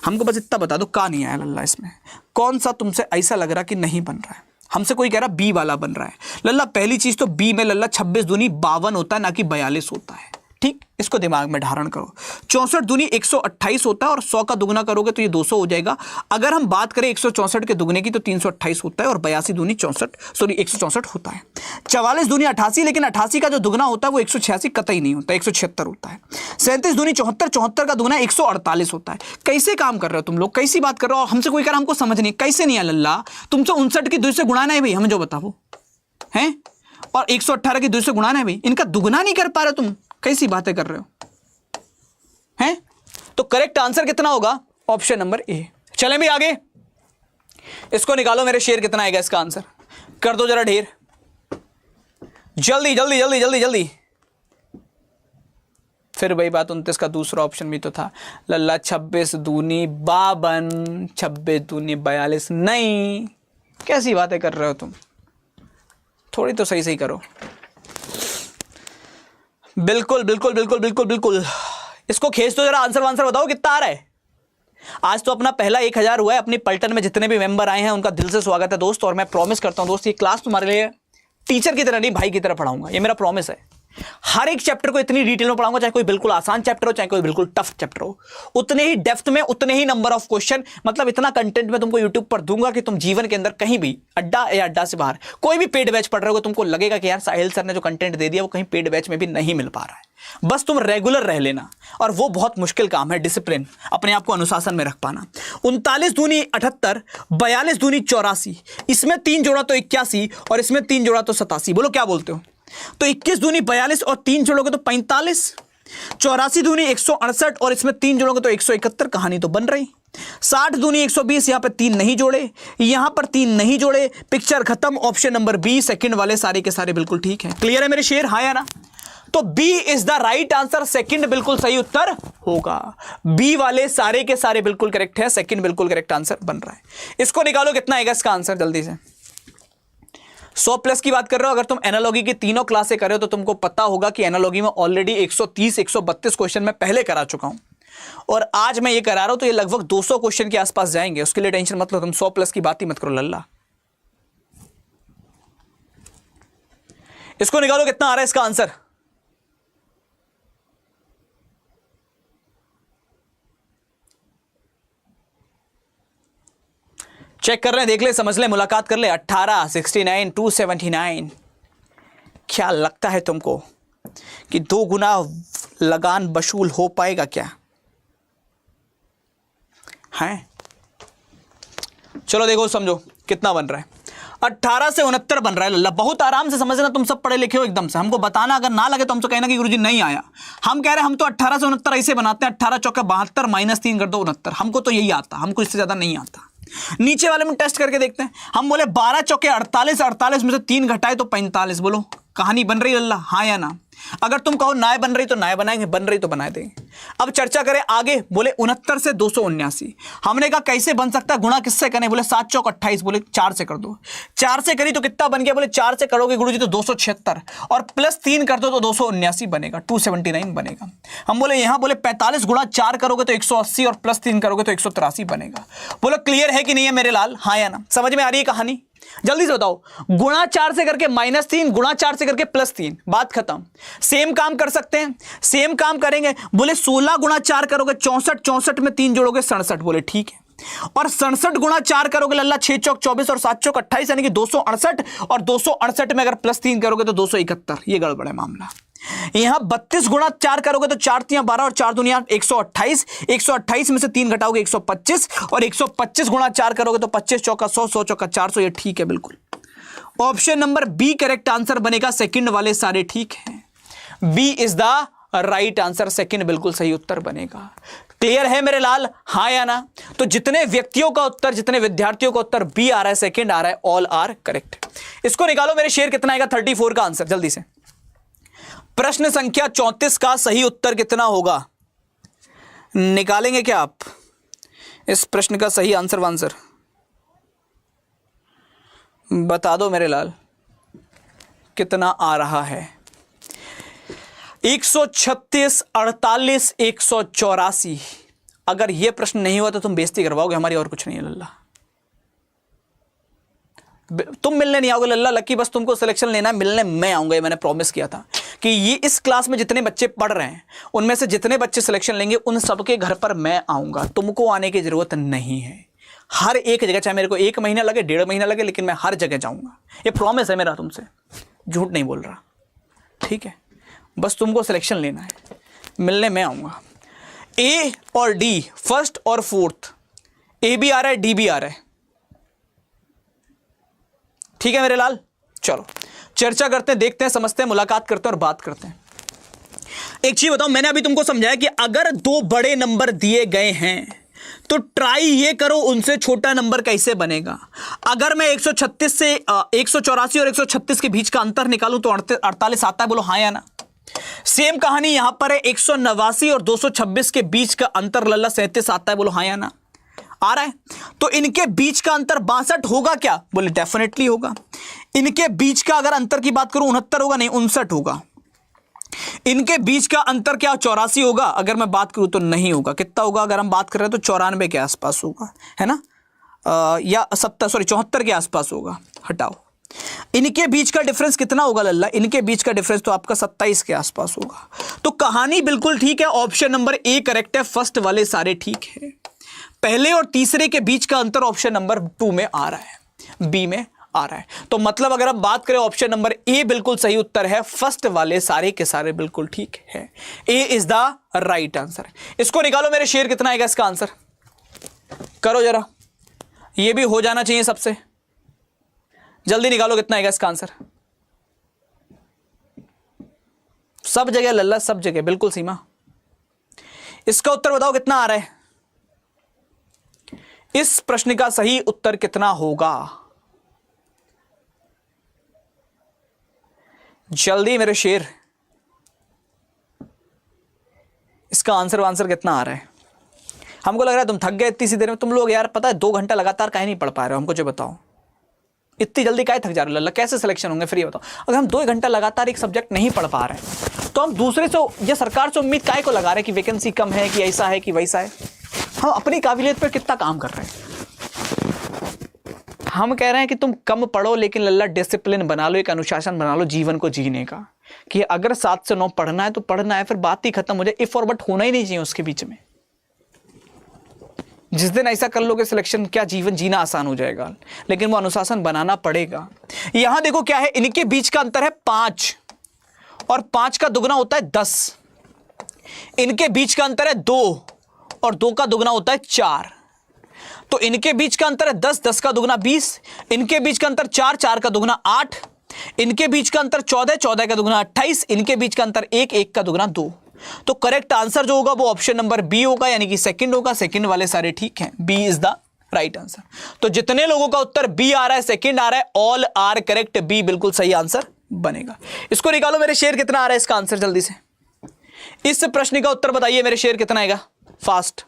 Speaker 1: हमको बस इतना बता दो का नहीं आया लल्ला इसमें, कौन सा तुमसे ऐसा लग रहा कि नहीं बन रहा है? हमसे कोई कह रहा बी वाला बन रहा है। लल्ला पहली चीज तो बी में लल्ला 26 दूनी 52 होता है, ना कि 42 होता है, ठीक, इसको दिमाग में धारण करो। 64 दूनी 128 होता है और 100 का दुगना करोगे तो ये 200 हो जाएगा। अगर हम बात करें 164 के दुगने की तो 328 होता है और 82 दूनी 164 होता है। 44 दूनी 88, लेकिन 88 का जो दुगना होता है वो 186 कतई नहीं होता, 176 होता है। 37 दूनी 74, 74 का दुगना 148 होता है। कैसे काम कर रहे हो तुम लोग, कैसी बात कर रहे हो? हमसे कोई कर, हमको समझ नहीं, कैसे नहीं अल्लाह? तुमसे 59 की 2 से गुणाना है भाई, हमें जो बताओ हैं, और 118 की 2 से गुणाना है भाई, इनका दुगना नहीं कर पा रहे तुम, कैसी बातें कर रहे हो हैं? तो करेक्ट आंसर कितना होगा? Option number A. चलें भी आगे, इसको निकालो मेरे शेर, कितना आएगा इसका आंसर? कर दो जरा ढेर, जल्दी जल्दी जल्दी जल्दी जल्दी। फिर वही बात, 29 का दूसरा ऑप्शन भी तो था लल्ला। 26 दूनी 52, 26 दूनी 42, नहीं, कैसी बातें कर रहे हो तुम? थोड़ी तो सही सही करो। बिल्कुल बिल्कुल बिल्कुल बिल्कुल बिल्कुल, इसको खींच दो जरा, आंसर वांसर बताओ कितना आ रहा है। आज तो अपना पहला 1000 हुआ है। अपनी पलटन में जितने भी मेंबर आए हैं उनका दिल से स्वागत है दोस्त, और मैं प्रॉमिस करता हूं दोस्त, ये क्लास तुम्हारे लिए टीचर की तरह नहीं, भाई की तरह पढ़ाऊंगा, ये मेरा प्रॉमिस है। हर एक चैप्टर को इतनी डिटेल में पढ़ाऊंगा, चाहे कोई बिल्कुल आसान चैप्टर हो, चाहे कोई बिल्कुल टफ चैप्टर हो, उतने ही डेप्थ में, उतने ही नंबर ऑफ क्वेश्चन, मतलब इतना कंटेंट मैं तुमको यूट्यूब पर दूंगा कि तुम जीवन के अंदर कहीं भी, अड्डा या अड्डा से बाहर, कोई भी पेड बैच पढ़ रहे हो, तुमको लगेगा कि यार साहिल सर ने जो कंटेंट दे दिया वो कहीं पेड बैच में भी नहीं मिल पा रहा है। बस तुम रेगुलर रह लेना, और वो बहुत मुश्किल काम है, डिसिप्लिन, अपने आप को अनुशासन में रख पाना। 39 दूनी 78, 42 दूनी 84, इसमें 3 जोड़ा तो 81 और इसमें 3 जोड़ा तो 87, बोलो क्या बोलते हो? तो 21 दूनी 42 और 3 जोड़ोगे तो 45, 84 दूनी 168 और इसमें 3 जोड़ोगे तो 171, कहानी तो बन रही। 60 दूनी 120, यहां पे 3 नहीं जोड़े, यहां पर 3 नहीं जोड़े, पिक्चर खत्म। ऑप्शन नंबर बी, सेकंड वाले सारे के सारे बिल्कुल ठीक है। क्लियर है मेरे शेर, हाँ या ना? तो B is the right answer, second बिल्कुल सही उत्तर होगा। बी वाले सारे के सारे बिल्कुल करेक्ट है, सेकंड बिल्कुल करेक्ट आंसर बन रहा है। इसको निकालो कितना आएगा इसका आंसर जल्दी से। 100 प्लस की बात कर रहे हो। अगर तुम एनालॉजी की तीनों क्लासें कर रहे हो तो तुमको पता होगा कि एनालॉजी में ऑलरेडी 130 132 क्वेश्चन मैं पहले करा चुका हूं, और आज मैं ये करा रहा हूं तो ये लगभग 200 क्वेश्चन के आसपास जाएंगे। उसके लिए टेंशन मत लो, तुम 100 प्लस की बात ही मत करो लल्ला। इसको निकालो कितना आ रहा है इसका आंसर। चेक कर रहे हैं, देख ले, समझ ले, मुलाकात कर ले। 18, 69, 279। क्या लगता है तुमको कि 2 गुना लगान वसूल हो पाएगा क्या? है? चलो देखो, समझो कितना बन रहा है। 18 से 69 बन रहा है लल्ला। बहुत आराम से समझना, तुम सब पढ़े लिखे हो एकदम से। हमको बताना, अगर ना लगे तो हमसे कहना कि गुरुजी नहीं आया। हम कह रहे हैं हम तो 18 से 69 ऐसे बनाते हैं, 18 चौका 72 माइनस 3 कर दो 69। हमको तो यही आता, हमको इससे ज्यादा नहीं आता। नीचे वाले में टेस्ट करके देखते हैं। हम बोले 12 चौके 48, 48 में से 3 घटाए तो 45। बोलो कहानी बन रही अल्लाह, हाँ या ना? अगर तुम कहो नाय बन रही तो नाय बनाएंगे, बन रही तो बना देंगे। अब चर्चा करें आगे। बोले 69 से 279। हमने कहा कैसे बन सकता है, गुणा किससे करें? बोले 7 चौक 28। बोले 4 से कर दो। 4 से करी तो कितना बन गया? बोले 4 से करोगे गुरुजी तो 276, और प्लस 3 कर दो तो 279 बनेगा, 279 बनेगा। हम बोले यहां बोले 45 गुणा 4 करोगे तो 180, और प्लस 3 करोगे तो 183 बनेगा। बोलो क्लियर है कि नहीं है मेरे लाल, हाँ या ना? समझ में आ रही है कहानी? जल्दी से बताओ। गुणा 4 से करके -3, गुणा 4 से करके +3, बात खत्म। सेम काम कर सकते हैं, सेम काम करेंगे। बोले 16 गुणा 4 करोगे 64, 64 में 3 जोड़ोगे 67। बोले ठीक है। और 67 गुणा 4 करोगे लल्ला 6 चौक 24 और 7 चौक 28, यानी कि 268, और 268 में अगर +3 करोगे तो 271। ये गड़बड़ है मामला। यहां 32 गुणा 4 करोगे तो 4 तिया 12 और 4 दुनिया 128, 128 में से 3 घटाओगे 125, और 125 गुणा 4 करोगे तो 25 चौका 100, 100 चौका 400। ये ठीक है बिल्कुल। Option number B correct answer बनेगा, सेकंड वाले सारे ठीक हैं। B is the right answer, second बिल्कुल सही उत्तर बनेगा। क्लियर है मेरे लाल, हाँ या ना? तो जितने व्यक्तियों का उत्तर, जितने विद्यार्थियों का उत्तर बी आ रहा है, सेकंड आ रहा है, ऑल आर करेक्ट। इसको निकालो मेरे शेर, कितना आएगा 34 का आंसर जल्दी से। प्रश्न संख्या 34 का सही उत्तर कितना होगा? निकालेंगे क्या आप इस प्रश्न का सही आंसर? वांसर बता दो मेरे लाल, कितना आ रहा है? 136, 48, 184। अगर यह प्रश्न नहीं हुआ तो तुम बेइज्जती करवाओगे हमारी, और कुछ नहीं है लल्ला। तुम मिलने नहीं आओगे लल्ला, लकी बस तुमको सिलेक्शन लेना है, मिलने मैं आऊंगा, ये मैंने प्रॉमिस किया था। कि ये इस क्लास में जितने बच्चे पढ़ रहे हैं उनमें से जितने बच्चे सिलेक्शन लेंगे उन सबके घर पर मैं आऊंगा, तुमको आने की जरूरत नहीं है। हर एक जगह, चाहे मेरे को 1 महीना लगे 1.5 महीना लगे, लेकिन मैं हर जगह जाऊंगा। ये प्रॉमिस है मेरा तुमसे, झूठ नहीं बोल रहा, ठीक है। बस तुमको सिलेक्शन लेना है, मिलने में आऊंगा। ए और डी, फर्स्ट और फोर्थ, ए भी आ रहा है डी भी आ रहा है, ठीक है मेरे लाल। चलो चर्चा करते हैं, देखते हैं, समझते हैं, मुलाकात करते हैं और बात करते हैं। एक चीज बताओ, मैंने अभी तुमको समझाया कि अगर 2 बड़े नंबर दिए गए हैं तो ट्राई ये करो उनसे छोटा नंबर कैसे बनेगा। अगर मैं 136 से 184 और 136 के बीच का अंतर निकालूं तो 48 आता है, बोलो हाँ या ना। सेम कहानी यहां पर है, 189 और 226 के बीच का अंतर लल्ला 37 आता है, बोलो हाँ या ना। आ रहा है, तो इनके बीच का अंतर 62 होगा क्या, बोले डेफिनेटली होगा। इनके बीच का अगर अंतर की बात करूं 69 होगा, नहीं 59 होगा। इनके बीच का अंतर क्या 84 होगा, अगर मैं बात करूं तो नहीं होगा। कितना होगा, अगर हम बात कर रहे हैं तो 94 के आसपास होगा, है ना, या 74 के आसपास होगा। हटाओ, इनके बीच का डिफरेंस कितना होगा लल्ला, इनके बीच का डिफरेंस तो आपका 27 के आसपास होगा। तो कहानी बिल्कुल ठीक है, ऑप्शन नंबर ए करेक्ट है, फर्स्ट वाले सारे ठीक है। पहले और तीसरे के बीच का अंतर ऑप्शन नंबर 2 में आ रहा है, बी में आ रहा है। तो मतलब अगर आप बात करें ऑप्शन नंबर ए बिल्कुल सही उत्तर है, फर्स्ट वाले सारे के सारे बिल्कुल ठीक है। ए इज द राइट आंसर। इसको निकालो मेरे शेर, कितना आएगा इसका आंसर, करो जरा, ये भी हो जाना चाहिए सबसे, जल्दी निकालो कितना आएगा इसका आंसर। सब जगह लल्ला, सब जगह बिल्कुल सीमा। इसका उत्तर बताओ कितना आ रहा है, इस प्रश्न का सही उत्तर कितना होगा, जल्दी मेरे शेर, इसका आंसर कितना आ रहा है। हमको लग रहा है तुम थक गए इतनी सी देर में, तुम लोग यार पता है 2 घंटा लगातार काहे नहीं पढ़ पा रहे हो, हमको जो बताओ, इतनी जल्दी काहे थक जा रहे हो लल्ला, कैसे सिलेक्शन होंगे फिर ये बताओ। अगर हम 2 घंटा लगातार एक सब्जेक्ट नहीं पढ़ पा रहे हैं तो हम दूसरे से या सरकार से उम्मीद काहे को लगा रहे हैं कि वैकेंसी कम है, कि ऐसा है, कि वैसा है। हम अपनी काबिलियत पर कितना काम कर रहे हैं। हम कह रहे हैं कि तुम कम पढ़ो लेकिन लल्ला डिसिप्लिन बना लो, एक अनुशासन बना लो जीवन को जीने का, कि अगर 7 से 9 पढ़ना है तो पढ़ना है, फिर बात ही खत्म हो जाए। इफ और बट होना ही नहीं चाहिए उसके बीच में। जिस दिन ऐसा कर लोगे सिलेक्शन, क्या जीवन जीना आसान हो जाएगा, लेकिन वो अनुशासन बनाना पड़ेगा। यहां देखो क्या है, इनके बीच का अंतर है 5 और 5 का दुगना होता है 10। इनके बीच का अंतर है 2 और 2 का दुगना होता है 4। तो इनके बीच का अंतर है 10, 10 का दुगना 20। इनके बीच का अंतर 4, 4 का दुगना 8। इनके बीच का अंतर 14, 14 का दुगना 28। इनके बीच का अंतर 1, 1 का दुगना 2। तो करेक्ट आंसर जो होगा वो ऑप्शन नंबर बी होगा, यानी कि सेकंड होगा। सेकंड वाले सारे ठीक हैं, B is the right answer. तो जितने लोगों का उत्तर बी आ रहा है, सेकंड आ रहा है, ऑल आर करेक्ट, बी बिल्कुल सही आंसर बनेगा। इसको निकालो मेरे शेर, कितना आ रहा है इसका आंसर जल्दी से। इस प्रश्न का उत्तर बताइए मेरे शेर, कितना आएगा, फास्ट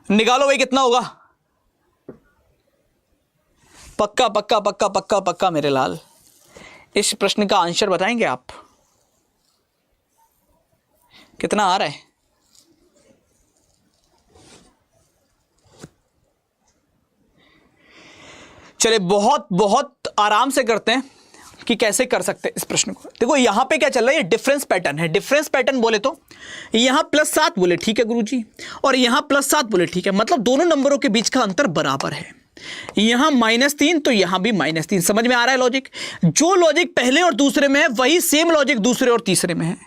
Speaker 1: निकालो भाई, कितना होगा। पक्का पक्का पक्का पक्का पक्का मेरे लाल, इस प्रश्न का आंसर बताएंगे आप, कितना आ रहा है। चलिए बहुत बहुत आराम से करते हैं कि कैसे कर सकते हैं इस प्रश्न को। देखो यहां पे क्या चल रहा है, ये डिफरेंस पैटर्न है। डिफरेंस पैटर्न बोले तो यहां +7 बोले ठीक है गुरुजी, और यहां +7 बोले ठीक है, मतलब दोनों नंबरों के बीच का अंतर बराबर है। यहां -3 तो यहां भी -3। समझ में आ रहा है लॉजिक। जो लॉजिक पहले और दूसरे में है वही सेम लॉजिक दूसरे और तीसरे में है।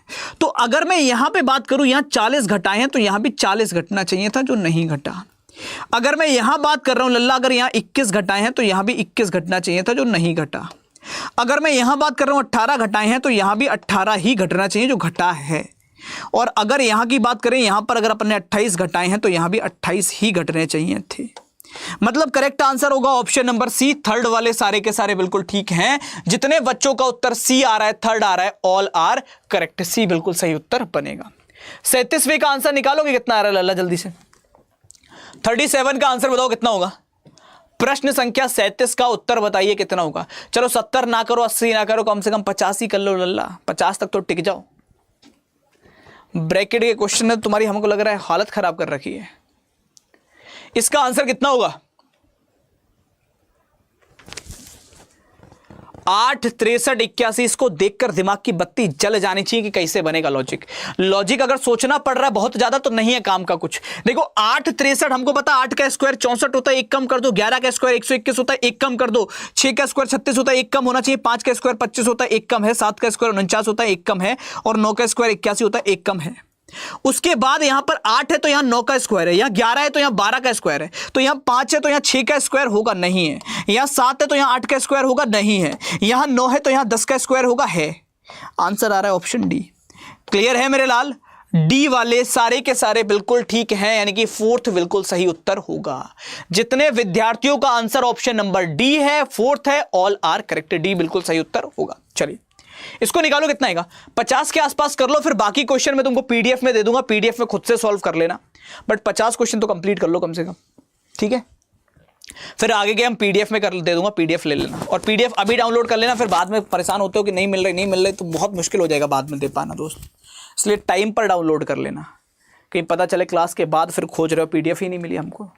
Speaker 1: तो अगर मैं यहां पे बात करूं, यहां 40 घटाए हैं तो यहां भी 40 घटना चाहिए था, जो नहीं घटा। अगर मैं यहां बात कर रहा हूं लल्ला, अगर यहां 21 घटाए हैं तो यहां भी 21 घटना चाहिए था, जो नहीं घटा। अगर मैं यहां बात कर रहा हूं 18 घटाए हैं तो यहां भी 18 ही घटना चाहिए, जो घटा है। और अगर यहां की बात करें, यहां पर अगर अपने 28 घटाए हैं तो यहां भी 28 ही घटने चाहिए थे। मतलब करेक्ट आंसर होगा ऑप्शन नंबर सी। थर्ड वाले सारे के सारे बिल्कुल ठीक हैं। जितने बच्चों का उत्तर सी आ रहा है, थर्ड आ रहा है, ऑल आर करेक्ट, सी बिल्कुल सही उत्तर बनेगा। 37वें का आंसर निकालोगे, कितना आ रहा है लल्ला जल्दी से। 37 का आंसर बताओ कितना होगा। प्रश्न संख्या 37 का उत्तर बताइए कितना होगा। चलो 70 ना करो, 80 ना करो, कम से कम 50 ही कर लो लल्ला, 50 तक तो टिक जाओ। ब्रैकेट के क्वेश्चन ने तुम्हारी हमको लग रहा है हालत खराब कर रखी है। इसका आंसर कितना होगा। 8 63 81, इसको देखकर दिमाग की बत्ती जल जानी चाहिए कि कैसे बनेगा लॉजिक। लॉजिक अगर सोचना पड़ रहा है बहुत ज्यादा तो नहीं है काम का कुछ। देखो 8 63 हमको पता, 8 का स्क्वायर 64 होता है, एक कम कर दो। 11 का स्क्वायर 121 होता है, एक कम कर दो। 6 का स्क्वायर 36 होता है, एक कम होना चाहिए। 5 का स्क्वायर 25 होता है, एक कम है। 7 का स्क्वायर 49 होता है, एक कम है। और 9 का स्क्वायर 81 होता है, एक कम है। उसके बाद यहां पर 8 है तो यहां 9 का स्क्वायर है, यहां 11 है तो यहां 12 का स्क्वायर है, तो यहां 5 है तो यहां 6 का स्क्वायर होगा, नहीं है। यहां 7 है तो यहां 8 का स्क्वायर होगा, नहीं है। यहां 9 है तो यहां 10 का स्क्वायर होगा, है। आंसर आ रहा है ऑप्शन डी। क्लियर है मेरे लाल? डी वाले सारे के सारे बिल्कुल ठीक हैं, यानी कि फोर्थ बिल्कुल सही उत्तर होगा। जितने विद्यार्थियों का आंसर ऑप्शन नंबर डी है, फोर्थ है, ऑल आर करेक्ट। डी बिल्कुल सही उत्तर होगा। चलिए इसको निकालो, कितना आएगा? 50 के आसपास कर लो, फिर बाकी क्वेश्चन मैं तुमको पीडीएफ में दे दूंगा, पीडीएफ में खुद से सॉल्व कर लेना, बट 50 क्वेश्चन तो कंप्लीट कर लो कम से कम, ठीक है? फिर आगे के हम पीडीएफ में कर दे दूंगा, पीडीएफ ले लेना। और पीडीएफ अभी डाउनलोड कर लेना, फिर बाद में परेशान होते हो कि नहीं मिल रही तो बहुत मुश्किल हो जाएगा बाद में दे पाना दोस्त। इसलिए टाइम पर डाउनलोड कर लेना, कहीं पता चले क्लास के बाद फिर खोज रहे हो पीडीएफ ही नहीं मिली हमको।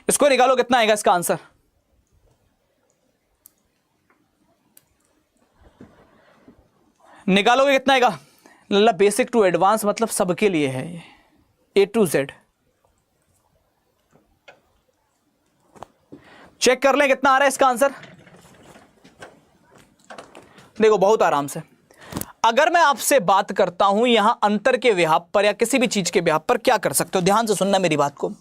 Speaker 1: इसको निकालो, कितना आएगा इसका आंसर? निकालोगे कितना आएगा? लल्ला बेसिक टू एडवांस मतलब सबके लिए है ये, ए टू जेड। चेक कर लें कितना आ रहा है इसका आंसर। देखो बहुत आराम से, अगर मैं आपसे बात करता हूं यहां अंतर के व्याप पर या किसी भी चीज के व्याप पर क्या कर सकते हो, ध्यान से सुनना मेरी बात को।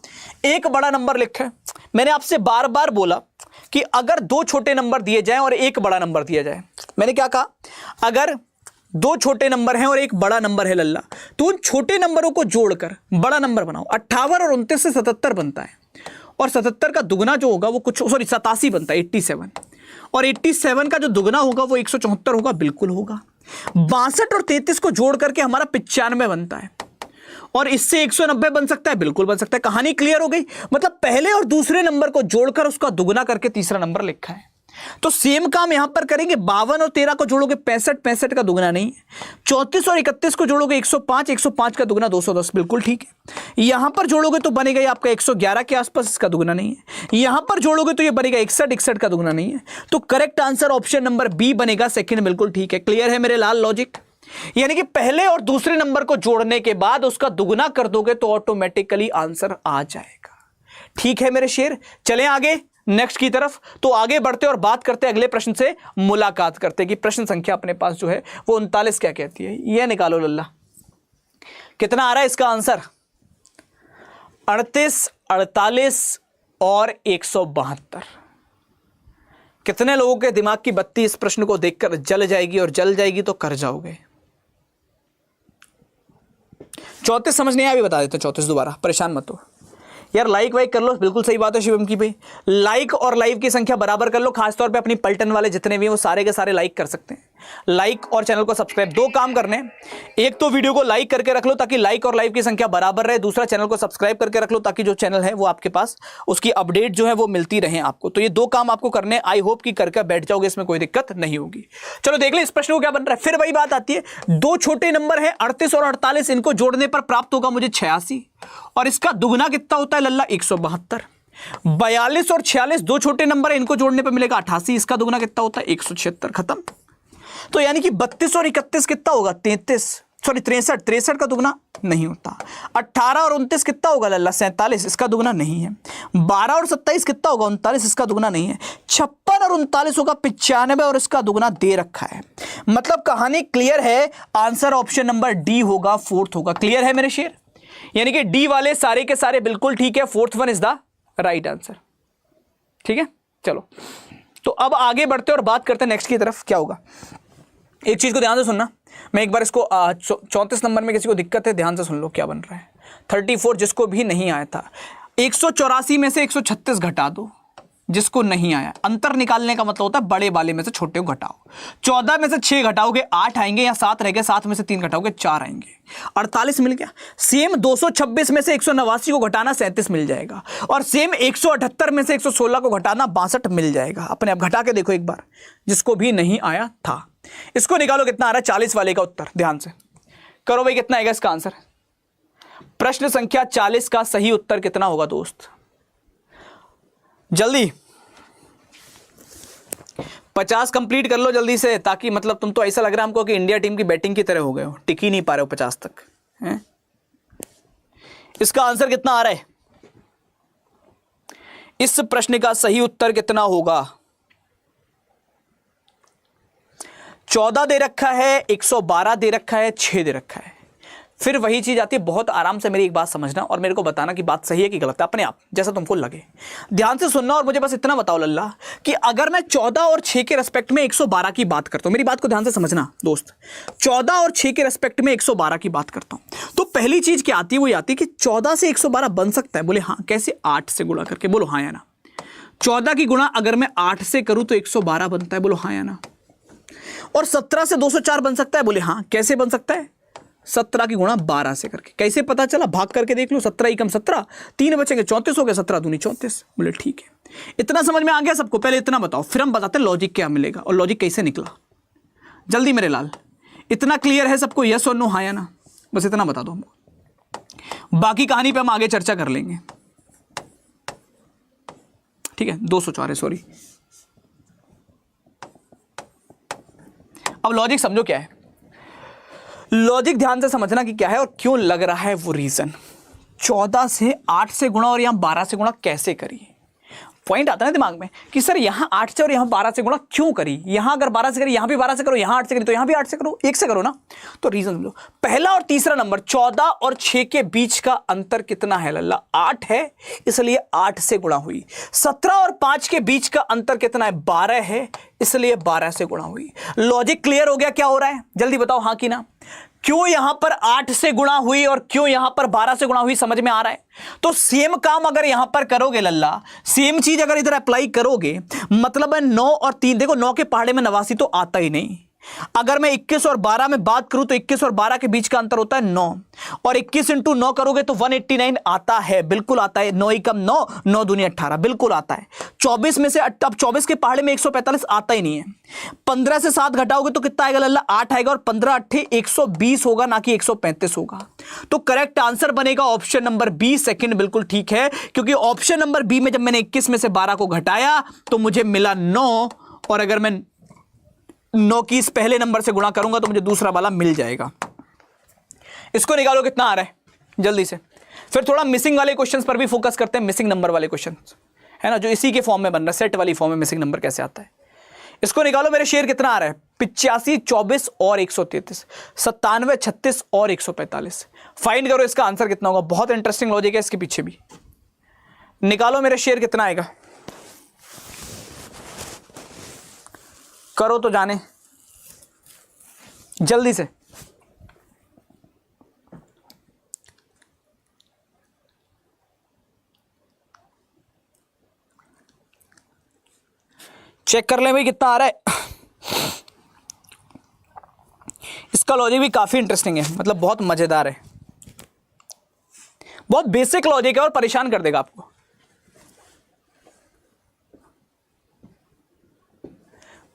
Speaker 1: एक बड़ा नंबर लिखा है, मैंने आपसे बार बार बोला कि अगर दो छोटे नंबर दिए जाएं और एक बड़ा नंबर दिया जाए, मैंने क्या कहा? अगर दो छोटे नंबर हैं और एक बड़ा नंबर है लल्ला, तो उन छोटे नंबरों को जोड़कर बड़ा नंबर बनाओ। 58 और 29 से 77 बनता है, और 77 का दुगना जो होगा वो कुछ 87 बनता है, 87। और 87 का जो दुगना होगा वो 174 होगा, बिल्कुल होगा। 62 और 33 को जोड़ करके हमारा 95 बनता है, और इससे 190 बन सकता है, बिल्कुल बन सकता है। कहानी क्लियर हो गई? मतलब पहले और दूसरे नंबर को जोड़कर उसका दुगना करके तीसरा नंबर लिखा है। तो सेम काम यहां पर करेंगे। 52 और 13 को जोड़ोगे 65, 65 का दुगना नहीं है। 34 और 31 को जोड़ोगे 105, 105 का दुगना 210, बिल्कुल ठीक है। यहां पर जोड़ोगे तो बनेगा आपका 111 के आसपास, इसका दुगना नहीं है। यहां पर जोड़ोगे तो ये बनेगा 61, 61 का दुगना नहीं है। तो correct answer option number B बनेगा, सेकंड बिल्कुल ठीक है। क्लियर है मेरे लाल लॉजिक? यानी कि पहले और दूसरे नंबर को जोड़ने के बाद उसका दुगना कर दोगे तो ऑटोमेटिकली आंसर आ जाएगा। ठीक है मेरे शेर, चलें आगे नेक्स्ट की तरफ। तो आगे बढ़ते और बात करते अगले प्रश्न से, मुलाकात करते कि प्रश्न संख्या अपने पास जो है वो 39 क्या कहती है। यह निकालो लल्ला, कितना आ रहा है इसका आंसर? 38, 48 और 172। कितने लोगों के दिमाग की बत्ती इस प्रश्न को देखकर जल जाएगी? और जल जाएगी तो कर जाओगे। 34 समझ नहीं आया, अभी बता देते 34 दोबारा, परेशान मत हो यार। लाइक वाइक कर लो, बिल्कुल सही बात है शिवम की भाई। लाइक और लाइव की संख्या बराबर कर लो, खासतौर पे अपनी पलटन वाले जितने भी हैं वो सारे के सारे लाइक कर सकते हैं। लाइक और चैनल को सब्सक्राइब, दो काम करने। एक तो वीडियो को लाइक करके रख लो ताकि लाइक और लाइव की संख्या बराबर रहे। दूसरा चैनल को सब्सक्राइब करके रख लो ताकि जो चैनल है वो आपके पास उसकी अपडेट जो है वो मिलती रहे आपको। तो ये दो काम आपको करने, आई होप कि करके बैठ जाओगे, इसमें कोई दिक्कत नहीं होगी। चलो देख ले इस प्रश्न को क्या बन रहा है। फिर वही बात आती है, दो छोटे नंबर है 38 और 48, इनको जोड़ने पर प्राप्त होगा मुझे 86, और इसका दुगना कितना होता है लल्ला? 172। 42 और 46 दो छोटे नंबर है, इनको जोड़ने पर मिलेगा 88, इसका दुगना कितना होता है? 176। खत्म। तो यानी कि 32 और 31 कितना होगा? 63 का दुगना नहीं होता। 18 और 29 कितना होगा लल्ला? 47, इसका दुगना नहीं है। 12 और 27 कितना होगा? 39, इसका दुगना नहीं है। 56 और 39 होगा 95, और इसका दुगना दे रखा है। मतलब कहानी क्लियर है, आंसर ऑप्शन नंबर डी होगा, फोर्थ होगा। क्लियर है मेरे शेर? यानी कि डी वाले सारे के सारे बिल्कुल ठीक है, fourth one is the right answer. ठीक है, चलो तो अब आगे बढ़ते और बात करते हैं नेक्स्ट की तरफ। क्या होगा, एक चीज को ध्यान से सुनना। मैं एक बार इसको 34 नंबर में किसी को दिक्कत है, ध्यान से सुन लो क्या बन रहा है। 34 जिसको भी नहीं आया था, 184 में से 136 घटा दो जिसको नहीं आया। अंतर निकालने का मतलब होता है बड़े वाले में से छोटे को घटाओ। 14 में से 6 घटाओगे 8 आएंगे, या 7 रह गए, 7 में से 3 घटाओगे 4 आएंगे, 48 मिल गया। सेम 226 में से 189 को घटाना 37 मिल जाएगा, और सेम 178 में से 116 को घटाना 62 मिल जाएगा। अपने आप घटा के देखो एक बार, जिसको भी नहीं आया था। इसको निकालो कितना आ रहा है 40 वाले का उत्तर, ध्यान से करो भाई कितना आएगा इसका आंसर। प्रश्न संख्या 40 का सही उत्तर कितना होगा दोस्त? जल्दी 50 कंप्लीट कर लो जल्दी से, ताकि मतलब तुम तो ऐसा लग रहा है हमको कि इंडिया टीम की बैटिंग की तरह हो गए हो, टिक ही नहीं पा रहे हो 50 तक हैं? इसका आंसर कितना आ रहा है? इस प्रश्न का सही उत्तर कितना होगा? 14 दे रखा है, 112 दे रखा है, 6 दे रखा है। फिर वही चीज आती है, बहुत आराम से मेरी एक बात समझना और मेरे को बताना कि बात सही है कि गलत है, अपने आप जैसा तुमको लगे। ध्यान से सुनना और मुझे बस इतना बताओ लल्ला कि अगर मैं 14 और 6 के रेस्पेक्ट में 112 की बात करता हूं, मेरी बात को ध्यान से समझना दोस्त, 14 और 6 के रेस्पेक्ट में 112 की बात करता हूं, तो पहली चीज क्या आती है, वो आती है कि 14 से 112 बन सकता है। बोले हाँ, कैसे? 8 से गुणा करके। बोलो हाँ या ना। 14 की गुणा अगर मैं 8 से करूं तो 112 बनता है। बोलो हाँ या ना। और 17 से 204 बन सकता है। बोले हाँ। कैसे बन सकता है? 17 की गुणा 12 से करके। कैसे पता चला? भाग करके देख लो। 17 एकम 17, 3 बचेंगे 34 हो गया, 17 दूनी 34। बोले ठीक है। इतना समझ में आ गया सबको? पहले इतना बताओ, फिर हम बताते हैं लॉजिक क्या मिलेगा और लॉजिक कैसे निकला। जल्दी मेरे लाल, इतना क्लियर है सबको? यस और नो, हाँ या ना? बस इतना बता दो हमको, बाकी कहानी पे हम आगे चर्चा कर लेंगे। ठीक है, 204 है, सॉरी। अब लॉजिक समझो क्या है। लॉजिक ध्यान से समझना कि क्या है और क्यों लग रहा है वो रीजन। 14 से 8 से गुणा और यहां 12 से गुणा कैसे करिए? पॉइंट आता है दिमाग में कि सर यहां 8 से और यहां 12 से गुणा क्यों करी? यहां अगर 12 से करी, यहां भी 12 से करो, यहां 8 से करी तो यहां भी 8 से करो, एक से करो ना। तो रीजन समझो। पहला और तीसरा नंबर, 14 और 6 के बीच का अंतर कितना है लल्ला? 8 है, इसलिए 8 से गुणा हुई। 17 और 5 के बीच का अंतर कितना है? 12 है, इसलिए 12 से गुणा हुई। लॉजिक क्लियर हो गया? क्या हो रहा है जल्दी बताओ, हाँ कि ना? क्यों यहां पर 8 से गुणा हुई और क्यों यहां पर 12 से गुणा हुई, समझ में आ रहा है? तो सेम काम अगर यहां पर करोगे लल्ला, सेम चीज अगर इधर अप्लाई करोगे, मतलब है 9 और 3, देखो 9 के पहाड़े में 89 तो आता ही नहीं। अगर मैं 21 और 12 में बात करूं तो 21 और 12 के बीच का अंतर होता है 9, और 21 इंटू 9 करोगे तो 189 आता है, बिल्कुल आता है। 9 एकम 9, 9 दूनी 18, बिल्कुल आता है। 24 में से अब 24 के पहाड़े में 145 आता ही नहीं है। 15 से 7 घटाओगे तो कितना आएगा लल्ला? 8 आएगा, और 15 अट्ठे 120 होगा, ना कि 135 होगा। तो करेक्ट आंसर बनेगा ऑप्शन नंबर बी, सेकंड बिल्कुल ठीक है, क्योंकि ऑप्शन नंबर बी में जब मैंने 21 में से 12 को घटाया तो मुझे मिला 9, और अगर मैं 9 की इस पहले नंबर से गुणा करूंगा तो मुझे दूसरा वाला मिल जाएगा। इसको निकालो कितना आ रहा है जल्दी से। फिर थोड़ा मिसिंग वाले क्वेश्चंस पर भी फोकस करते हैं, मिसिंग नंबर वाले क्वेश्चंस है ना, जो इसी के फॉर्म में बन रहा है, सेट वाली फॉर्म में मिसिंग नंबर कैसे आता है। इसको निकालो मेरे शेर, कितना आ रहा है? 85, 24 और 133, 97, 36 और 145। फाइंड करो इसका आंसर कितना होगा। बहुत इंटरेस्टिंग लॉजिक है इसके पीछे भी। निकालो मेरे शेर, कितना आएगा? करो तो जाने जल्दी से। चेक कर ले भाई कितना आ रहा है। इसका लॉजिक भी काफी इंटरेस्टिंग है, मतलब बहुत मजेदार है, बहुत बेसिक लॉजिक है और परेशान कर देगा आपको।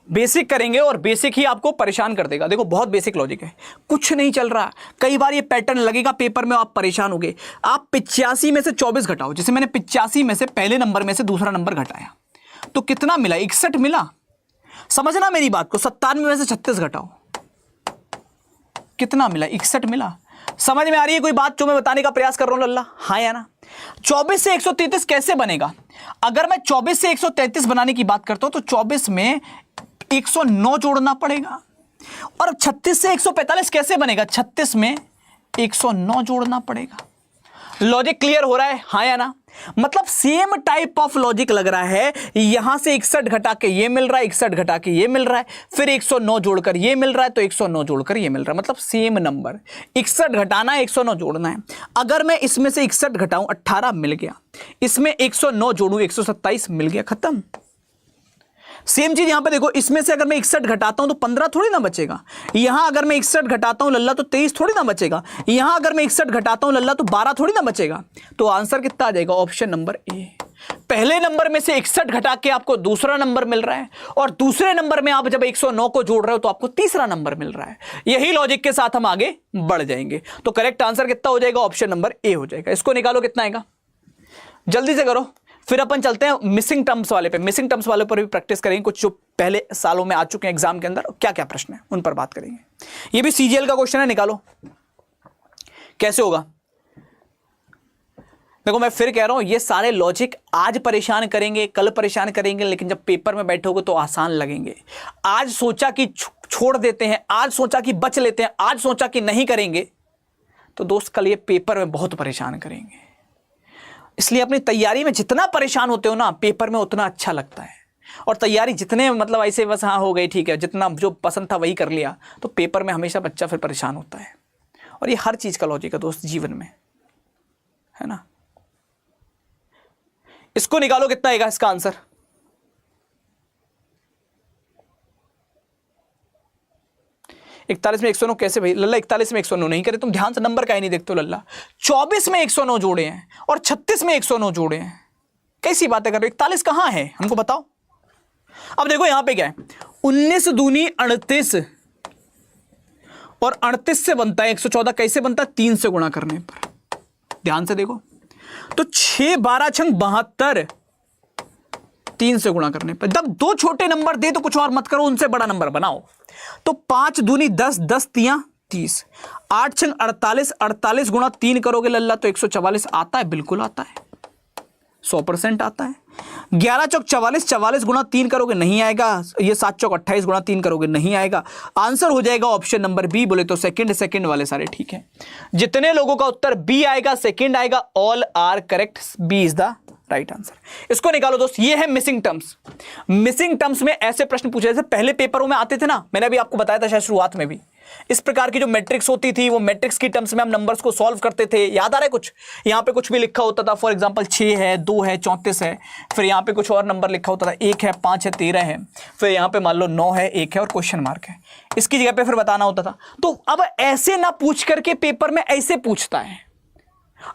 Speaker 1: बेसिक करेंगे और बेसिक ही आपको परेशान कर देगा। देखो बहुत बेसिक लॉजिक है, कुछ नहीं चल रहा। कई बार ये पैटर्न लगेगा पेपर में, आप परेशान होगे। आप 85 में से 24 घटाओ, जैसे मैंने 85 में से पहले नंबर में से दूसरा नंबर घटाया तो कितना मिला? 61 मिला। समझना मेरी बात को। 97 में से 36 घटाओ, कितना मिला? 61 मिला। समझ में आ रही है कोई बात जो मैं बताने का प्रयास कर रहा हूं लल्ला, हाँ या ना? 24 से 133 कैसे बनेगा? अगर मैं 24 से 133 बनाने की बात करता हूं तो 24 में 109 जोड़ना पड़ेगा। और 36 से 145 कैसे बनेगा? 36 में 109 जोड़ना पड़ेगा। लॉजिक क्लियर हो रहा है, हाँ या ना? मतलब सेम टाइप ऑफ लॉजिक लग रहा है। यहां से 61 घटा के ये मिल रहा है, 61 घटा के ये मिल रहा है, फिर 109 जोड़कर ये मिल रहा है, तो 109 जोड़कर ये मिल रहा है। मतलब सेम नंबर, 61 घटाना है, 109 जोड़ना है। अगर मैं इसमें से 61 घटाऊं 18 मिल गया, इसमें 109 जोड़ूं 127 मिल गया, खत्म। सेम चीज यहां पे देखो, इसमें से अगर मैं 61 घटाता हूं तो 15 थोड़ी ना बचेगा। यहां अगर मैं 61 घटाता हूं लल्ला तो 23 थोड़ी ना बचेगा। यहां अगर मैं 61 घटाता हूं लल्ला तो 12 थोड़ी ना बचेगा। तो आंसर कितना आ जाएगा? Option number A. पहले नंबर में से 61 घटा के आपको दूसरा नंबर मिल रहा है, और दूसरे नंबर में आप जब 109 को जोड़ रहे हो तो आपको तीसरा नंबर मिल रहा है। यही लॉजिक के साथ हम आगे बढ़ जाएंगे। तो करेक्ट आंसर कितना हो जाएगा? ऑप्शन नंबर ए हो जाएगा। इसको निकालो कितना आएगा, जल्दी से करो। फिर अपन चलते हैं मिसिंग टर्म्स वाले पे। मिसिंग टर्म्स वाले पर भी प्रैक्टिस करेंगे, कुछ जो पहले सालों में आ चुके हैं एग्जाम के अंदर, क्या क्या प्रश्न है उन पर बात करेंगे। ये भी सीजीएल का क्वेश्चन है, निकालो कैसे होगा। देखो मैं फिर कह रहा हूं, ये सारे लॉजिक आज परेशान करेंगे, कल परेशान करेंगे, लेकिन जब पेपर में बैठोगे तो आसान लगेंगे। आज सोचा कि छोड़ देते हैं, आज सोचा कि बच लेते हैं, आज सोचा कि नहीं करेंगे, तो दोस्त कल ये पेपर में बहुत परेशान करेंगे। इसलिए अपनी तैयारी में जितना परेशान होते हो ना, पेपर में उतना अच्छा लगता है। और तैयारी जितने मतलब ऐसे बस हाँ हो गई ठीक है, जितना जो पसंद था वही कर लिया, तो पेपर में हमेशा बच्चा फिर परेशान होता है। और ये हर चीज का लॉजिक है दोस्त जीवन में, है ना। इसको निकालो कितना आएगा इसका आंसर। इकतालीस में 109 कैसे भाई लल्ला, 41 में 109 नहीं करे तुम, ध्यान से नंबर का ही नहीं देखते हो लल्ला। 24 में 109 जोड़े हैं और 36 में 109 जोड़े हैं, कैसी बातें कर रहे हो, 41 कहां है हमको बताओ। अब देखो यहां पे क्या है, 19 दूनी 38 और 38 से बनता है 114, कैसे बनता है 3 से गुणा करने पर। ध्यान से देखो तो 6 12 छंग 72, 3 से गुणा करने पर। जब दो छोटे नंबर दे तो कुछ और मत करो, उनसे बड़ा नंबर बनाओ। तो 5 दूनी 10, 10 तियां 30, 8 छंग 48, 48 गुणा 3 करोगे लल्ला तो 144 आता है, बिल्कुल आता है, 100% आता है। 11 चौक 44, 44 गुणा 3 करोगे नहीं आएगा। ये 7 चौक 28 गुणा 3 करोगे नहीं आएगा। आंसर हो जाएगा ऑप्शन नंबर बी। बोले तो सेकंड वाले सारे ठीक है। जितने लोगों का उत्तर बी आएगा, सेकंड आएगा, all are correct, B is the right answer. इसको निकालो दोस्त, ये है मिसिंग टर्म्स। मिसिंग टर्म्स में ऐसे प्रश्न पूछे जैसे पहले पेपरों में आते थे ना, मैंने अभी आपको बताया था शायद शुरुआत में भी। इस प्रकार की जो मैट्रिक्स होती थी, वो मैट्रिक्स की टर्म्स में हम नंबर्स को सॉल्व करते थे। याद आ रहा है कुछ, यहाँ पे कुछ भी लिखा होता था, फॉर एग्जांपल 6 है, 2 है, 34 है, फिर यहाँ पे कुछ और नंबर लिखा होता था, 1 है, 5 है, 13 है, फिर यहाँ पे मान लो 9 है, 1 है और क्वेश्चन मार्क है, इसकी जगह पे फिर बताना होता था। तो अब ऐसे ना पूछ करके पेपर में ऐसे पूछता है,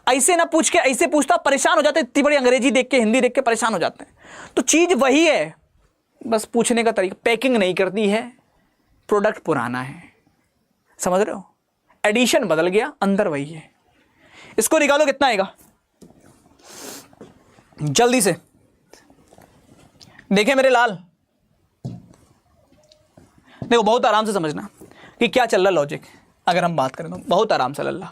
Speaker 1: ऐसे ना पूछ के ऐसे पूछता, परेशान हो जाते, इतनी बड़ी अंग्रेजी देख के, हिंदी देख के परेशान हो जाते हैं। तो चीज वही है, बस पूछने का तरीका, पैकिंग नहीं करती है, प्रोडक्ट पुराना है, समझ रहे हो, एडिशन बदल गया, अंदर वही है। इसको निकालो कितना आएगा जल्दी से, देखें मेरे लाल, देखो बहुत आराम से समझना कि क्या चल रहा लॉजिक। अगर हम बात करें तो बहुत आराम से लल्ला,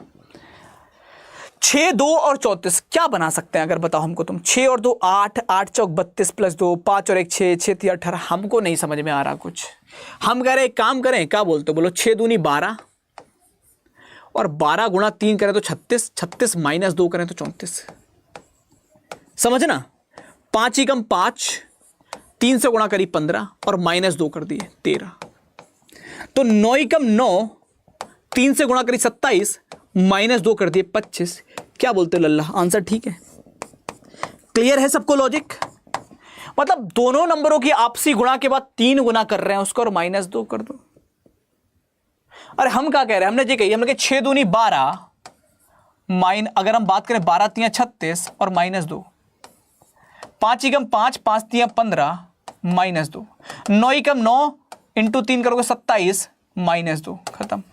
Speaker 1: 6 2 और 34 क्या बना सकते हैं अगर बताओ हमको तुम। 6 और 2 8, 8 चौक 32 प्लस 2, 5 और 1 6, 6 3 18। हमको नहीं समझ में आ रहा कुछ, हम कह रहे एक काम करें, क्या बोलते हो, बोलो 6 दूनी 12 और 12 गुणा 3 करें तो 36, 36 माइनस 2 करें तो 34, समझना। 5 एकम 5, 3 से गुणा करी 15 और माइनस 2 कर दिए 13, तो 9 एकम 9, 3 से गुणा करी 27, माइनस 2 कर दिए 25। क्या बोलते हो लल्ला, आंसर ठीक है। क्लियर है सबको लॉजिक, मतलब दोनों नंबरों की आपसी गुणा के बाद 3 गुना कर रहे हैं उसको और माइनस 2 कर दो। अरे हम क्या कह रहे हैं, हमने जी कही, हमने कहा 6 दूनी 12 अगर हम बात करें 12 तियां 36 और माइनस 2, 5 एकम 5, 5 तियां 15 माइनस 2, 9 एकम 9 इंटू 3 करोगे 27 माइनस 2, खत्म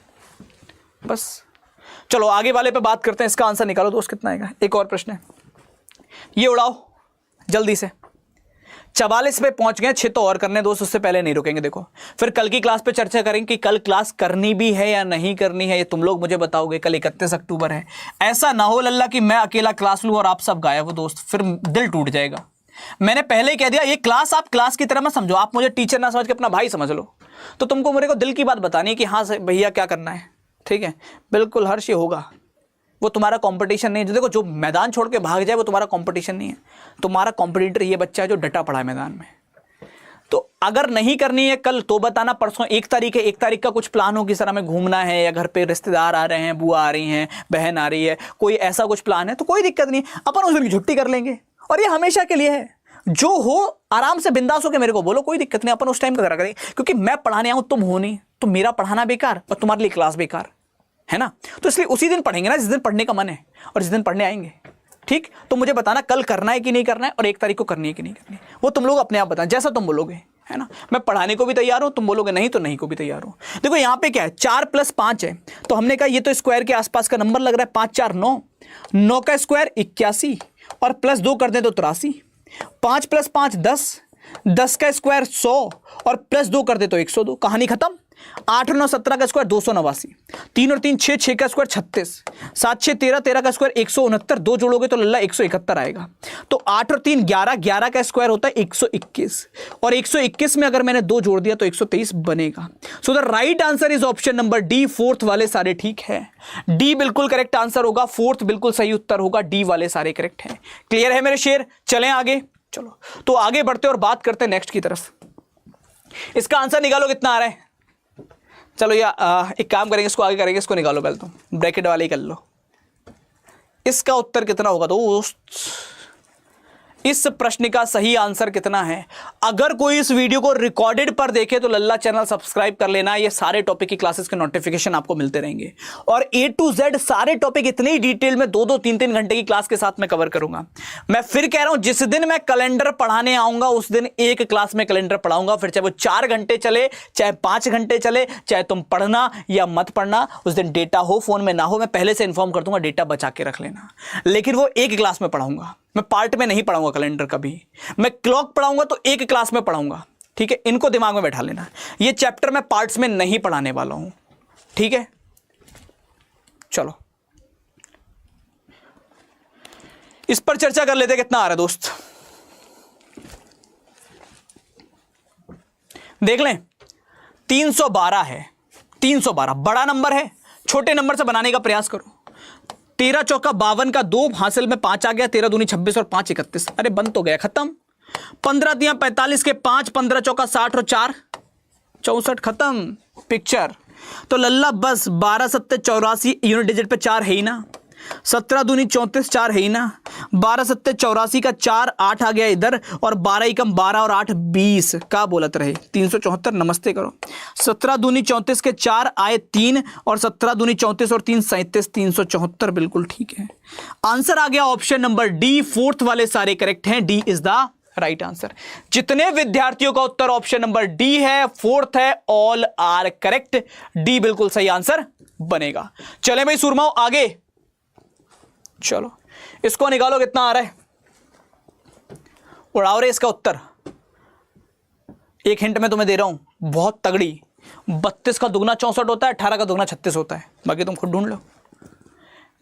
Speaker 1: बस। चलो आगे वाले पे बात करते हैं, इसका आंसर निकालो दोस्त कितना आएगा। एक और प्रश्न है, ये उड़ाओ जल्दी से। 44 पे पहुंच गए, 6 तो और करने दोस्त, उससे पहले नहीं रुकेंगे। देखो फिर कल की क्लास पे चर्चा करेंगे कि कल क्लास करनी भी है या नहीं करनी है, ये तुम लोग मुझे बताओगे। कल 31 अक्टूबर है, ऐसा ना हो लल्ला कि मैं अकेला क्लास लूं और आप सब गायब हो दोस्त, फिर दिल टूट जाएगा। मैंने पहले ही कह दिया, ये क्लास आप क्लास की तरह मत समझो, आप मुझे टीचर ना समझ के अपना भाई समझ लो। तो तुमको मेरे को दिल की बात बतानी है कि हाँ भैया क्या करना है, ठीक है, बिल्कुल हर्ष ये होगा। वो तुम्हारा कंपटीशन नहीं है। देखो जो मैदान छोड़ के भाग जाए वो तुम्हारा कंपटीशन नहीं है, तुम्हारा कंपटीटर ये बच्चा है जो डटा पड़ा है मैदान में। तो अगर नहीं करनी है कल तो बताना, परसों 1 तारीख है, 1 तारीख का कुछ प्लान हो, किस तरह में घूमना है या घर पे रिश्तेदार आ रहे हैं, बुआ आ रही हैं, बहन आ रही है, कोई ऐसा कुछ प्लान है तो कोई दिक्कत नहीं, अपन उस दिन की छुट्टी कर लेंगे और ये हमेशा के लिए है। जो हो आराम से बिंदास होकर मेरे को बोलो, कोई दिक्कत नहीं, अपन उस टाइम का करा करेंगे। क्योंकि मैं पढ़ाने आऊं, तुम हो नहीं, तो मेरा पढ़ाना बेकार और तुम्हारे लिए क्लास बेकार है ना। तो इसलिए उसी दिन पढ़ेंगे ना जिस दिन पढ़ने का मन है और जिस दिन पढ़ने आएंगे, ठीक। तो मुझे बताना कल करना है कि नहीं करना है और 1 तारीख को करनी है कि नहीं करनी है, वो तुम लोग अपने आप बताना, जैसा तुम बोलोगे, है ना। मैं पढ़ाने को भी तैयार हूं, तुम बोलोगे नहीं तो नहीं को भी तैयार हूं। देखो यहाँ पे क्या है, 4 + 5 है, तो हमने कहा ये तो स्क्वायर के आसपास का नंबर लग रहा है। 5 4 9, 9 का स्क्वायर 81 और +2 कर दें तो 83, 5 + 5 10, 10 का स्क्वायर 100 और +2 कर दे तो 102, कहानी खत्म। 8 और 9 17 का स्क्वायर 289, 3 और 3 6, 6 का स्क्वायर 36, 7 6 13, 13 का स्क्वायर 169, 2 जोड़ोगे तो लल्ला 171 आएगा। तो 8 और 3 11, 11 का स्क्वायर होता है 121 और 121 में अगर मैंने 2 जोड़ दिया तो 123 बनेगा। So the right answer is option number D. Fourth वाले सारे ठीक है, डी बिल्कुल करेक्ट आंसर होगा, फोर्थ बिल्कुल सही उत्तर होगा, डी वाले सारे करेक्ट हैं। क्लियर है मेरे शेर? चलें आगे। चलो तो आगे बढ़ते और बात करते हैं नेक्स्ट की तरफ। इसका आंसर निकालो कितना आ रहा है। चलो या एक काम करेंगे, इसको आगे करेंगे, इसको निकालो पहले, तो ब्रैकेट वाले ही कर लो। इसका उत्तर कितना होगा दोस्त? इस प्रश्न का सही आंसर कितना है? अगर कोई इस वीडियो को रिकॉर्डेड पर देखे तो लल्ला चैनल सब्सक्राइब कर लेना, ये सारे टॉपिक की क्लासेस के नोटिफिकेशन आपको मिलते रहेंगे और A to Z सारे टॉपिक इतने ही डिटेल में 2-2 3-3 घंटे की क्लास के साथ मैं कवर करूंगा। मैं फिर कह रहा हूं, जिस दिन मैं कैलेंडर पढ़ाने आऊंगा उस दिन एक क्लास में कैलेंडर पढ़ाऊंगा, फिर चाहे वो 4 घंटे चले, चाहे 5 घंटे चले, चाहे तुम पढ़ना या मत पढ़ना, उस दिन डेटा हो फोन में ना हो, मैं पहले से इंफॉर्म कर दूंगा, डेटा बचा के रख लेना। लेकिन वो एक क्लास में पढ़ाऊंगा, मैं पार्ट में नहीं पढ़ाऊंगा कैलेंडर कभी। मैं क्लॉक पढ़ाऊंगा तो एक क्लास में पढ़ाऊंगा, ठीक है? इनको दिमाग में बैठा लेना। ये चैप्टर मैं पार्ट्स में नहीं पढ़ाने वाला हूं, ठीक है? चलो इस पर चर्चा कर लेते हैं। कितना आ रहा है दोस्त? देख लें, 312 है। 312 बड़ा नंबर है, छोटे नंबर से बनाने का प्रयास करो। 13 चौका 52 का 2 हासिल में 5 आ गया, 13 दूनी 26 और 5 31। अरे बंद तो गया, खत्म। 15 दिया 45 के 5, 15 चौका 60 और 4 64, खत्म पिक्चर। तो लल्ला बस 12 7 84, यूनिट डिजिट पे 4 है ही ना। 17 दूनी 34, 4 है ही ना। 12 7 84 का 4, 8 आ गया इधर और 12 एकम 12 और 8 20 का बोलत रहे 374। नमस्ते करो। 17 दूनी 34 के 4 आए 3 और 17 दूनी 34 और 3 37, 374 बिल्कुल ठीक है। आंसर आ गया ऑप्शन नंबर डी। फोर्थ वाले सारे करेक्ट हैं, D is the right answer. जितने विद्यार्थियों का उत्तर ऑप्शन नंबर डी है, फोर्थ है, ऑल आर करेक्ट। डी बिल्कुल सही आंसर बनेगा। चले भाई सुरमाओ आगे। चलो इसको निकालो, कितना आ रहा है? उड़ाओ रे इसका उत्तर। एक हिंट मैं तुम्हें दे रहा हूं, बहुत तगड़ी। 32 का दुगना 64 होता है, 18 का दुगना 36 होता है, बाकी तुम खुद ढूंढ लो।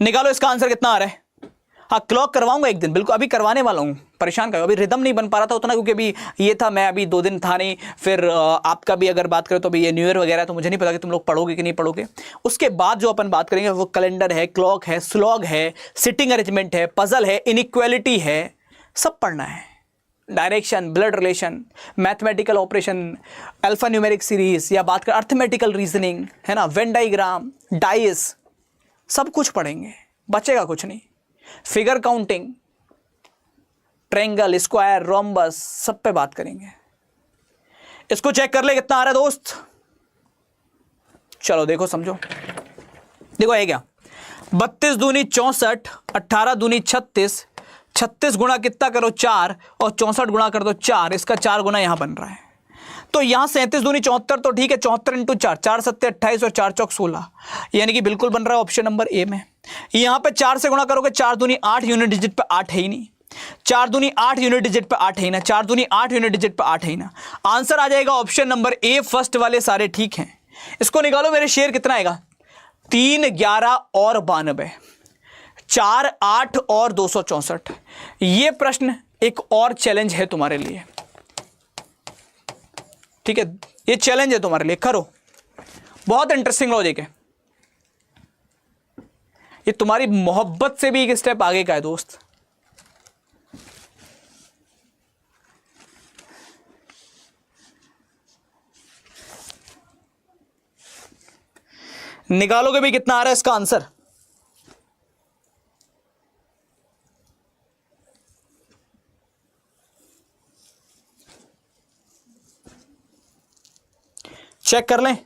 Speaker 1: निकालो इसका आंसर कितना आ रहा है। हाँ क्लॉक करवाऊंगा एक दिन, बिल्कुल अभी करवाने वाला हूँ, परेशान करो। अभी रिदम नहीं बन पा रहा था उतना, क्योंकि अभी ये था, मैं अभी 2 दिन था नहीं। फिर आपका भी अगर बात करें तो अभी ये न्यू ईयर वगैरह, तो मुझे नहीं पता कि तुम लोग पढ़ोगे कि नहीं पढ़ोगे। उसके बाद जो अपन बात करेंगे वो कैलेंडर है, क्लॉक है, स्लॉग है, सिटिंग अरेंजमेंट है, पजल है, इनइक्वालिटी है, सब पढ़ना है। Direction, blood relation, mathematical operation, alpha numeric series, या बात कर अर्थमेटिकल रीजनिंग है ना, वेन डाइग्राम, डाइस, सब कुछ पढ़ेंगे, बचेगा कुछ नहीं। Figure counting, triangle, square, rhombus, सब पे बात करेंगे। इसको चेक कर ले कितना आ रहा है दोस्त। चलो देखो समझो, देखो है क्या। 32 दूनी 64, 18 दूनी 36, 36 गुणा कितना करो 4 और 64 गुणा कर दो 4, इसका 4 गुना यहां बन रहा है। तो यहां 37 दूनी 74 तो ठीक है, 74 इंटू 4, 4 7 28 और 4 चौक 16, यानी कि बिल्कुल बन रहा है ऑप्शन नंबर ए में। यहां पे 4 से गुणा करोगे, 4 दूनी 8, यूनिट डिजिट पे 8 है ही नहीं। 4 दूनी 8, यूनिट डिजिट पे 8 है ही ना। 4 दूनी 8, यूनिट डिजिट पे 8 है ही ना। आंसर आ जाएगा ऑप्शन नंबर ए, फर्स्ट वाले सारे ठीक हैं। इसको निकालो मेरे शेर, कितना आएगा? 3 11 और 92, 4 8 और 264। ये प्रश्न एक और चैलेंज है तुम्हारे लिए, ठीक है? ये चैलेंज है तुम्हारे लिए, करो। बहुत इंटरेस्टिंग लॉजिक है ये, तुम्हारी मोहब्बत से भी एक स्टेप आगे का है दोस्त। निकालोगे भी कितना आ रहा है इसका आंसर। चेक कर लें।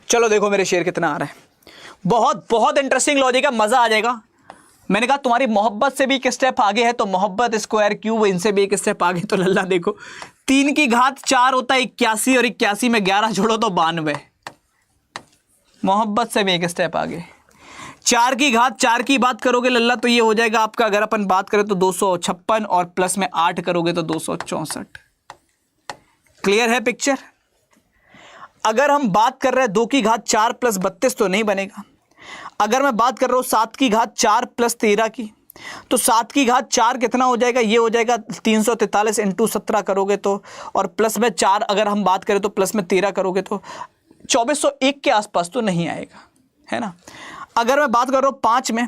Speaker 1: चलो देखो मेरे शेर कितना आ रहा है। बहुत बहुत इंटरेस्टिंग लॉजिक है, मजा आ जाएगा। मैंने कहा तुम्हारी मोहब्बत से भी एक स्टेप आगे है, तो मोहब्बत, स्क्वायर, क्यूब, इनसे भी एक स्टेप आगे। तो लल्ला देखो, 3 की घात 4 होता है 81 और 81 में 11 जोड़ो तो 92। मोहब्बत से भी एक स्टेप आगे। 4 की घात 4 की बात करोगे लल्ला तो ये हो जाएगा आपका, अगर अपन बात करें तो 256 और प्लस में 8 करोगे तो 264। क्लियर है पिक्चर? अगर हम बात कर रहे हैं 2 की घात 4 प्लस 32 तो नहीं बनेगा। अगर मैं बात कर रहा हूं 7 की घात 4 प्लस 13 की, तो 7 की घात 4 कितना हो जाएगा, ये हो जाएगा 343 इंटू 17 करोगे तो, और प्लस में 4 अगर हम बात करें तो प्लस में 13 करोगे तो 2401 के आसपास तो नहीं आएगा, है ना। अगर मैं बात कर रहा हूँ 5 में,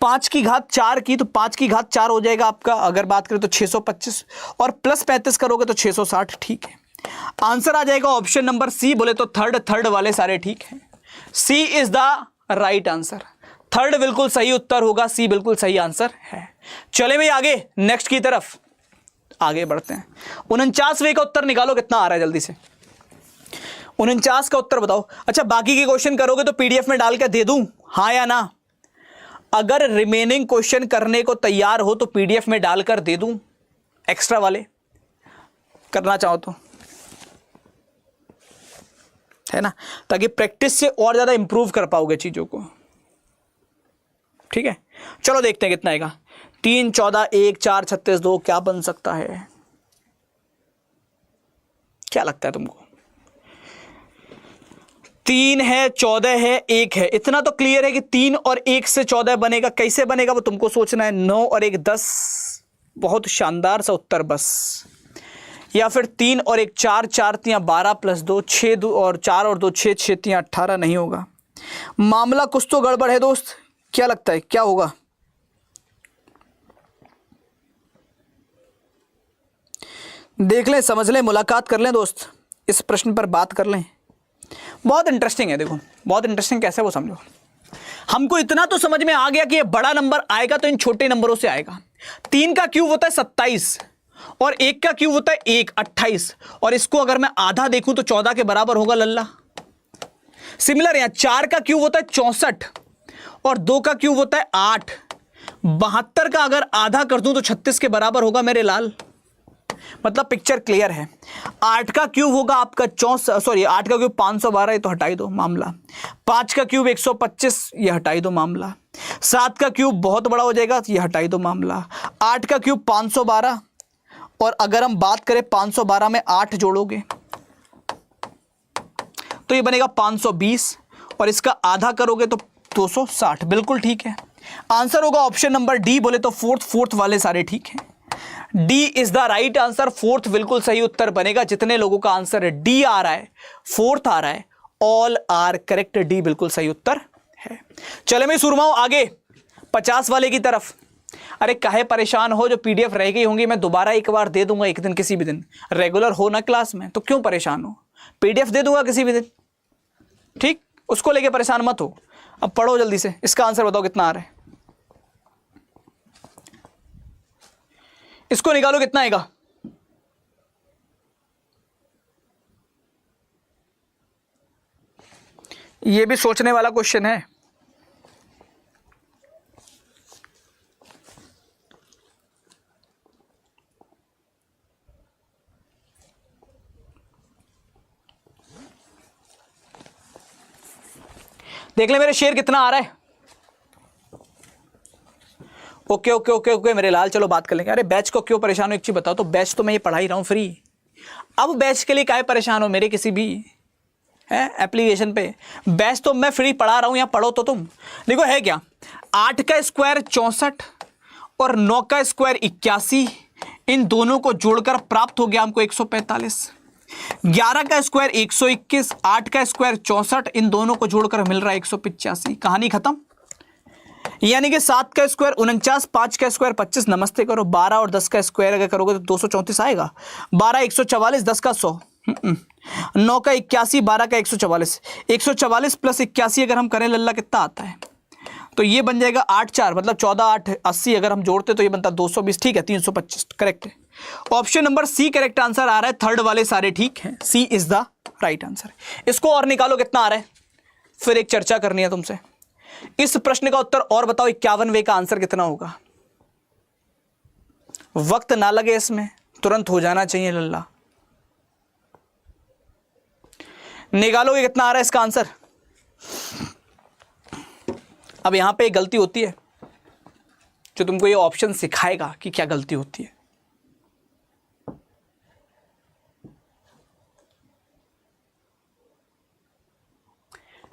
Speaker 1: 5 की घात 4 की, तो 5 की घात 4 हो जाएगा आपका, अगर बात करें तो 625 और प्लस 35 करोगे तो 660। ठीक है, आंसर आ जाएगा ऑप्शन नंबर सी। बोले तो थर्ड वाले सारे ठीक हैं। C is the right answer. Third बिल्कुल सही उत्तर होगा, सी बिल्कुल सही आंसर है। चले भाई आगे नेक्स्ट की तरफ आगे बढ़ते हैं। 49वें का उत्तर निकालो, कितना आ रहा है जल्दी से। 49 का उत्तर बताओ। अच्छा, बाकी के क्वेश्चन करोगे तो पीडीएफ में डाल के दे दूं, हाँ या ना? अगर रिमेनिंग क्वेश्चन करने को तैयार हो तो पीडीएफ में डालकर दे दूं, एक्स्ट्रा वाले करना चाहो तो, है ना, ताकि प्रैक्टिस से और ज्यादा इंप्रूव कर पाओगे चीजों को। ठीक है, चलो देखते हैं कितना आएगा। 3, 14, 1, 4, 36, 2 क्या बन सकता है? क्या लगता है तुमको? 3 है, 14 है, 1 है। इतना तो क्लियर है कि 3 और 1 से 14 बनेगा। कैसे बनेगा वो तुमको सोचना है। 9 और 1 10, बहुत शानदार सा उत्तर बस। या फिर 3 और 1 4, 4 3 12 प्लस 2 6, 2 और 4 और 2 6, 6 3 18 नहीं होगा। मामला कुछ तो गड़बड़ है दोस्त, क्या लगता है क्या होगा? देख लें, समझ लें, मुलाकात कर लें दोस्त, इस प्रश्न पर बात कर लें। बहुत इंटरेस्टिंग है, देखो बहुत इंटरेस्टिंग। कैसे वो समझो, हमको इतना तो समझ में आ गया कि ये बड़ा नंबर आएगा तो इन छोटे नंबरों से आएगा। 3 का क्यूब होता है 27 और 1 का क्यूब होता है 1 28, और इसको अगर मैं आधा देखूं तो 14 के बराबर होगा लल्ला। सिमिलर यहां 4 का क्यूब होता है 64 और 2 का क्यूब होता है 8। 72 का अगर आधा कर दूं तो 36 के बराबर होगा मेरे लाल। मतलब पिक्चर क्लियर है। 8 का क्यूब होगा आपका 8 का क्यूब 512, ये तो हटाई दो मामला। 5 का क्यूब 125, ये हटाई दो मामला। 7 का क्यूब बहुत बड़ा हो जाएगा, ये हटाई दो मामला। 8 का क्यूब 512, और अगर हम बात करें 512 में 8 जोड़ोगे तो ये बनेगा 520, और इसका आधा करोगे तो 260। बिल्कुल ठीक है, आंसर होगा ऑप्शन नंबर डी। बोले तो फोर्थ वाले सारे ठीक हैं। D is the right answer. Fourth बिल्कुल सही उत्तर बनेगा। जितने लोगों का आंसर है डी आ रहा है, फोर्थ आ रहा है, ऑल आर करेक्ट। डी बिल्कुल सही उत्तर है। चले मैं सुरमाऊं आगे 50 वाले की तरफ। अरे काहे परेशान हो, जो पीडीएफ रह गई होंगी मैं दोबारा एक बार दे दूंगा एक दिन, किसी भी दिन। रेगुलर हो ना क्लास में तो क्यों परेशान हो, पीडीएफ दे दूंगा किसी भी दिन, ठीक, उसको लेके परेशान मत हो। अब पढ़ो जल्दी से, इसका आंसर बताओ कितना आ रहा है, इसको निकालो कितना आएगा। ये भी सोचने वाला क्वेश्चन है। देख ले मेरे शेर कितना आ रहा है। ओके ओके ओके ओके मेरे लाल, चलो बात कर लेंगे। अरे बैच को क्यों परेशान हो, एक चीज बताओ तो। बैच तो मैं ये पढ़ा ही रहा हूं फ्री। अब बैच के लिए काहे परेशान हो मेरे किसी भी है एप्लीकेशन पे? बैच तो मैं फ्री पढ़ा रहा हूं, यहां पढ़ो तो तुम। देखो है क्या, 8 का स्क्वायर 64 और 9 का स्क्वायर 81, इन दोनों को जोड़कर प्राप्त हो गया हमको 145। 11 का स्क्वायर 121, 8 का स्क्वायर 64, इन दोनों को जोड़कर मिल रहा है 185। कहानी खत्म। यानी कि 7 का स्क्वायर 49, 5 का स्क्वायर 25, नमस्ते करो। 12 और 10 का स्क्वायर अगर करोगे तो 234 आएगा। 12 144, 10 का 100, 9 का 81, 12 का 144। 144 प्लस 81 अगर हम करें लल्ला कितना आता है, तो ये बन जाएगा 8 4 मतलब 14 8 80, अगर हम जोड़ते तो ये बनता 220। ठीक है, 325 करेक्ट है। Option number C correct answer आ रहा है। थर्ड वाले सारे ठीक हैं, C is the right answer. इसको और निकालो कितना आ रहा है, फिर एक चर्चा करनी है तुमसे। इस प्रश्न का उत्तर और बताओ 51वें का आंसर कितना होगा। वक्त ना लगे इसमें, तुरंत हो जाना चाहिए लल्ला। निकालोगे कितना आ रहा है इसका आंसर। अब यहां पे एक गलती होती है जो तुमको ये ऑप्शन सिखाएगा कि क्या गलती होती है।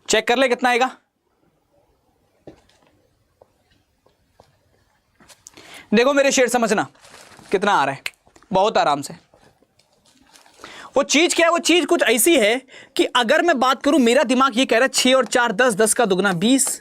Speaker 1: चेक कर ले कितना आएगा। देखो मेरे शेर, समझना कितना आ रहा है, बहुत आराम से। वो चीज क्या है, वो चीज कुछ ऐसी है कि अगर मैं बात करूं, मेरा दिमाग ये कह रहा है 6 और 4 10, 10 का दुगना 20,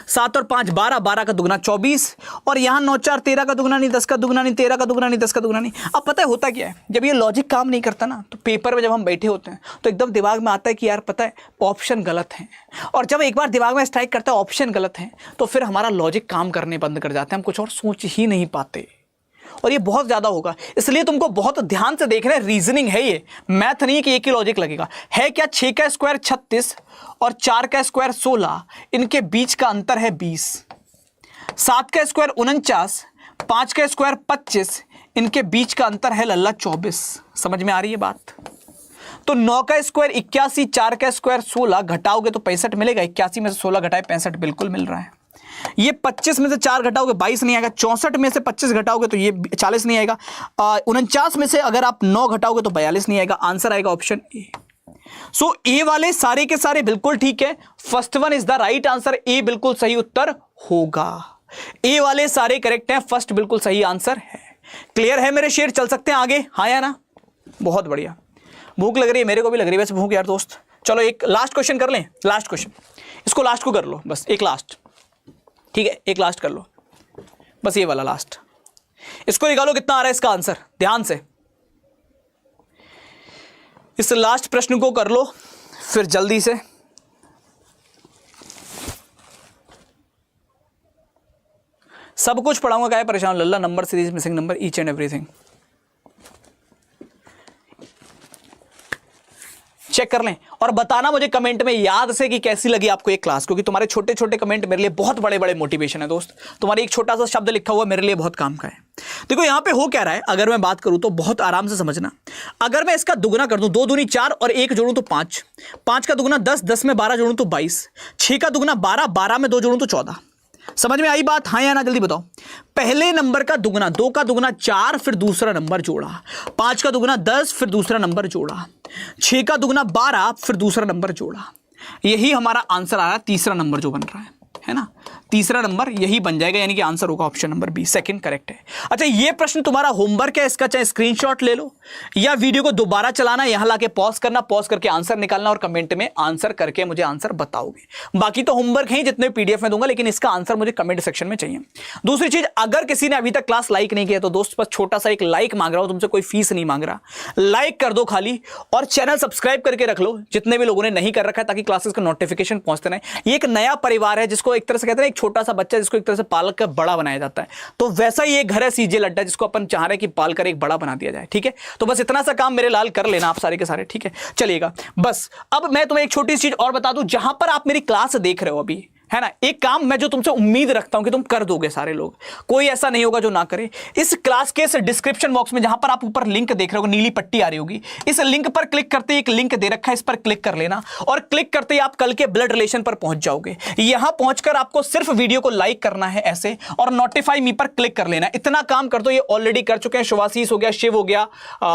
Speaker 1: 7 और 5 12, 12 का दुगना 24, और यहां 9 4 13 का दुगना नहीं, 10 का दुगना नहीं, 13 का दुगना नहीं, 10 का दुगना नहीं। अब पता है होता क्या है, जब ये लॉजिक काम नहीं करता ना, तो पेपर में जब हम बैठे होते हैं तो एकदम दिमाग में आता है कि यार पता है ऑप्शन गलत है। और जब एक बार दिमाग में स्ट्राइक करता है ऑप्शन गलत है, तो फिर हमारा लॉजिक काम करने बंद कर जाते हैं, हम कुछ और सोच ही नहीं पाते। और ये बहुत ज्यादा होगा, इसलिए तुमको बहुत ध्यान से देखना है। रीजनिंग है ये, मैथ नहीं कि एक ही लॉजिक लगेगा। है क्या, 6 का स्क्वायर 36 और 4 का स्क्वायर 16, इनके बीच का अंतर है 20। 7 का स्क्वायर 49, 5 का स्क्वायर 25, इनके बीच का अंतर है लल्ला 24। समझ में आ रही है बात? तो 9 का स्क्वायर 81, 4 का स्क्वायर 16, घटाओगे तो 65 मिलेगा। 81 में से 16 घटाए 65 बिल्कुल मिल रहा है। ये 25 में से 4 घटाओगे 22 नहीं आएगा। 64 में से 25 घटाओगे तो ये 40 नहीं आएगा। 49 में से अगर आप 9 घटाओगे तो 42 नहीं आएगा। आंसर आएगा ऑप्शन ए। सो ए वाले सारे के सारे बिल्कुल ठीक है। First one is the right answer. A बिल्कुल सही उत्तर होगा। ए वाले सारे करेक्ट हैं, फर्स्ट बिल्कुल सही आंसर है। क्लियर है मेरे शेर, चल सकते हैं आगे? हाँ या ना? बहुत बढ़िया। भूख लग रही है, मेरे को भी लग रही है वैसे भूख यार दोस्त। चलो एक लास्ट क्वेश्चन कर लें। लास्ट क्वेश्चन, इसको लास्ट को कर लो बस, एक लास्ट, ठीक है, एक लास्ट कर लो बस, ये वाला लास्ट। इसको निकालो कितना आ रहा है इसका आंसर, ध्यान से इस लास्ट प्रश्न को कर लो फिर जल्दी से। सब कुछ पढ़ाऊंगा, क्या है परेशान लल्ला, number series, missing number, each and everything. Check कर लें और बताना मुझे कमेंट में याद से कि कैसी लगी आपको एक क्लास, क्योंकि तुम्हारे छोटे छोटे कमेंट मेरे लिए बहुत बड़े बड़े मोटिवेशन है दोस्त। तुम्हारे एक छोटा सा शब्द लिखा हुआ मेरे लिए बहुत काम का है। देखो यहां पे हो क्या रहा है, अगर मैं बात करूं तो बहुत आराम से समझना। अगर मैं इसका दुगना कर दूं, 2 दूनी 4 और 1 जोड़ूं तो 5, 5 का दुगना 10, 10 में 12 जोड़ूं तो 22, 6 का दुगना 12, 12 में 2 जोड़ूं तो 14। समझ में आई बात? हाँ या ना, जल्दी बताओ। पहले नंबर का दुगना, 2 का दुगना 4, फिर दूसरा नंबर जोड़ा। 5 का दुगना 10, फिर दूसरा नंबर जोड़ा। 6 का दुगना 12, फिर दूसरा नंबर जोड़ा। यही हमारा आंसर आ रहा है, तीसरा नंबर जो बन रहा है ना, तीसरा नंबर यही बन जाएगा, यानी कि आंसर होगा option number B, second correct है। अच्छा ये प्रश्न तुम्हारा होमवर्क है, इसका चाहे स्क्रीनशॉट ले लो या वीडियो को दोबारा चलाना, यहां लाके पॉज करना, पॉज करके आंसर निकालना और कमेंट में आंसर करके मुझे आंसर बताओगे। बाकी तो होमवर्क है जितने पीडीएफ में दूंगा, लेकिन इसका आंसर मुझे कमेंट सेक्शन में चाहिए। दूसरी चीज, अगर किसी ने अभी तक क्लास लाइक नहीं किया तो दोस्त बस छोटा सा एक लाइक मांग रहा हूं तुमसे, कोई फीस नहीं मांग रहा, लाइक कर दो खाली, और चैनल सब्सक्राइब करके रख लो जितने भी लोगों ने नहीं कर रखा है, ताकि क्लासेस का नोटिफिकेशन पहुंचते रहे। ये एक नया परिवार है जिसको एक तरह से कहते हैं एक छोटा सा बच्चा जिसको एक तरह से पाल कर बड़ा बनाया जाता है, तो वैसा ही एक घर है सीजे लड्डा जिसको अपन चाह रहे हैं कि पाल कर एक बड़ा बना दिया जाए। ठीक है, तो बस इतना सा काम मेरे लाल कर लेना आप सारे के सारे। ठीक है, चलिएगा बस। अब मैं तुम्हें एक छोटी सी चीज और बता दूं, जहां पर आप मेरी क्लास देख रहे हो अभी, है ना, एक काम मैं जो तुमसे उम्मीद रखता हूं कि तुम कर दोगे सारे लोग, कोई ऐसा नहीं होगा जो ना करे। इस क्लास के इस डिस्क्रिप्शन बॉक्स में जहां पर आप ऊपर लिंक देख रहे हो, नीली पट्टी आ रही होगी, इस लिंक पर क्लिक करते ही एक लिंक दे रखा है, इस पर क्लिक कर लेना, और क्लिक करते ही आप कल के ब्लड रिलेशन पर पहुंच जाओगे। यहां पहुंचकर आपको सिर्फ वीडियो को लाइक करना है ऐसे, और नोटिफाई मी पर क्लिक कर लेना। इतना काम कर दो, ये ऑलरेडी कर चुके हैं, शुभाशीष हो गया, शिव हो गया,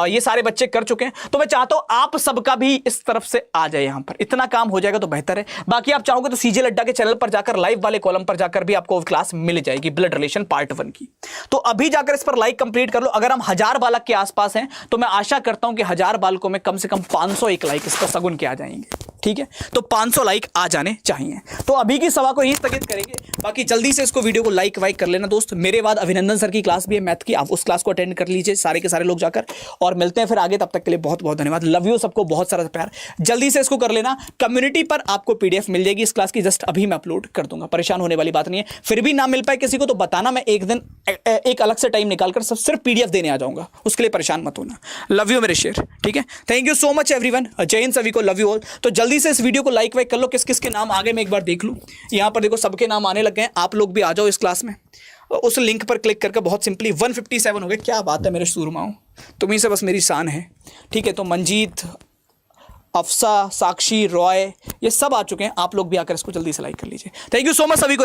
Speaker 1: ये सारे बच्चे कर चुके हैं। तो मैं चाहता हूं आप सबका भी इस तरफ से आ जाए, यहां पर इतना काम हो जाएगा तो बेहतर है। बाकी आप चाहोगे तो सीजे लड्डा के चैनल पर जाकर लाइव वाले कॉलम पर जाकर भी आपको क्लास मिल जाएगी ब्लड रिलेशन पार्ट 1 की। तो अभी जाकर इस पर लाइक कंप्लीट कर लो। अगर हम 1000 बालक के आसपास हैं तो मैं आशा करता हूं कि 1000 बालकों में कम से कम 501 लाइक इस पर सगुन के आ जाएंगे। ठीक है, तो 500 लाइक आ जाने चाहिए। तो अभी की सभा को यहीं स्थगित करेंगे। बाकी जल्दी से इसको वीडियो को लाइक वाइक कर लेना दोस्त। मेरे बाद अभिनंदन सर की क्लास भी है मैथ की, आप उस क्लास को अटेंड कर लीजिए सारे के सारे लोग जाकर, और मिलते हैं फिर आगे। तब तक के लिए बहुत बहुत धन्यवाद। लव यू सबको, बहुत सारा प्यार। जल्दी से इसको कर लेना। कम्युनिटी पर आपको पीडीएफ मिल जाएगी इस क्लास की, जस्ट अभी मैं अपलोड कर दूंगा, परेशान होने वाली बात नहीं है। फिर भी ना मिल पाए किसी को तो बताना, मैं एक दिन एक अलग से टाइम निकालकर सिर्फ पीडीएफ देने आ जाऊंगा, उसके लिए परेशान मत होना। लव यू मेरे शेर। ठीक है, thank you so much everyone. जय हिंद सभी को, लव यू ऑल। तो जल्दी से इस वीडियो को लाइक वाइक कर लो। किस किस के नाम आगे मैं एक बार देख लूं। यहां पर देखो सबके नाम आने लग गए हैं, आप लोग भी आ जाओ इस क्लास में। उस लिंक पर क्लिक करके बहुत सिंपली 157 हो गए। क्या बात है मेरे सूरमाओं, तुम्हीं से बस मेरी शान है। ठीक है, तो मंजीत, अफसा, साक्षी, रॉय, ये सब आ चुके हैं। आप लोग भी आकर इसको जल्दी से लाइक कर लीजिए। थैंक यू सो मच सभी को।